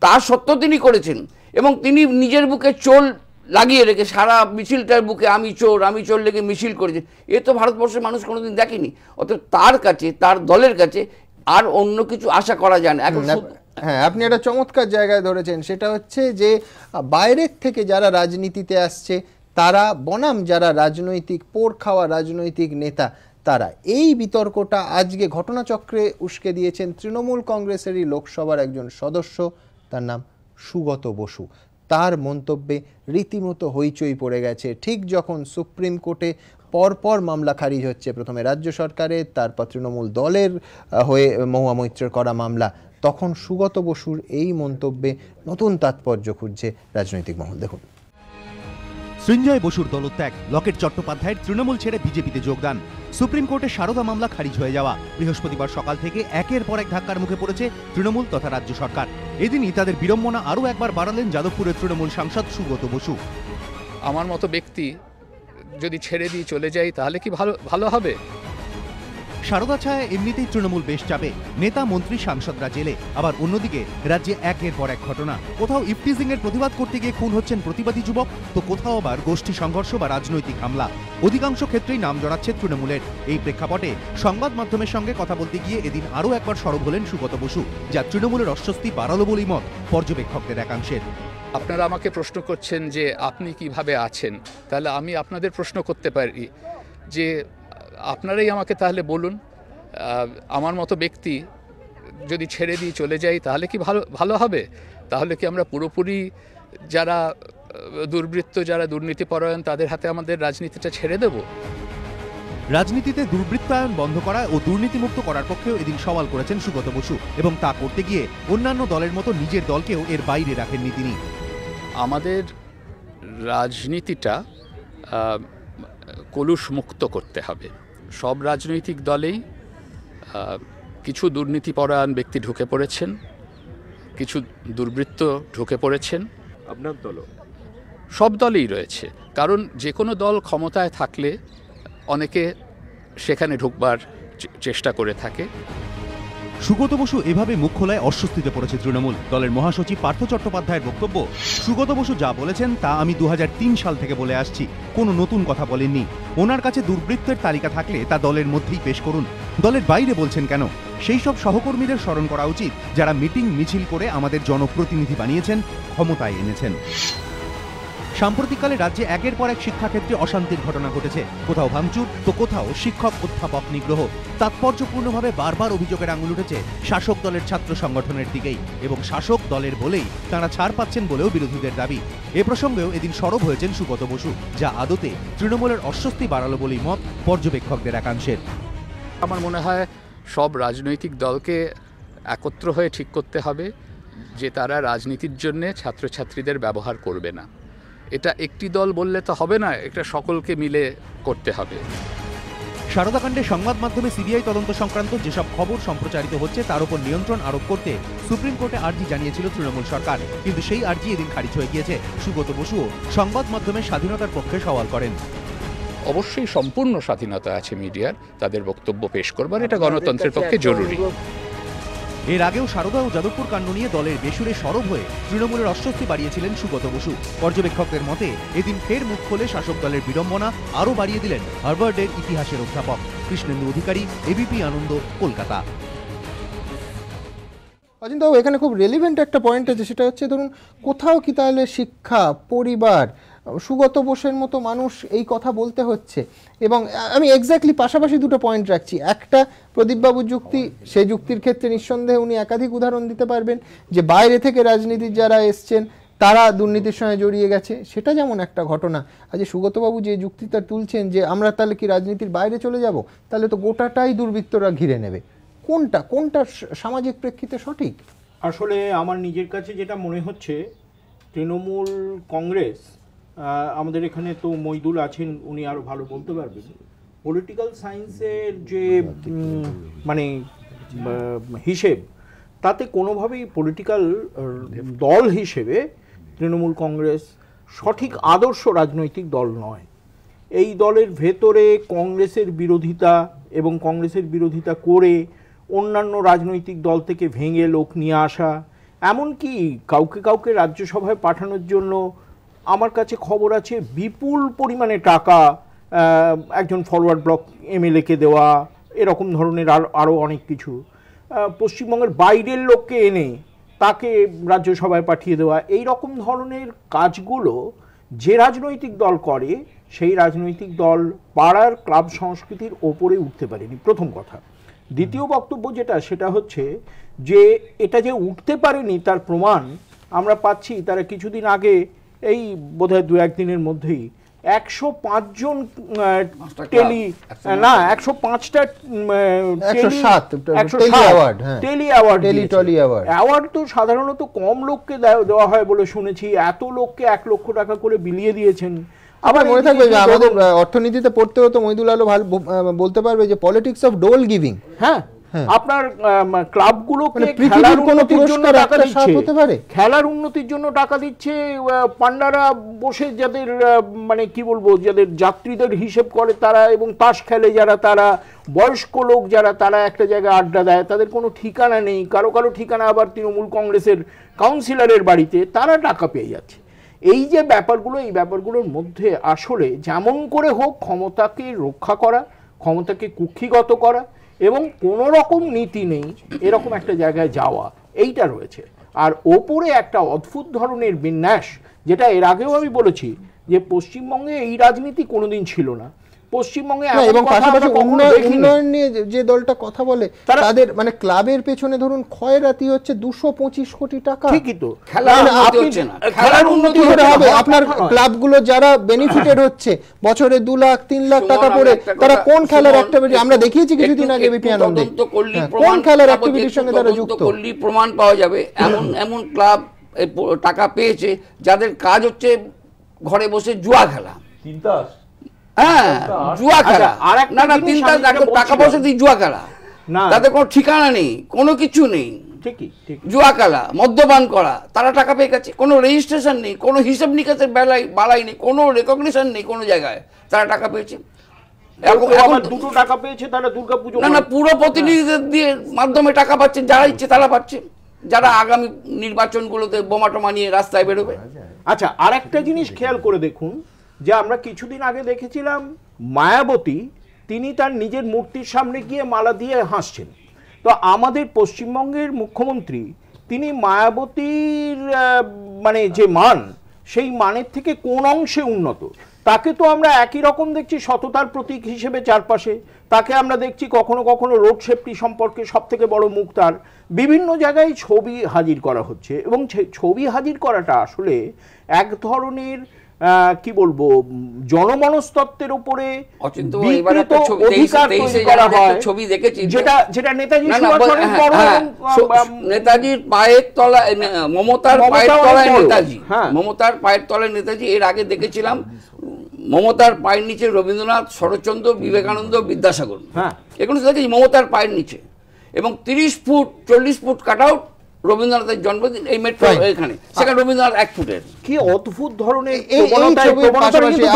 তা সত্ত্বেও তিনি করেছেন। এবং তিনি নিজের বুকে চোল লাগিয়ে রেখে সারা মিছিলটার বুকে আমি চোর লেগে মিছিল করেছে। এ তো ভারতবর্ষের মানুষ কোনোদিন দেখেনি। অতএব তার কাছে, তার দলের কাছে আর অন্য কিছু আশা করা যায় না এখন। হ্যাঁ, আপনি একটা চমৎকার জায়গায় ধরেছেন, সেটা হচ্ছে যে বাইরের থেকে যারা রাজনীতিতে আসছে তারা বনাম যারা রাজনৈতিক পোড় খাওয়া রাজনৈতিক নেতা, তারা এই বিতর্কটা আজকে ঘটনাচক্রে উস্কে দিয়েছেন তৃণমূল কংগ্রেসেরই লোকসভার একজন সদস্য, তার নাম সুগত বসু। তার মন্তব্যে রীতিমতো হইচই পড়ে গেছে। ঠিক যখন সুপ্রিম কোর্টে পরপর মামলা খারিজ হচ্ছে, প্রথমে রাজ্য সরকারের, তারপর তৃণমূল দলের হয়ে মহুয়া মৈত্রের করা মামলা, তখন সুগত বসুর এই মন্তব্যে নতুন তাৎপর্য খুঁজছে রাজনৈতিক মহল। দেখুন, সঞ্জয় বসুর দলত্যাগ, লকেট চট্টোপাধ্যায়ের তৃণমূল ছেড়ে বিজেপিতে যোগদান, সুপ্রিম কোর্টে সারদা মামলা খারিজ হয়ে যাওয়া, বৃহস্পতিবার সকাল থেকে একের পর এক ধাক্কার মুখে পড়েছে তৃণমূল তথা রাজ্য সরকার। এদিনই তাদের বিড়ম্বনা আরও একবার বাড়ালেন যাদবপুরের তৃণমূল সাংসদ সুগত বসু। আমার মতো ব্যক্তি যদি ছেড়ে দিয়ে চলে যাই তাহলে কি ভালো হবে? সারদা ছায়া এমনিতেই তৃণমূল বেশ চাপে, নেতা মন্ত্রী সাংসদরা জেলে, আবার অন্যদিকে রাজ্যে একের পর এক ঘটনা। কোথাও ইফটিজিং এর প্রতিবাদ করতে গিয়ে খুন হচ্ছেন প্রতিবাদী যুবক, তো কোথাও আবার গোষ্ঠী সংঘর্ষ বা রাজনৈতিক হামলা। অধিকাংশ ক্ষেত্রেই নাম জড়াচ্ছে তৃণমূলের। এই প্রেক্ষাপটে সংবাদ মাধ্যমের সঙ্গে কথা বলতে গিয়ে এদিন আরও একবার সরব হলেন সুগত বসু, যা তৃণমূলের অস্বস্তি বাড়ালো বলেই মত পর্যবেক্ষকদের একাংশের। আপনারা আমাকে প্রশ্ন করছেন যে আপনি কিভাবে আছেন, তাহলে আমি আপনাদের প্রশ্ন করতে পারি যে আপনারাই আমাকে তাহলে বলুন, আমার মতো ব্যক্তি যদি ছেড়ে দিয়ে চলে যাই তাহলে কি ভালো হবে? তাহলে কি আমরা পুরোপুরি যারা দুর্বৃত্ত, যারা দুর্নীতিপরায়ণ, তাদের হাতে আমাদের রাজনীতিটা ছেড়ে দেব? রাজনীতিতে দুর্বৃত্তায়ন বন্ধ করা ও দুর্নীতিমুক্ত করার পক্ষেও এদিন সওয়াল করেছেন সুগত বসু, এবং তা করতে গিয়ে অন্যান্য দলের মতো নিজের দলকেও এর বাইরে রাখেননি তিনি। আমাদের রাজনীতিটা কলুষ মুক্ত করতে হবে। সব রাজনৈতিক দলেই কিছু দুর্নীতিপরায়ণ ব্যক্তি ঢুকে পড়েছেন, কিছু দুর্বৃত্ত ঢুকে পড়েছেন। আপনার দলও? সব দলেই রয়েছে, কারণ যে কোনো দল ক্ষমতায় থাকলে অনেকে সেখানে ঢুকবার চেষ্টা করে থাকে। সুগত বসু এভাবে মুখ খোলায় অস্বস্তিতে পড়েছে তৃণমূল। দলের মহাসচিব পার্থ চট্টোপাধ্যায়ের বক্তব্য, সুগত বসু যা বলেছেন তা আমি 2003 সাল থেকে বলে আসছি, কোনো নতুন কথা বলেননি। ওনার কাছে দুর্বৃত্তের তালিকা থাকলে তা দলের মধ্যেই পেশ করুন, দলের বাইরে বলছেন কেন? সেই সব সহকর্মীদের স্মরণ করা উচিত যারা মিটিং মিছিল করে আমাদের জনপ্রতিনিধি বানিয়েছেন, ক্ষমতায় এনেছেন। সাম্প্রতিককালে রাজ্যে একের পর এক শিক্ষাক্ষেত্রে অশান্তির ঘটনা ঘটেছে, কোথাও ভাঙচুর তো কোথাও শিক্ষক অধ্যাপক নিগ্রহ। তাৎপর্যপূর্ণভাবে বারবার অভিযোগের আঙুল উঠেছে শাসক দলের ছাত্র সংগঠনের দিকেই, এবং শাসক দলের বলেই তাঁরা ছাড় পাচ্ছেন বলেও বিরোধীদের দাবি। এ প্রসঙ্গেও এদিন সরব হয়েছেন সুগত বসু, যা আদতে তৃণমূলের অস্বস্তি বাড়ালো বলেই মত পর্যবেক্ষকদের একাংশের। আমার মনে হয় সব রাজনৈতিক দলকে একত্র হয়ে ঠিক করতে হবে যে তারা রাজনীতির জন্য ছাত্রছাত্রীদের ব্যবহার করবে না। এটা একটি দল বললে তো হবে না, এটা সকলকে মিলে করতে হবে। সারদাকাণ্ডে সংবাদ মাধ্যমে সিবিআই তদন্ত সংক্রান্ত যেসব খবর সম্প্রচারিত হচ্ছে তার উপর নিয়ন্ত্রণ আরোপ করতে সুপ্রিম কোর্টে আর্জি জানিয়েছিল তৃণমূল সরকার, কিন্তু সেই আর্জি এদিন খারিজ হয়ে গিয়েছে। সুগত বসুও সংবাদ মাধ্যমের স্বাধীনতার পক্ষে সওয়াল করেন। অবশ্যই সম্পূর্ণ স্বাধীনতা আছে মিডিয়ার, তাদের বক্তব্য পেশ করবার, এটা গণতন্ত্রের পক্ষে জরুরি। এর আগেও সারদা ও যাদবপুর কাণ্ড নিয়ে দলের বেসুরে সরব হয়ে তৃণমূলের অস্বস্তি বাড়িয়েছিলেন সুগত বসু। পর্যবেক্ষকদের মতে এদিন ফের মুখ খোলে শাসক দলের বিড়ম্বনা আরও বাড়িয়ে দিলেন হার্ভার্ডের ইতিহাসের অধ্যাপক কৃষ্ণেন্দু অধিকারী, এবিপি আনন্দ, কলকাতা। অজিন্তবাবু, এখানে খুব রেলিভেন্ট একটা পয়েন্ট আছে, সেটা হচ্ছে ধরুন কোথাও কি তাহলে শিক্ষা, পরিবার, সুগত বসুর মতো মানুষ এই কথা বলতে হচ্ছে? এবং আমি এক্স্যাক্টলি পাশাপাশি দুটো পয়েন্ট রাখছি। একটা প্রদীপবাবুর যুক্তি, সেই যুক্তির ক্ষেত্রে নিঃসন্দেহে উনি একাধিক উদাহরণ দিতে পারবেন যে বাইরে থেকে রাজনীতির যারা এসছেন তারা দুর্নীতির সঙ্গে জড়িয়ে গেছে, সেটা যেমন একটা ঘটনা। আজ সুগতবাবু যে যুক্তিটা তুলছেন যে আমরা তাহলে কি রাজনীতির বাইরে চলে যাব, তাহলে তো গোটাটাই দুর্বৃত্তরা ঘিরে নেবে, কোনটা সামাজিক প্রেক্ষিতে সঠিক? আসলে আমার নিজের কাছে যেটা মনে হচ্ছে, তৃণমূল কংগ্রেস, আমাদের এখানে তো মইদুল আছেন, উনি আরও ভালো বলতে পারবেন, পলিটিক্যাল সায়েন্সের যে মানে হিসেব, তাতে কোনোভাবেই পলিটিক্যাল দল হিসেবে তৃণমূল কংগ্রেস সঠিক আদর্শ রাজনৈতিক দল নয়। এই দলের ভেতরে কংগ্রেসের বিরোধিতা এবং কংগ্রেসের বিরোধিতা করে অন্যান্য রাজনৈতিক দল থেকে ভেঙে লোক নিয়ে আসা, এমনকি কাউকে রাজ্যসভায় পাঠানোর জন্য আমার কাছে খবর আছে বিপুল পরিমাণে টাকা একজন ফরওয়ার্ড ব্লক এমএলএকে দেওয়া, এরকম ধরনের আরও অনেক কিছু, পশ্চিমবঙ্গের বাইরের লোককে এনে তাকে রাজ্যসভায় পাঠিয়ে দেওয়া, এই রকম ধরনের কাজগুলো যে রাজনৈতিক দল করে সেই রাজনৈতিক দল পাড়ার ক্লাব সংস্কৃতির ওপরে উঠতে পারেনি, প্রথম কথা। দ্বিতীয় বক্তব্য যেটা, সেটা হচ্ছে যে এটা যে উঠতে পারেনি তার প্রমাণ আমরা পাচ্ছি। তারা কিছুদিন আগে, এই বোধহয় 2-1 দিনের মধ্যেই 105 জন টেলি অ্যাওয়ার্ড তো সাধারণত কম লোককে দেওয়া হয় বলে শুনেছি, এত লোককে 1 লক্ষ টাকা করে বিলিয়ে দিয়েছেন। আবার মনে থাকবে যে আমাদের অর্থনীতিতে পড়তে হতো, মইদুল আলো ভালো বলতে পারবে যে পলিটিক্স অফ ডোল গিভিং। হ্যাঁ, আপনার ক্লাবগুলোকে খেলার উন্নতির জন্য টাকা দিচ্ছে, পান্ডারা বসে যাদের মানে কি বলবো, যাদের যাত্রীদের হিসেব করে তারা, এবং তাস খেলে যারা, তারা বয়স্ক লোক যারা, তারা একটা জায়গায় আড্ডা দেয়, তাদের কোনো ঠিকানা নেই। কারো ঠিকানা আবার তৃণমূল কংগ্রেসের কাউন্সিলরের বাড়িতে, তারা টাকা পেয়ে যাচ্ছে। এই যে ব্যাপারগুলো, এই ব্যাপারগুলোর মধ্যে আসলে যেমন করে হোক ক্ষমতাকে রক্ষা করা, ক্ষমতাকে কুক্ষিগত করা এবং কোনো রকম নীতি নেই এরকম একটা জায়গায় যাওয়া, এইটা রয়েছে। আর ওপরে একটা অদ্ভুত ধরনের বিন্যাস, যেটা এর আগেও আমি বলেছি যে পশ্চিমবঙ্গে এই রাজনীতি কোনোদিন ছিল না। পশ্চিমবঙ্গে এবং পাশাপাশি উন্নয়ন নিয়ে যে দলটা কথা বলে তাদের মানে ক্লাবের পেছনে ধরুন ক্ষয়রাতি হচ্ছে 225 কোটি টাকা। ঠিকই তো, খেলার উন্নতি হবে। আপনার ক্লাবগুলো যারা বেনিফিটেড হচ্ছে বছরে 2 লাখ 3 লাখ টাকা করে, তারা কোন খেলার অ্যাক্টিভিটি আমরা দেখিয়েছি কিছুদিন আগে বিপি আনন্দে, কোন খেলার অ্যাক্টিভিটির সঙ্গে তারা যুক্ত করলেই প্রমাণ পাওয়া যাবে। এমন ক্লাব টাকা পেয়েছে যাদের কাজ হচ্ছে ঘরে বসে জুয়া খেলা। হ্যাঁ, জুয়া খেলা। না না, টাকা পয়সা দিয়ে জুয়া খেলা, তাদের কোনো ঠিকানা নেই, কোনো কিছু নেই। জুয়া খেলা, মদ্যপান করা, তারা টাকা পেয়ে গেছে। কোনো রেজিস্ট্রেশন নেই, কোনো হিসাব নিকাশের বালাই নেই, কোনো রেকগনিশন নেই কোনো জায়গায়, তারা টাকা পেয়েছে। দুটো টাকা পেয়েছে তারা দুর্গাপুজো, না না, পুরো প্রতিনিধিদের দিয়ে মাধ্যমে টাকা পাচ্ছে, যারা ইচ্ছে তারা পাচ্ছে, যারা আগামী নির্বাচনগুলোতে বোমা টোমা নিয়ে রাস্তায় বেরোবে। আচ্ছা, আর একটা জিনিস খেয়াল করে দেখুন যে আমরা কিছুদিন আগে দেখেছিলাম মায়াবতী তিনি তার নিজের মূর্তির সামনে গিয়ে মালা দিয়ে হাসছেন। তো আমাদের পশ্চিমবঙ্গের মুখ্যমন্ত্রী তিনি মায়াবতীর মানে যে মান, সেই মানের থেকে কোন অংশে উন্নত? তাকে তো আমরা একই রকম দেখছি সততার প্রতীক হিসেবে চারপাশে, তাকে আমরা দেখছি কখনো কখনো রোড সেফটি সম্পর্কে সব থেকে বড় মুখ তার। বিভিন্ন জায়গায় ছবি হাজির করা হচ্ছে এবং ছবি হাজির করাটা আসলে এক ধরনের কি বলবো জনমনস্তত্ত্বের উপরে ছবি দেখেছি, যেটা নেতাজির পায়ের তলায়, মমতার পায়ের তলায় নেতাজি, মমতার পায়ের তলায় নেতাজি। এর আগে দেখেছিলাম মমতার পায়ের নিচে রবীন্দ্রনাথ, শরৎচন্দ্র, বিবেকানন্দ, বিদ্যাসাগর। এগুলো দেখেছি মমতার পায়ের নিচে, এবং 30 ফুট 40 ফুট কাট আউট রবীন্দ্রনাথের জন্মদিন এই মেট্রো এখানে, সেখানে রবীন্দ্রনাথ 1 ফুটের। কি অদ্ভুত ধরনের।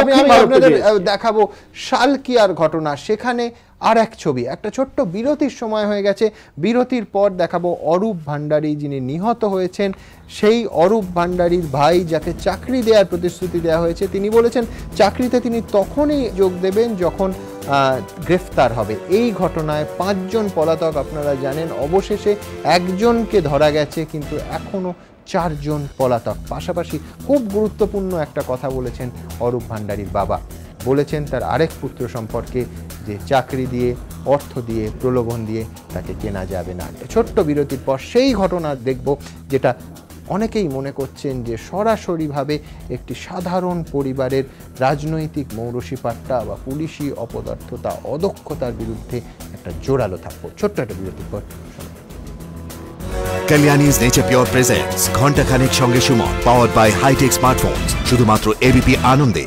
আমি আপনাদের দেখাবো শালকিয়ার ঘটনা, সেখানে আর এক ছবি। একটা ছোট্ট বিরতির সময় হয়ে গেছে, বিরতির পর দেখাবো অরূপ ভান্ডারী যিনি নিহত হয়েছেন। সেই অরূপ ভান্ডারীর ভাই যাকে চাকরি দেওয়ার প্রতিশ্রুতি দেওয়া হয়েছে, তিনি বলেছেন চাকরিতে তিনি তখনই যোগ দেবেন যখন গ্রেফতার হবে। এই ঘটনায় 5 জন পলাতক, আপনারা জানেন অবশেষে একজনকে ধরা গেছে, কিন্তু এখনো 4 জন পলাতক। পাশাপাশি খুব গুরুত্বপূর্ণ একটা কথা বলেছেন অরূপ ভান্ডারীর বাবা, বলেছেন তার আরেক পুত্র সম্পর্কে যে চাকরি দিয়ে, অর্থ দিয়ে, প্রলোভন দিয়ে তাকে কেনা যাবে না। ছোট্ট বিরতির পর সেই ঘটনা দেখব যেটা অনেকেই মনে করছেন যে সরাসরিভাবে একটি সাধারণ পরিবারের রাজনৈতিক মৌরসিপাট্টা বা পুলিশি অপদার্থতা, অদক্ষতার বিরুদ্ধে একটা জোরালো থাপ্পড়। ছোট্ট একটা বিরতির পর। Kalyani's Nature Pure presents ঘন্টা খানেক সঙ্গে Suman, powered by high-tech smartphones, শুধুমাত্র এবিপি আনন্দে।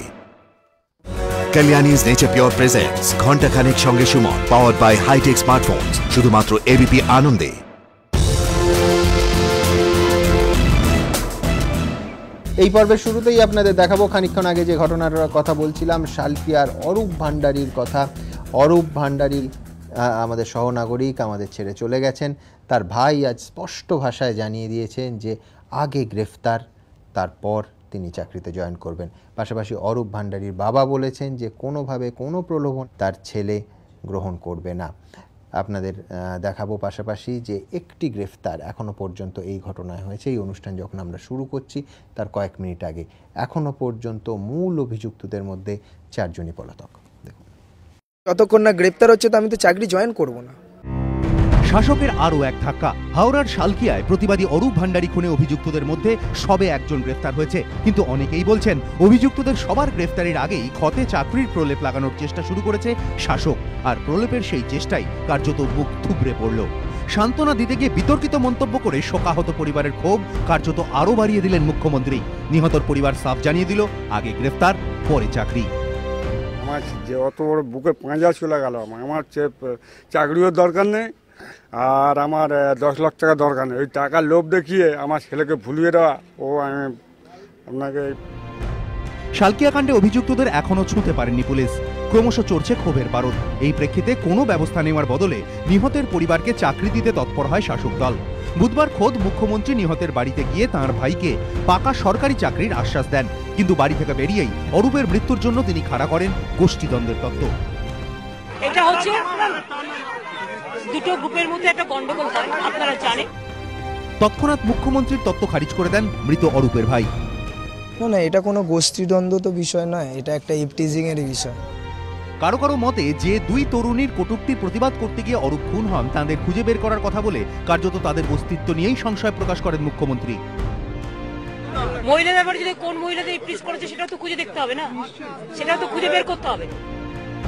Kalyani's Nature Pure presents ঘন্টা খানেক সঙ্গে Suman, powered by high-tech smartphones, শুধুমাত্র এবিপি আনন্দে। এই পর্বের শুরুতেই আপনাদের দেখাবো খানিকক্ষণ আগে যে ঘটনার কথা বলছিলাম, শালকিয়ার অরূপ ভান্ডারীর কথা। অরূপ ভান্ডারী আমাদের সহনাগরিক, আমাদের ছেড়ে চলে গেছেন। তার ভাই আজ স্পষ্ট ভাষায় জানিয়ে দিয়েছেন যে আগে গ্রেফতার, তারপর তিনি চাকরিতে জয়েন করবেন। পাশাপাশি অরূপ ভান্ডারীর বাবা বলেছেন যে কোনোভাবে কোনো প্রলোভন তার ছেলে গ্রহণ করবে না। আপনাদের দেখাবো পাশাপাশি যে একটি গ্রেফতার এখনও পর্যন্ত এই ঘটনায় হয়েছে। এই অনুষ্ঠান যখন আমরা শুরু করছি তার কয়েক মিনিট আগে, এখনও পর্যন্ত মূল অভিযুক্তদের মধ্যে 4 জনই পলাতক। দেখুন, যতক্ষণ না গ্রেফতার হচ্ছে তো আমি তো চাকরি জয়েন করব না। শাসকের আরও এক ধাক্কা। হাওড়ার শালকিয়ায় প্রতিবাদী অরূপ ভান্ডারী খুনে অভিযুক্তদের মধ্যে সবে 1 জন গ্রেফতার হয়েছে, কিন্তু অনেকেই বলছেন অভিযুক্তদের সবার গ্রেফতারির আগেই ক্ষতে চাকরির প্রলেপ লাগানোর চেষ্টা শুরু করেছে শাসক, আর প্রলেপের সেই চেষ্টাই কার্যত বুক থুবড়ে পড়ল। সান্ত্বনা দিতে গিয়ে বিতর্কিত মন্তব্য করে শোকাহত পরিবারের ক্ষোভ কার্যত আরও বাড়িয়ে দিলেন মুখ্যমন্ত্রী। নিহতর পরিবার সাফ জানিয়ে দিল আগে গ্রেফতার, পরে চাকরি। আমার যে অত বড় বুকে পাঁজা চলে গেল, আমার চাকরিও দরকার নেই, আর আমার 10 লাখ টাকা দরকার নেই। ওই টাকার লোভ দেখিয়ে আমার ছেলেকে ভুলিয়ে দেওয়া, ও আমি আপনাকে। শালকিয়া কাণ্ডে অভিযুক্তদের এখনো ছুঁতে পারেনি পুলিশ, ক্রমশ চড়ছে ক্ষোভের বারুদ। এই প্রেক্ষিতে কোনো ব্যবস্থা নেওয়ার বদলে নিহতের পরিবারকে চাকরি দিতে তৎপর হয় শাসক দল। বুধবার খোদ মুখ্যমন্ত্রী নিহতের বাড়িতে গিয়ে তাঁর ভাইকে পাকা সরকারি চাকরির আশ্বাস দেন, কিন্তু বাড়ি থেকে বেরিয়েই অরূপের মৃত্যুর জন্য তিনি খাড়া করেন গোষ্ঠীদ্বন্দ্বের তত্ত্ব। এটা হচ্ছে দুটো গ্রুপের মধ্যে একটা গন্ডগোল হয়, আপনারা জানেন। তৎক্ষণাৎ মুখ্যমন্ত্রীর তত্ত্ব খারিজ করে দেন মৃত অরূপের ভাই। না, এটা কোনো গোষ্ঠীদ্বন্দ্ব তো বিষয় নয়, এটা একটা ইপটিজিং এর বিষয়। কারো কারো মতে যে দুই তরুণীর কটূক্তির প্রতিবাদ করতে গিয়ে অরূপ খুন হন তাদের খুঁজে বের করার কথা বলে কার্যত তাদের অস্তিত্ব নিয়েই সংশয় প্রকাশ করেন মুখ্যমন্ত্রী। মহিলাদের ব্যাপারে যদি কোন মহিলাদের ইপ্রিস করেছে সেটাও তো খুঁজে দেখতে হবে না, সেটাও তো খুঁজে বের করতে হবে।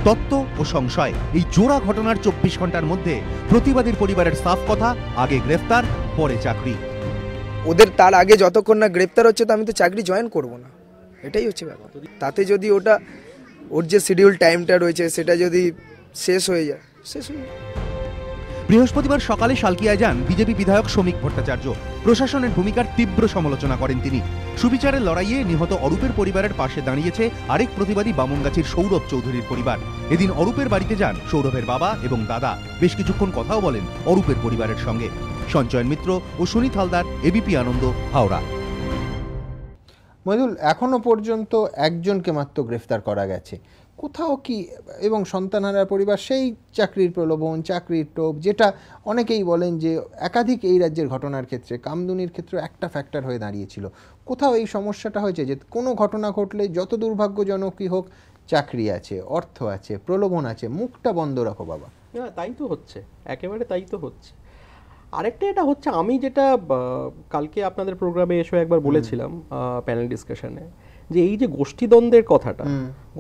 তত্ত্ব ও সংশয় এই জোড়া ঘটনার 24 ঘন্টার মধ্যে প্রতিবাদীর পরিবারের সাফ কথা, আগে গ্রেফতার পরে চাকরি। ওদের তার আগে যতক্ষণ না গ্রেপ্তার হচ্ছে তো আমি তো চাকরি জয়েন করব না, এটাই হচ্ছে ব্যাপার। তাতে যদি ওর যে শিডিউল টাইমটা রয়েছে সেটা যদি শেষ হয়ে যায়, শেষ হয়ে যায়। বৃহস্পতিবার সকালে শালকিয়ায় যান বিজেপি বিধায়ক শ্রমিক ভট্টাচার্য। প্রশাসনের ভূমিকার তীব্র সমালোচনা করেন তিনি। সুবিচারের লড়াইয়ে নিহত অরূপের পরিবারের পাশে দাঁড়িয়েছে আরেক প্রতিবাদী বামনগাছির সৌরভ চৌধুরীর পরিবার। এদিন অরূপের বাড়িতে যান সৌরভের বাবা এবং দাদা। বেশ কিছুক্ষণ কথাও বলেন অরূপের পরিবারের সঙ্গে। সঞ্চয়ন মিত্র ও সুনীত হালদার, এবিপি আনন্দ, হাওড়া। মহিদুল, এখনো পর্যন্ত একজনকে মাত্র গ্রেফতার করা গেছে, কোথাও কি এবং সন্তানহারার পরিবার সেই চাকরির প্রলোভন, চাকরির টোপ, যেটা অনেকেই বলেন যে একাধিক এই রাজ্যের ঘটনার ক্ষেত্রে কামদুনির ক্ষেত্রে একটা ফ্যাক্টর হয়ে দাঁড়িয়েছিল, কোথাও এই সমস্যাটা হয়েছে যে কোনো ঘটনা ঘটলে যত দুর্ভাগ্যজনকই হোক চাকরি আছে, অর্থ আছে, প্রলোভন আছে, মুখটা বন্ধ রাখো বাবা। তাই তো হচ্ছে, একেবারে তাই তো হচ্ছে। আরেকটা এটা হচ্ছে, আমি যেটা কালকে আপনাদের প্রোগ্রামে এসে একবার বলেছিলাম প্যানেল ডিসকাশনে, যে এই যে গোষ্ঠীদ্বন্দ্বের কথাটা,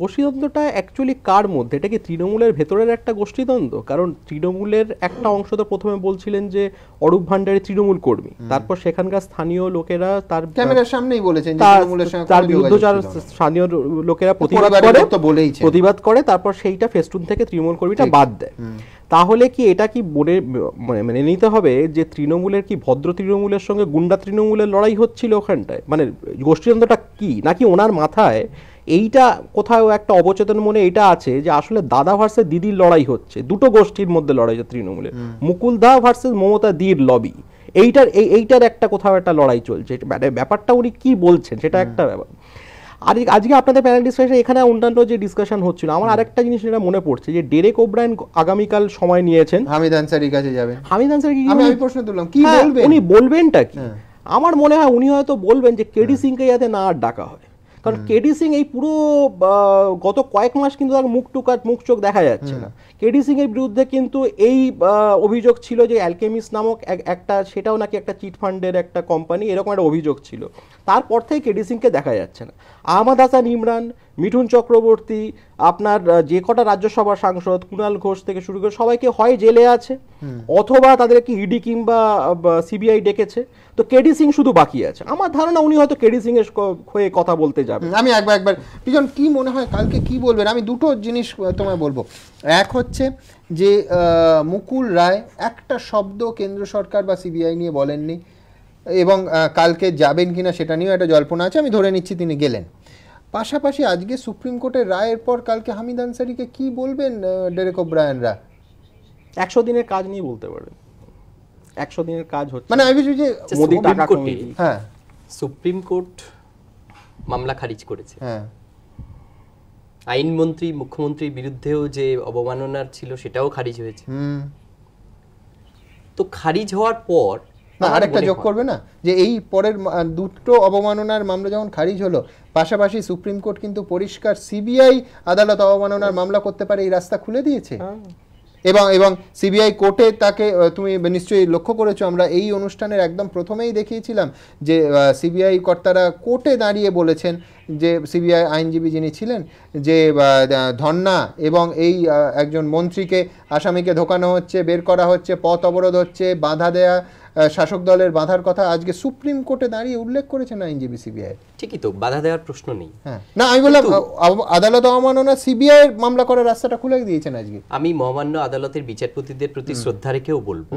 গোষ্ঠীদ্বন্দ্বটা অ্যাকচুয়ালি কার মধ্যে? এটা কি তৃণমূলের ভেতরের একটা গোষ্ঠীদ্বন্দ্ব? কারণ তৃণমূলের একটা অংশ তো প্রথমে বলছিলেন যে অরূপ ভান্ডারী তৃণমূল কর্মী, তারপর সেখানকার স্থানীয় লোকেরা তার ক্যামেরার সামনেই বলেছেন তার বিরুদ্ধে যারা স্থানীয় লোকেরা প্রতিবাদ করে, তারপর সেইটা ফেস্টুন থেকে তৃণমূল কর্মীটা বাদ দেয়। তাহলে কি এটা কি মেনে নিতে হবে যে তৃণমূলের কি ভদ্র তৃণমূলের সঙ্গে গুন্ডা তৃণমূলের লড়াই হচ্ছিল ওখানটায়? মানে গোষ্ঠীদ্বন্দ্বটা কি, নাকি ওনার মাথায় এইটা কোথাও একটা অবচেতন মনে এটা আছে যে আসলে দাদা ভার্সেস দিদির লড়াই হচ্ছে, দুটো গোষ্ঠীর মধ্যে লড়াই হচ্ছে তৃণমূলের, মুকুল দা ভার্সেস মমতা দির লবি, এইটার একটা কোথাও একটা লড়াই চলছে। ব্যাপারটা উনি কি বলছেন সেটা একটা ব্যাপার। আর আজকে আপনাদের প্যানেল ডিসকাশন এখানে অন্যান্য যে ডিসকাশন হচ্ছিল, আমার আরেকটা জিনিস যেটা মনে পড়ছে যে ডেরেক ওব্রায়েন আগামীকাল সময় নিয়েছেন, হামিদ আনসারীর কাছে যাবেন। হামিদ আনসারী আমি প্রশ্ন তুললাম, কি বলবেন উনি? বলবেনটা কি? আমার মনে হয় উনি হয়তো বলবেন যে কেডি সিংকে যাতে না আর ডাকা হয়, কারণ কেডি সিং এই পুরো গত কয়েক মাস কিন্তু তার মুখ চোখ দেখা যাচ্ছে না। কেডি সিং এর বিরুদ্ধে কিন্তু এই অভিযোগ ছিল যে অ্যালকেমিস্ট নামক একটা, সেটাও নাকি একটা চিট ফান্ডের একটা কোম্পানি, এরকম একটা অভিযোগ ছিল। তারপর থেকে কেডি সিংকে দেখা যাচ্ছে না। আহমদ হাসান ইমরান, মিঠুন চক্রবর্তী, আপনার যে কটা রাজ্যসভার সাংসদ, কুণাল ঘোষ থেকে শুরু করে সবাইকে হয় জেলে আছে, অথবা তাদেরকে ইডি কিংবা সিবিআই ডেকেছে। তো কেডি সিং শুধু বাকি আছে। আমার ধারণা উনি হয়তো কেডি সিং এর হয়ে কথা বলতে যাবেন। আমি একবার পিজন কি মনে হয় কালকে কি বলবেন? আমি দুটো জিনিস তোমায় বলবো। এক হচ্ছে যে মুকুল রায় একটা শব্দ কেন্দ্র সরকার বা সিবিআই নিয়ে বলেননি, এবং কালকে যাবেন কিনা সেটা নিয়েও একটা জল্পনা আছে, আমি ধরে নিচ্ছি তিনি গেলেন। পাশাপাশি আজকে সুপ্রিম কোর্টের রায়ের পর কালকে হামিদ আনসারীকে কি বলবেন ডেরেক ওব্রায়েনরা? 100 দিনের কাজ নিয়ে বলতে পারেন। 100 দিনের কাজ হচ্ছে, মানে আমি বুঝি যে মোদি টাকা কমিয়ে, হ্যাঁ, সুপ্রিম কোর্ট মামলা খারিজ করেছে। হ্যাঁ, আইনমন্ত্রী মুখ্যমন্ত্রীর বিরুদ্ধেও যে অবমাননার ছিল সেটাও খারিজ হয়েছে। তো খারিজ হওয়ার পর না আরেকটা যোগ করবে না যে এই পরের দুটো অবমাননার মামলা যখন খারিজ হলো, পাশাপাশি সুপ্রিম কোর্ট কিন্তু পরিষ্কার সিবিআই আদালত অবমাননার মামলা করতে পারে এই রাস্তা খুলে দিয়েছে। এবং সিবিআই কোর্টে তাকে, তুমি নিশ্চয়ই লক্ষ্য করেছো, আমরা এই অনুষ্ঠানের একদম প্রথমেই দেখিয়েছিলাম যে সিবিআই কর্তারা কোর্টে দাঁড়িয়ে বলেছেন যে সিবিআই আইনজীবী যিনি ছিলেন যে ধর্না এবং এই একজন মন্ত্রীকে, আসামিকে ঢোকানো হচ্ছে, বের করা হচ্ছে, পথ অবরোধ হচ্ছে, বাধা দেয়া, শাসক দলের বাধার কথা আজকে সুপ্রিম কোর্টে দাঁড়িয়ে উল্লেখ করেছেন আইনজীবী সিবিআই। ঠিকই তো, বাধা দেওয়ার প্রশ্ন নেই। হ্যাঁ, না আমি বললাম আদালত অবমাননা সিবিআই এর মামলা করার রাস্তাটা খুলে দিয়েছেন আজকে। আমি মহামান্য আদালতের বিচারপতিদের প্রতি শ্রদ্ধা রেখেও বলবো,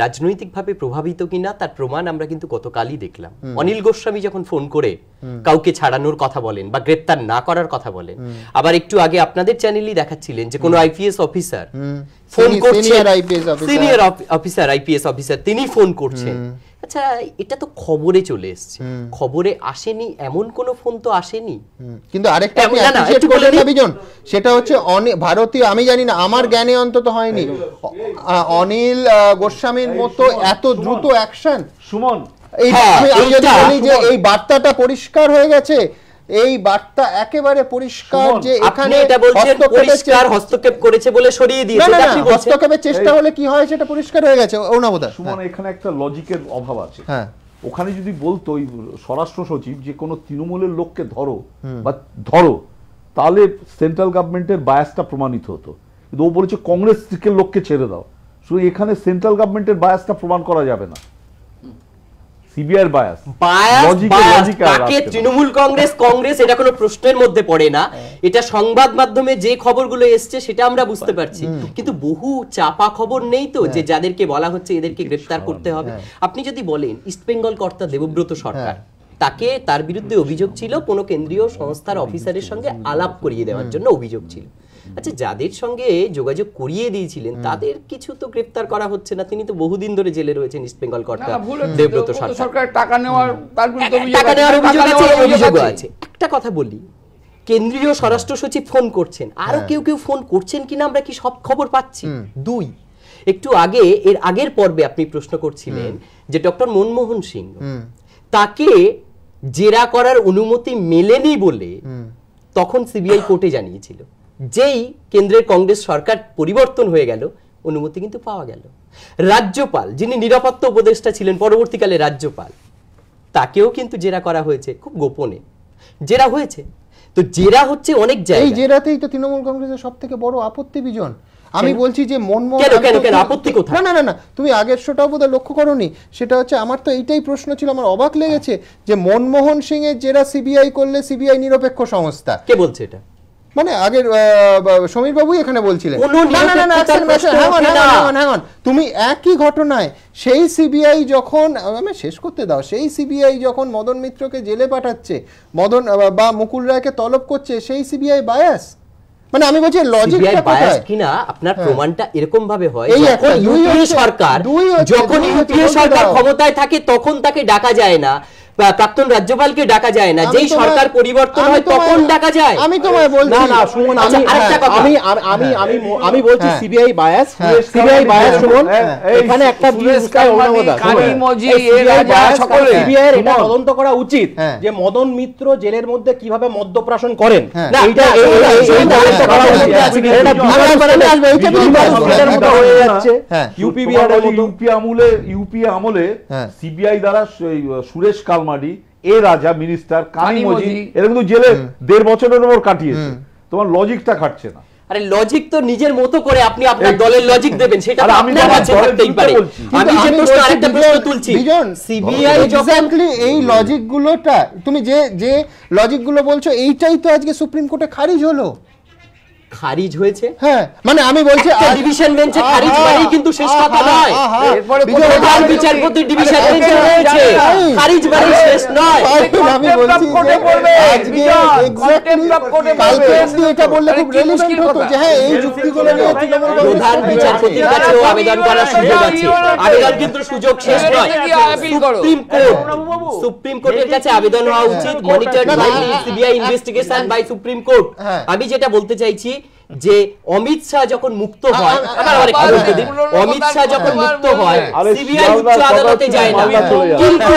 রাজনৈতিকভাবে প্রভাবিত কিনা তার প্রমাণ আমরা কিন্তু গতকালই দেখলাম। অনিল গোস্বামী যখন ফোন করে কাউকে ছাড়ানোর কথা বলেন বা গ্রেপ্তার না করার কথা বলেন, আবার একটু আগে আপনাদের চ্যানেলই দেখাচ্ছিলেন যে কোনো আইপিএস অফিসার ফোন করছেন, সিনিয়র অফিসার আইপিএস অফিসার, তিনি ফোন করছেন। আচ্ছা, এটা তো খবরে চলে এসেছে, খবরে আসেনি এমন কোন ফোন তো আসেনি। কিন্তু আরেকটা সেটা হচ্ছে ভারতীয়, আমি জানি না, আমার জ্ঞানে অন্তত হয়নি, অনিল গোস্বামীর মতো এত দ্রুত অ্যাকশন। সুমন, আমি যদি বলি যে এই বার্তাটা পরিষ্কার হয়ে গেছে এই বার্তা একেবারে পরিষ্কার যে এখানে এটা বলছেন পরিষ্কার হস্তক্ষেপ করেছে বলে সরিয়ে দিয়েছে। না না, হস্তক্ষেপের চেষ্টা হলে কি হয় সেটা পরিষ্কার হয়ে গেছে। অরুণাবদা, সুমন, এখানে একটা লজিকের অভাব আছে। হ্যাঁ, ওখানে যদি বলতো ওই স্বরাষ্ট্র সচিব যে কোনো তৃণমূলের লোককে ধরো তাহলে সেন্ট্রাল গভর্নমেন্টের বায়াসটা প্রমাণিত হতো, কিন্তু ও বলেছে কংগ্রেস দিকের লোককে ছেড়ে দাও। শুধু এখানে সেন্ট্রাল গভর্নমেন্টের বায়াসটা প্রমাণ করা যাবে না। সিবিআইর বায়াস তাকে তৃণমূল কংগ্রেস এটা কোনো প্রশ্নের মধ্যে পড়ে না। এটা সংবাদ মাধ্যমে যে খবরগুলো এসছে সেটা আমরা বুঝতে পারছি, কিন্তু বহু চাপা খবর নেই তো যে যাদেরকে বলা হচ্ছে এদেরকে গ্রেফতার করতে হবে। আপনি যদি বলেন ইস্ট বেঙ্গল কর্তা দেবব্রত সরকার, তাকে তার বিরুদ্ধে অভিযোগ ছিল কোনো কেন্দ্রীয় সংস্থার অফিসারের সঙ্গে আলাপ করিয়ে দেওয়ার জন্য অভিযোগ ছিল। আচ্ছা, যাদের সঙ্গে যোগাযোগ করিয়ে দিয়েছিলেন তাদের কিছু তো গ্রেফতার করা হচ্ছে না। তিনি তো বহুদিন ধরে জেলে রয়েছেন ইস্ট বেঙ্গল কর্তা দেবব্রত সরকার। টাকা নেওয়ার অভিযোগ আছে। একটা কথা বলি, কেন্দ্রীয় স্বরাষ্ট্র সচিব ফোন করছেন, আরো কেউ ফোন করছেন কিনা আমরা কি সব খবর পাচ্ছি? দুই, একটু আগে এর আগের পর্বে আপনি প্রশ্ন করছিলেন যে ডক্টর মনমোহন সিং, তাকে জেরা করার অনুমতি মেলেনি বলে তখন সিবিআই কোর্টে জানিয়েছিল। যেই কেন্দ্রের কংগ্রেস সরকার পরিবর্তন হয়ে গেল, অনুমতি কিন্তু পাওয়া গেল। রাজ্যপাল, যিনি নিরাপত্তা উপদেষ্টা ছিলেন পরবর্তীকালে রাজ্যপাল, তাকেও কিন্তু জেরা করা হয়েছে, খুব গোপনে জেরা হয়েছে। তো জেরা হচ্ছে অনেক জায়গায়। এই জেরাতেই তো তৃণমূল কংগ্রেসের সবথেকে বড় আপত্তি বিজন। আমি বলছি যে আপত্তি কোথায়? না না না, তুমি আগের শোটাও বোধহয় লক্ষ্য করোনি। সেটা হচ্ছে, আমার তো এইটাই প্রশ্ন ছিল, আমার অবাক লেগেছে যে মনমোহন সিং এর জেরা সিবিআই করলে সিবিআই নিরপেক্ষ সংস্থা। কে বলছে এটা? মানে আগের সমীর বাবুই এখানে বলছিলেন। তুমি একই ঘটনায় সেই সিবিআই যখন, আমি শেষ করতে দাও, সেই সিবিআই যখন মদন মিত্রকে জেলে পাঠাচ্ছে, মদন বা মুকুল রায়কে তলব করছে, সেই সিবিআই বায়াস। মানে আমি বলছি লজিকটা কোথায় কিনা আপনার প্রমাণটা এরকম ভাবে হয়, যখন ইউপিএ সরকার ক্ষমতায় থাকে তখন তাকে ডাকা যায় না, প্রাক্তন রাজ্যপালকে ডাকা যায় না, যেই সরকার পরিবর্তন হয় তখন ডাকা যায়। আমি তোমায় বলছি না না, শুনুন, আমি বলছি সিবিআই বায়াস, সিবিআই বায়াস। শুনুন, এখানে একটা সিবিআই এর এটা তদন্ত করা উচিত যে মদন মিত্র জেলের মধ্যে কিভাবে মদ্যপ্রাশন করেন, এইটা করা উচিত। এটা হয়ে যাচ্ছে ইউপি বিহারের মতো। ইউপি আমলে সিবিআই দ্বারা সুরেশ কালমাডি, এ রাজা মিনিস্টার, কানিমজি, এরা কিন্তু জেলে 1.5 বছরের উপর কাটিয়েছে। তোমার লজিকটা খাটছে না। আরে লজিক তো নিজের মতো করে আপনি আপনার দলের লজিক দেবেন, সেটা আপনার কাছে থাকতেই পারে। আমি যে প্রশ্ন আরেকটা প্রশ্ন তুলছি, সিবিআই এক্স্যাক্টলি এই লজিকগুলোটা, তুমি যে লজিকগুলো বলছো, এইটাই তো আজকে সুপ্রিম কোর্টে খারিজ হলো। খারিজ হয়েছে? হ্যাঁ, মানে আমি বলছি ডিভিশন বেঞ্চে খারিজ মানেই কিন্তু শেষ কথা নয়। এরপরে প্রধান বিচারপতি ডিভিশন বেঞ্চে রয়েছে, খারিজ মানে শেষ নয়। আমি বলছি আজকে এক্স্যাক্টলি কালকে অবধি এটা বললে খুব রিলেভেন্ট হতো যে হ্যাঁ, এই যুক্তিগুলো নিয়ে প্রধান বিচারপতির কাছেও আবেদন করার সুযোগ আছে। আবেদন কিন্তু সুযোগ শেষ নয়। সুপ্রিম কোর্টের কাছে আবেদন হওয়া উচিত, monitored by CBI investigation by Supreme Court. আমি যেটা বলতে চাইছি যে অমিত শাহ যখন মুক্ত হয়, অমিত শাহ যখন মুক্ত হয় সিবিআই উচ্চ আদালতে যায় না, কিন্তু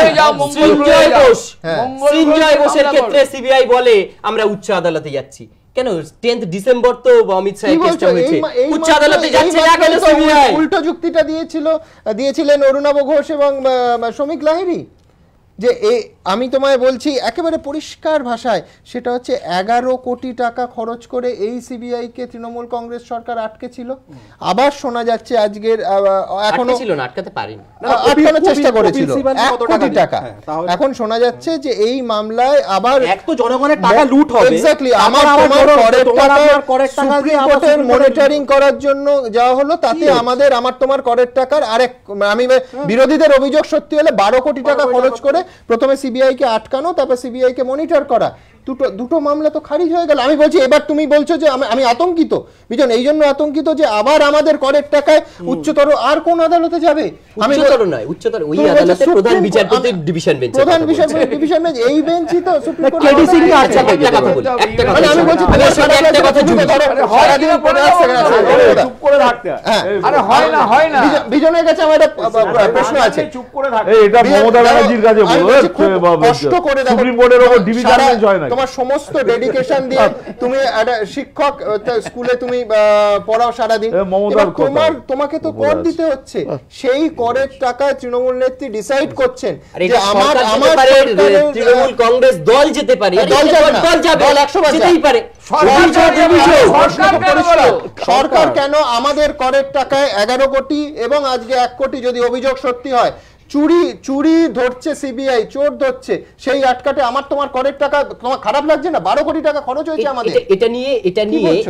সঞ্জয় ঘোষের ক্ষেত্রে সিবিআই বলে আমরা উচ্চ আদালতে যাচ্ছি। কেন 10 ডিসেম্বর তো অমিত শাহ কেসটা হয়েছে, উচ্চ আদালতে যাচ্ছে না কেন সিবিআই? উল্টো যুক্তিটা দিয়েছিলেন অরুণাভ ঘোষ এবং শ্রমিক লাহিড়ী, যে আমি তোমায় বলছি একেবারে পরিষ্কার ভাষায়, সেটা হচ্ছে 11 কোটি টাকা খরচ করে এই সিবিআই কে তৃণমূল কংগ্রেস সরকার আটকেছিল। আবার শোনা যাচ্ছে আজকের, এখনো ছিল না, আটকাতে পারেনি, আটকানোর চেষ্টা করেছিল 1 কোটি টাকা। এখন শোনা যাচ্ছে যে এই মামলায় আবার এক তো জনগণের টাকা লুট হবে। এক্স্যাক্টলি, আমার সুপ্রিম কোর্টের মনিটরিং করার জন্য যাওয়া হলো, তাতে আমার তোমার করের টাকার আরেক, আমি বিরোধীদের অভিযোগ সত্যি হলে 12 কোটি টাকা খরচ করে প্রথমে সিবিআই কে আটকানো, তারপর সিবিআই কে মনিটর করা, দুটো মামলা তো খারিজ হয়ে গেল। আমি বলছি এবার তুমি বলছো যে আমি আতঙ্কিত, বিজন এই জন্য আতঙ্কিত যে আবার আমাদের করের টাকায় উচ্চতর আর কোন আদালতে যাবে? উচ্চতর নয়, উচ্চতর ওই আদালতে প্রধান বিচারপতির ডিভিশন বেঞ্চ, প্রধান বিচারপতির ডিভিশন বেঞ্চ, এই বেঞ্চই তো সুপ্রিম কোর্ট। কেডিসি কে আছে একটা কথা বলি, একটা কথা আমি বলছি একটা কথা সারাদিন পড়ে আসছে, চুপ করে আরে হয় না হয় না। বিজনের কাছে আমার একটা প্রশ্ন আছে, চুপ করে থাকে এটা মমতা ব্যানার্জির কাছে কষ্ট করে দেখো সুপ্রিম কোর্টের উপর ডিভিশন বেঞ্চ হয় না, তোমার সমস্ত ডেডিকেশন দিয়ে তুমি একটা শিক্ষক স্কুলে তুমি পড়াও সারা দিন, তোমাকে তো কর দিতে হচ্ছে, সেই করের টাকা তৃণমূল নেত্রী ডিসাইড করছেন যে আমার তৃণমূল কংগ্রেস দল যেতে পারে, দল যাবে না, দল 100 যেতেই পারে। সরকার কেন আমাদের করের টাকায় 11 কোটি এবং আজকে 1 কোটি যদি অভিযোগ সত্যি হয় চুরি ধরছে সিবিআই, চোর ধরছে, সেই আটকাটে আমার তোমার করের টাকা তোমার খারাপ লাগছে না? 12 কোটি টাকা খরচ হয়েছে আমাদের।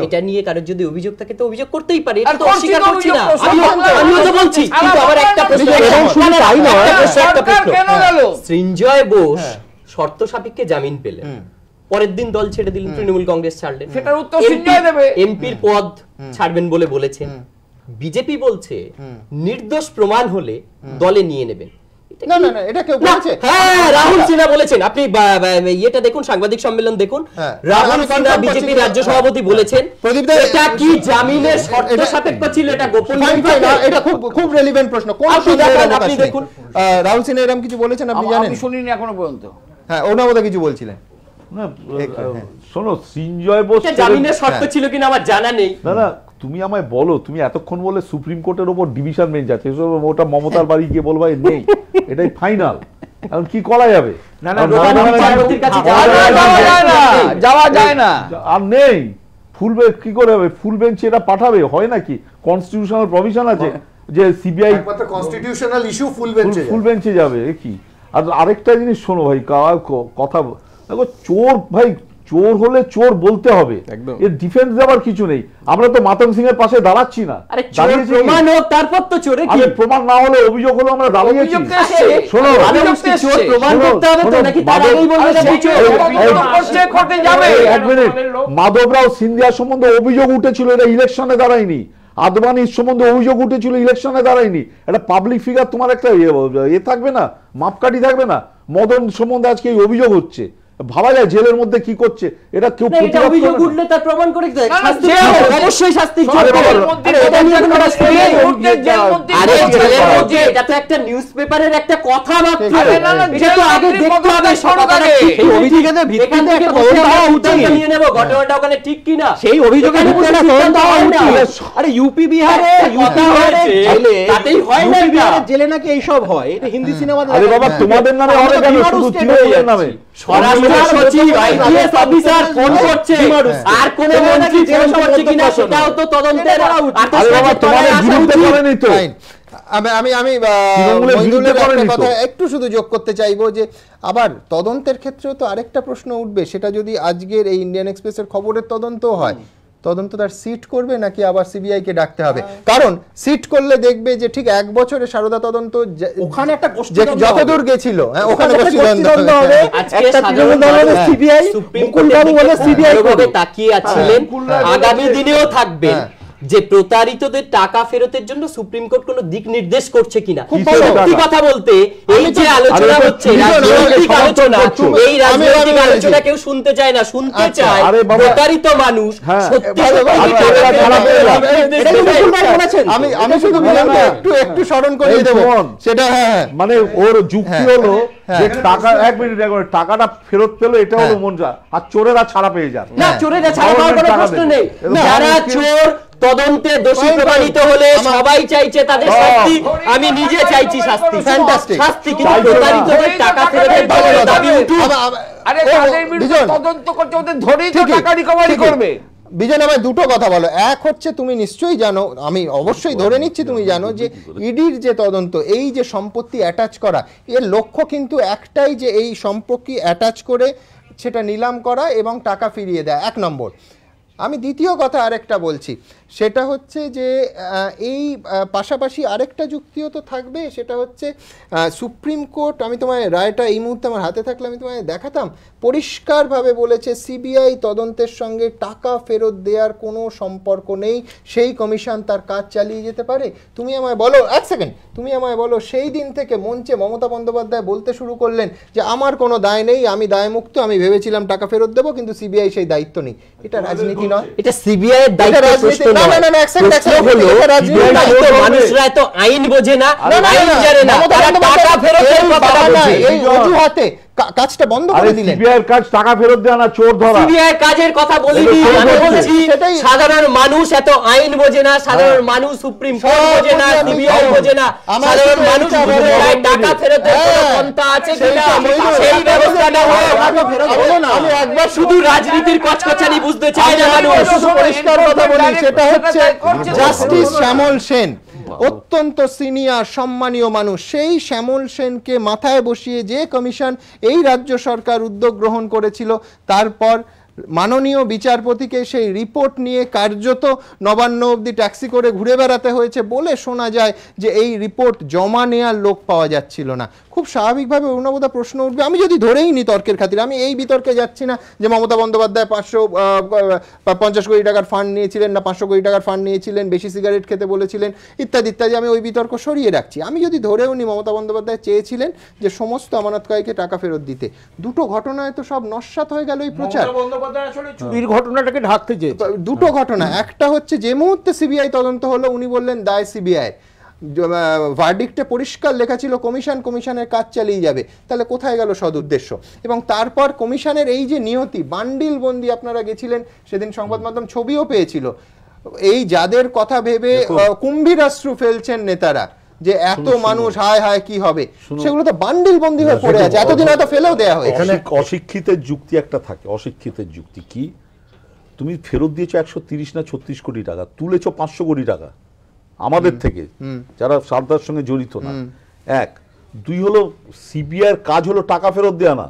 এটা নিয়ে কারোর যদি অভিযোগ থাকে তো অভিযোগ করতেই পারে, এটা তো অস্বীকার করছি না, আমিও তো বলছি। কিন্তু আবার একটা প্রশ্ন, সৃঞ্জয় বোস শর্ত সাপেক্ষে জামিন পেলেন, পরের দিন দল ছেড়ে দিলেন, তৃণমূল কংগ্রেস ছাড়লেন, সেটার উত্তর সৃঞ্জয় দেবে। এমপির পদ ছাড়বেন বলে বলেছেন, বিজেপি বলছে নির্দোষ প্রমাণ হলে দলে নিয়ে নেবেন। না না না, এটা কেউ বলেছে? হ্যাঁ, রাহুল সিনহা বলেছেন। আপনি এটা দেখুন, সাংবাদিক সম্মেলন দেখুন, রাহুল সিনহা বিজেপি রাজ্য সভাপতি বলেছেন এটা কি জামিনের শর্ত সাপেক্ষ ছিল, এটা গোপন না, এটা খুব রেলেভেন্ট প্রশ্ন। কোন আপনি দেখুন, রাহুল সিনহা এরকম কিছু বলেছেন আপনি জানেন? আমি শুনিনি এখনো পর্যন্ত। হ্যাঁ, ওনার মধ্যে কিছু বলছিলেন না। শোনো, সৃঞ্জয় বোস জামিনের শর্ত ছিল কিনা আমার জানা নেই। না না, তুমি আমায় বলো, তুমি এতক্ষণ বলে সুপ্রিম কোর্টের ওপর ডিভিশন বেঞ্চ আছে, ওটা মমতার বাড়ি গিয়ে বলবা নেই, এটাই ফাইনাল, এখন কি করা যাবে? যাওয়া যায় না, আর নেই ফুল বেঞ্চ, কি করে হবে? ফুল বেঞ্চ এটা পাঠাবে, হয় নাকি? কনস্টিটিউশনাল প্রভিশন আছে যে সিবিআই কনস্টিটিউশনাল ইস্যু ফুল বেঞ্চে যাবে কি? আর আরেকটা জিনিস শোনো ভাই, কথা দেখো, চোর ভাই চোর হলে চোর বলতে হবে, এর ডিফেন্স দেওয়ার কিছু নেই। আমরা তো মাতঙ্গ সিং এর পাশে দাঁড়াচ্ছি না, প্রমাণ হোক তারপর তো চোরে কি, প্রমাণ না হলে অভিযোগ হলো আমরা দাঁড়িয়েছি। শোনো, এক মিনিট, মাধবরাও সিন্ধিয়ার সম্বন্ধে অভিযোগ উঠেছিল, এটা ইলেকশনে দাঁড়ায়নি। আদবানির সম্বন্ধে অভিযোগ উঠেছিল, ইলেকশনে দাঁড়ায়নি। একটা পাবলিক ফিগার, তোমার একটা এ থাকবে না, মাপকাঠি থাকবে না? মদন সম্বন্ধে আজকে এই অভিযোগ হচ্ছে, ভাবা যায় জেলের মধ্যে কি করছে, এটা কেউ অভিযোগ উঠলে তার প্রমাণ করে অবশ্যই শাস্তি। এটা তো একটা নিউজ পেপারের একটা কথা মাত্র, এটা তো আগে দেখতে হবে নিয়ে নেব ঘটনাটা ওখানে ঠিক কিনা, সেই অভিযোগের আরে ইউপি বিহারে তাতেই হয় না, জেলে নাকি এইসব হয়, এটা হিন্দি সিনেমা। আরে বাবা, তোমাদের নামে হবে কেন? শুধু তৃণমূলের নামে সচিব আইপিএস অফিসার ফোন করছে, আর কোন মন্ত্রী ফোন করছে কিনা সেটাও তো তদন্তের কথা একটু শুধু যোগ করতে চাইবো যে আবার তদন্তের ক্ষেত্রেও তো আরেকটা প্রশ্ন উঠবে, সেটা যদি আজকের এই ইন্ডিয়ান এক্সপ্রেসের খবরের তদন্ত হয়, তদন্ত তার সিট করবে নাকি আবার সিবিআই কে ডাকতে হবে? কারণ সিট করলে দেখবে যে ঠিক 1 বছরে সারদা তদন্ত ওখানে একটা যতদূর গেছিল, ওখানে গোষ্ঠীদ্বন্দ্ব হবে, একটা তৃণমূল দলের সিবিআই, মুকুল বাবু বলে সিবিআই ভাবে তাকিয়ে আছিলেন, আগামী দিনেও থাকবেন যে প্রতারিতদের টাকা ফেরতের জন্য সুপ্রিম কোর্ট কোনো দিক নির্দেশ করছে কিনা। সত্যি কথা বলতে এই যে আলোচনা হচ্ছে রাজনৈতিক আলোচনা, এই রাজনৈতিক আলোচনা কেউ শুনতে চায় না, শুনতে চায় প্রতারিত মানুষ সত্যি আমি শুধু একটু স্মরণ করিয়ে দেব সেটা। মানে ওর যুক্তি হলো যে টাকা 1 মিনিট টাকাটা ফেরত পেলো, এটা হলো মনজা, আর চোরেরা ছাড়া পেয়ে যান না, চোরেরা ছাড়া পাওয়ার কোনো প্রশ্ন নেই। যারা চোর তদন্তে দোষী প্রমাণিত হলে সবাই চাইছে তাদের শাস্তি, আমি নিজে চাইছি শাস্তি, শাস্তি, কিন্তু প্রতারিতদের টাকা ফেরতের দাবি উঠুক। আরে তাদের বিরুদ্ধে তদন্ত করতে ওদের ধরেই তো টাকা রিকভারি করবে। বিজন, আমায় দুটো কথা বলো। এক হচ্ছে, তুমি নিশ্চয়ই জানো, আমি অবশ্যই ধরে নিচ্ছি তুমি জানো, যে ইডির যে তদন্ত, এই যে সম্পত্তি অ্যাটাচ করা, এর লক্ষ্য কিন্তু একটাই, যে এই সম্পত্তি অ্যাটাচ করে সেটা নিলাম করা এবং টাকা ফিরিয়ে দেয়, 1 নম্বর। আমি দ্বিতীয় কথা আরেকটা বলছি, সেটা হচ্ছে যে এই পাশাপাশি আরেকটা যুক্তিও তো থাকবে, সেটা হচ্ছে সুপ্রিম কোর্ট, আমি তোমায় রায়টা এই মুহূর্তে আমার হাতে থাকলে আমি তোমায় দেখাতাম, পরিষ্কারভাবে বলেছে সিবিআই তদন্তের সঙ্গে টাকা ফেরত দেওয়ার কোনো সম্পর্ক নেই, সেই কমিশন তার কাজ চালিয়ে যেতে পারে। তুমি আমায় বলো, 1 সেকেন্ড, তুমি আমায় বলো, সেই দিন থেকে মঞ্চে মমতা বন্দ্যোপাধ্যায় বলতে শুরু করলেন যে আমার কোনো দায় নেই, আমি দায়মুক্ত, আমি ভেবেছিলাম টাকা ফেরত দেবো, কিন্তু সিবিআই সেই দায়িত্ব নেই। এটা রাজনীতি নয়, এটা সিবিআই এর দায়িত্ব, প্রশ্ন না, মানুষরা এত আইন বোঝে না, আইন জানে না, তারা টাকা ফেরতের কথা বলছে। এই অজুহাতে কাজটা বন্ধ করে দিলেন। সিবিআই এর কাজ টাকা ফেরত দেওয়া না, চোর ধরা। সিবিআই এর কাজের কথা বলিনি, আমি বলছি সাধারণ মানুষ এত আইন বোঝে না, সাধারণ মানুষ সুপ্রিম কোর্ট বোঝে না, সিবিআই বোঝে না, সাধারণ মানুষ বুঝে যায় টাকা ফেরতের কোনো পন্থা আছে কিনা, সেই ব্যবস্থাটা হয়। আমি একবার শুধু রাজনীতির কচকচানি বুঝতে চায় না মানুষ। পরিষ্কার কথা বলি, সেটা হচ্ছে জাস্টিস শ্যামল সেন, অত্যন্ত সিনিয়র সম্মানীয় মানুষ। সেই শ্যামল সেনকে মাথায় বসিয়ে যে কমিশন এই রাজ্য সরকার উদ্যোগ গ্রহণ করেছিল, তারপর মাননীয় বিচারপতিকে সেই রিপোর্ট নিয়ে কার্যত নবান্ন অবধি ট্যাক্সি করে ঘুরে বেড়াতে হয়েছে বলে শোনা যায় যে এই রিপোর্ট জমা নেওয়ার লোক পাওয়া যাচ্ছিল না। খুব স্বাভাবিকভাবে অরুণাবদা প্রশ্ন উঠবে, আমি যদি ধরেই নি তর্কের খাতিরে, আমি এই বিতর্কে যাচ্ছি না যে মমতা বন্দ্যোপাধ্যায় 550 কোটি টাকার ফান্ড নিয়েছিলেন না 500 কোটি টাকার ফান্ড নিয়েছিলেন, বেশি সিগারেট খেতে বলেছিলেন ইত্যাদি ইত্যাদি, আমি ওই বিতর্ক সরিয়ে রাখছি। আমি যদি ধরেও নি মমতা বন্দ্যোপাধ্যায় চেয়েছিলেন যে সমস্ত আমানতকারীকে টাকা ফেরত দিতে, দুটো ঘটনায় তো সব নস্যাৎ হয়ে গেল এই প্রচার। চুরির ঘটনাটাকে ঢাকতে চেয়েছে। দুটো ঘটনা, একটা হচ্ছে যে মুহূর্তে সিবিআই তদন্ত হলো উনি বললেন দায় সিবিআই, ভার্ডিক্টে পরিষ্কার লেখা ছিল কমিশনের কাজ চালিয়ে যাবে, তাহলে কোথায় গেল সদুদ্দেশ্য? এবং তারপর কমিশনের এই যে নিয়তি, বান্ডিল বন্দি, আপনারা গেছিলেন সেদিন, সংবাদ মাধ্যম ছবিও পেয়েছিল, এই যাদের কথা ভেবে কুম্ভীরাশ্রু ফেলছেন নেতারা যে এত মানুষ হায় হায় কি হবে, সেগুলো তো বান্ডিল বন্দি হয়ে পড়ে আছে, এতদিন হয়তো ফেলেও দেওয়া হয়। এখানে অশিক্ষিতের যুক্তি একটা থাকে, অশিক্ষিতের যুক্তি কি, তুমি ফেরত দিয়েছো 130 না 36 কোটি টাকা, তুলেছো 500 কোটি টাকা আমাদের থেকে যারা সারদার সঙ্গে জড়িত না। এক, দুই হলো সিবিআই এর কাজ হলো টাকা ফেরত দেওয়া না।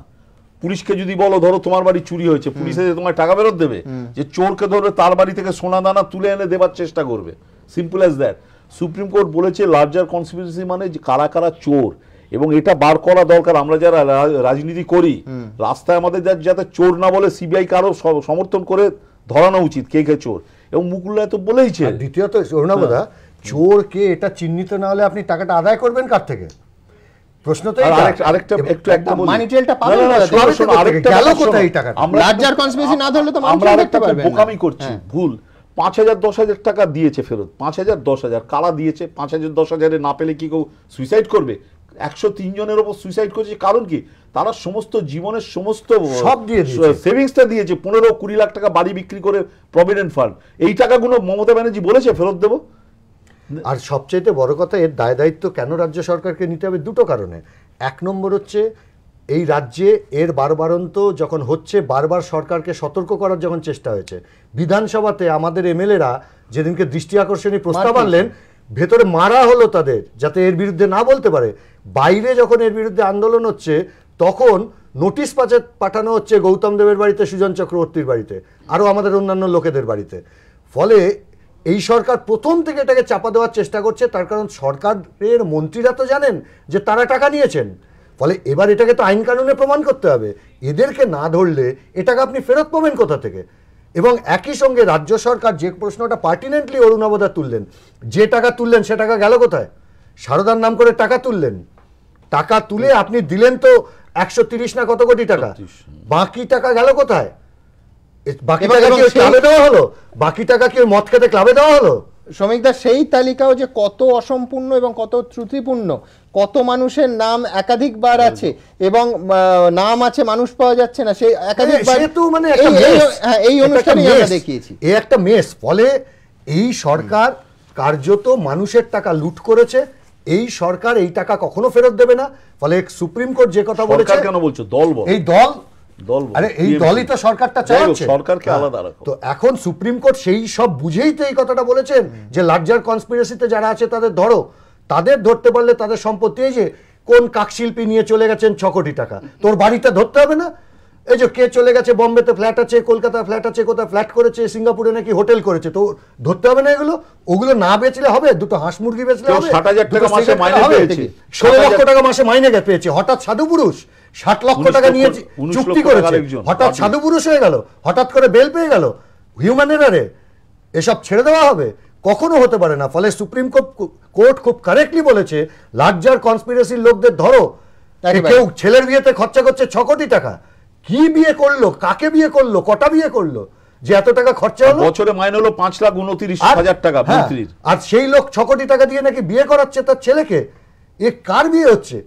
পুলিশকে যদি বলো ধরো তোমার বাড়ি চুরি হয়েছে, পুলিশে তোমার টাকা ফেরত দেবে? যে চোরকে ধরবে তার বাড়ি থেকে সোনা দানা তুলে এনে দেবার চেষ্টা করবে, simple as that. Supreme court বলেছে লার্জার কনস্পিরেসি মানে কারা কারা চোর, এবং এটা বার করা দরকার। আমরা যারা রাজনীতি করি, রাস্তায় আমাদের যাতে চোর না বলে সিবিআই কারো সমর্থন করে ধরানো উচিত কে কে চোর, এবং মুকুল্লায় তো বলেইছে। দ্বিতীয়ত অরুণাবদা, চোর কে এটা চিহ্নিত না হলে আপনি টাকাটা আদায় করবেন কার থেকে? প্রশ্ন তো আরেকটা একটু একটা মানি ট্রেলটা পাবেন গেল কোথায় এই টাকা? লার্জার কনস্পিরেসি না ধরলে তো মানি ট্রেলটা পাবেন। বোকামি করছি, ভুল। 5,000-10,000 টাকা দিয়েছে ফেরত, 5,000-10,000 কারা দিয়েছে? 5,000-10,000 না পেলে কি কেউ সুইসাইড করবে? 103 জনের ওপর সুইসাইড করেছে, কারণ কি? তারা সমস্ত জীবনের সমস্ত সব দিয়ে সেভিংসটা দিয়েছে, 15-20 লাখ টাকা বাড়ি বিক্রি করে প্রভিডেন্ট ফান্ড। এই টাকাগুলো মমতা ব্যানার্জি বলেছে ফেরত দেবো। আর সবচেয়ে বড় কথা, এর দায় দায়িত্ব কেন রাজ্য সরকারকে নিতে হবে? দুটো কারণে। এক নম্বর হচ্ছে এই রাজ্যে এর বারবারন্ত যখন হচ্ছে, বারবার সরকারকে সতর্ক করার যখন চেষ্টা হয়েছে, বিধানসভাতে আমাদের এমএলএরা যেদিনকে দৃষ্টি আকর্ষণী প্রস্তাব আনলেন, ভেতরে মারা হলো তাদের, যাতে এর বিরুদ্ধে না বলতে পারে। বাইরে যখন এর বিরুদ্ধে আন্দোলন হচ্ছে, তখন নোটিশ পাঠানো হচ্ছে গৌতম দেবের বাড়িতে, সুজন চক্রবর্তীর বাড়িতে, আরও আমাদের অন্যান্য লোকেদের বাড়িতে। ফলে এই সরকার প্রথম থেকে এটাকে চাপা দেওয়ার চেষ্টা করছে, তার কারণ সরকারের মন্ত্রীরা তো জানেন যে তারা টাকা নিয়েছেন। ফলে এবার এটাকে তো আইন কানুনে প্রমাণ করতে হবে। এদেরকে না ধরলে এটাকে আপনি ফেরত পাবেন কোথা থেকে? এবং একই সঙ্গে রাজ্য সরকার যে প্রশ্নটা পার্টিনেন্টলি অরুণাবদা তুললেন, যে টাকা তুললেন সে টাকা গেল কোথায়? সারদার নাম করে টাকা তুললেন, টাকা তুলে আপনি দিলেন তো 130 না কত কোটি টাকা, বাকি টাকা গেল কোথায়? বাকি টাকা কি ক্লাবে দেওয়া হলো? বাকি টাকা কি মদ খেতে ক্লাবে দেওয়া হলো? শ্রমিকদা, সেই তালিকাও যে কত অসম্পূর্ণ এবং কত ত্রুটিপূর্ণ, কত মানুষের নাম একাধিকবার আছে এবং নাম আছে মানুষ পাওয়া যাচ্ছে না, সেই একাধিকবার মানে এই অনুষ্ঠানে আমরা দেখিয়েছি। এই একটা মেস। ফলে এই সরকার কার্যত মানুষের টাকা লুট করেছে, এই সরকার এই টাকা কখনো ফেরত দেবে না। ফলে সুপ্রিম কোর্ট যে কথা বলেছে, কেন বলছো দল, এই দল, আরে এই দলই তো সরকারটা চালাচ্ছে, সরকারকে আলাদা রাখো। তো এখন সুপ্রিম কোর্ট সেই সব বুঝেই তো এই কথাটা বলেছেন যে লার্জার কনস্পিরেসিতে যারা আছে তাদের ধরো, তাদের ধরতে পারলে তাদের সম্পত্তি, এই যে কোন কাকশিল্পী নিয়ে চলে গেছেন 6 কোটি টাকা, তোর বাড়িটা ধরতে হবে না? এই যে কে চলে গেছে, বোম্বেতে ফ্ল্যাট আছে, কলকাতায় ফ্ল্যাট আছে, কোথায় ফ্ল্যাট করেছে, সিঙ্গাপুরে নাকি হোটেল করেছে, তো ধরতে হবে না এগুলো? ওগুলো না বেচলে হবে? দুটো হাঁস মুরগি বেচলে হবে? 60,000 টাকা মাসে মাইনে পেয়েছে, 16 লক্ষ টাকা মাসে মাইনে পেয়েছে, হঠাৎ সাধু পুরুষ 60 লক্ষ টাকা নিয়ে চুক্তি করেছে, হঠাৎ সাধু পুরুষ হয়ে গেল, হঠাৎ করে বেল পেয়ে গেল, হিউম্যান এরারে এসব ছেড়ে দেওয়া হবে? কখনো হতে পারে না। ফলে সুপ্রিম কোর্ট খুব কারেক্টলি বলেছে, লার্জার কনস্পিরেসির লোকদের ধরো। কেউ ছেলের বিয়েতে খরচা করছে 6 কোটি টাকা, কি বিয়ে করলো, কাকে বিয়ে করলো, কটা বিয়ে করলো, যে এত টাকা খরচা হলো, বছরে মাইনে হলো 5,29,000 টাকা মন্ত্রীর, আর সেই লোক 6 কোটি টাকা দিয়ে নাকি বিয়ে করাচ্ছে তার ছেলেকে। এ কার বিয়ে হচ্ছে?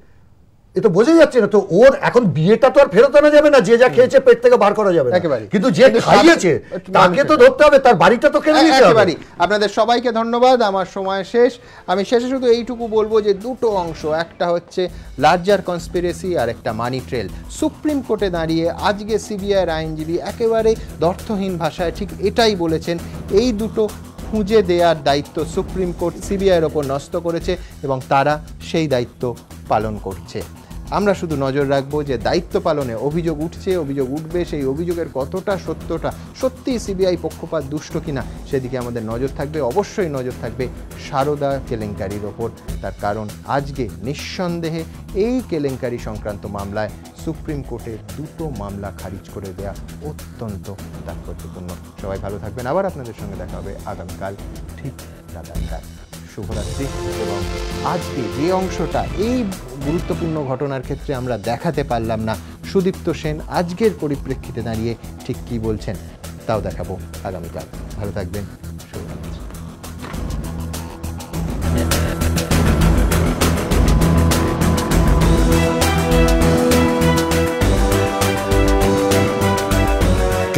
এ তো বোঝা যাচ্ছে না। তো ওর এখন বিয়েটা তো আর ফেরত আনা যাবে না, যে যা খেয়েছে পেট থেকে বার করা যাবে না, কিন্তু যে খাইয়েছে তাকে তো ধরতে হবে, তার বাড়িটা তো কেড়ে নিতে হবে। আপনাদের সবাইকে ধন্যবাদ, আমার সময় শেষ। আমি শেষে শুধু এইটুকু বলবো যে দুটো অংশ, একটা হচ্ছে লার্জার কনস্পিরেসি আর একটা মানি ট্রেল। সুপ্রিম কোর্টে দাঁড়িয়ে আজকে সিবিআইয়ের আইনজীবী একেবারে দ্ব্যর্থহীন ভাষায় ঠিক এটাই বলেছেন, এই দুটো খুঁজে দেওয়ার দায়িত্ব সুপ্রিম কোর্ট সিবিআইয়ের ওপর ন্যস্ত করেছে এবং তারা সেই দায়িত্ব পালন করছে। আমরা শুধু নজর রাখবো যে দায়িত্ব পালনে অভিযোগ উঠছে, অভিযোগ উঠবে, সেই অভিযোগের কতটা সত্যতা, সত্যি সিবিআই পক্ষপাত দুষ্ট কিনা সেদিকে আমাদের নজর থাকবে। অবশ্যই নজর থাকবে সারদা কেলেঙ্কারির ওপর, তার কারণ আজকে নিঃসন্দেহে এই কেলেঙ্কারি সংক্রান্ত মামলায় সুপ্রিম কোর্টের দুটো মামলা খারিজ করে দেওয়া অত্যন্ত তাৎপর্যপূর্ণ। সবাই ভালো থাকবেন, আবার আপনাদের সঙ্গে দেখা হবে আগামীকাল ঠিক রাত। শুভরাত্রি। এবং আজকে যে অংশটা এই গুরুত্বপূর্ণ ঘটনার ক্ষেত্রে আমরা দেখাতে পারলাম না, সুদীপ্ত সেন আজকের পরিপ্রেক্ষিতে দাঁড়িয়ে ঠিক কী বলছেন তাও দেখাবো আগামীকাল। ভালো থাকবেন, শুভরাত্রি।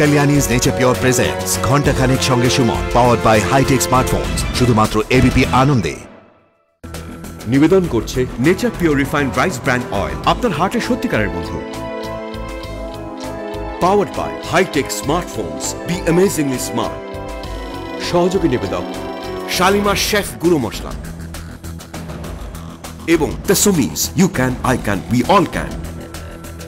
Kalyani's Nature Pure presents ঘন্টা খানেক সঙ্গে Suman, powered by High-Tech Smartphones, শুধুমাত্র এবিপি আনন্দে। নিবেদন করছে nature pure refined rice brand oil, আপনার হার্টের সত্যিকারের বন্ধু। Powered by High-Tech Smartphones, be amazingly smart. সহযোগী নিবেদক শালিমার শেফ গুঁড়ো মশলা এবং দ্য সুমিস, you can, I can, we all can.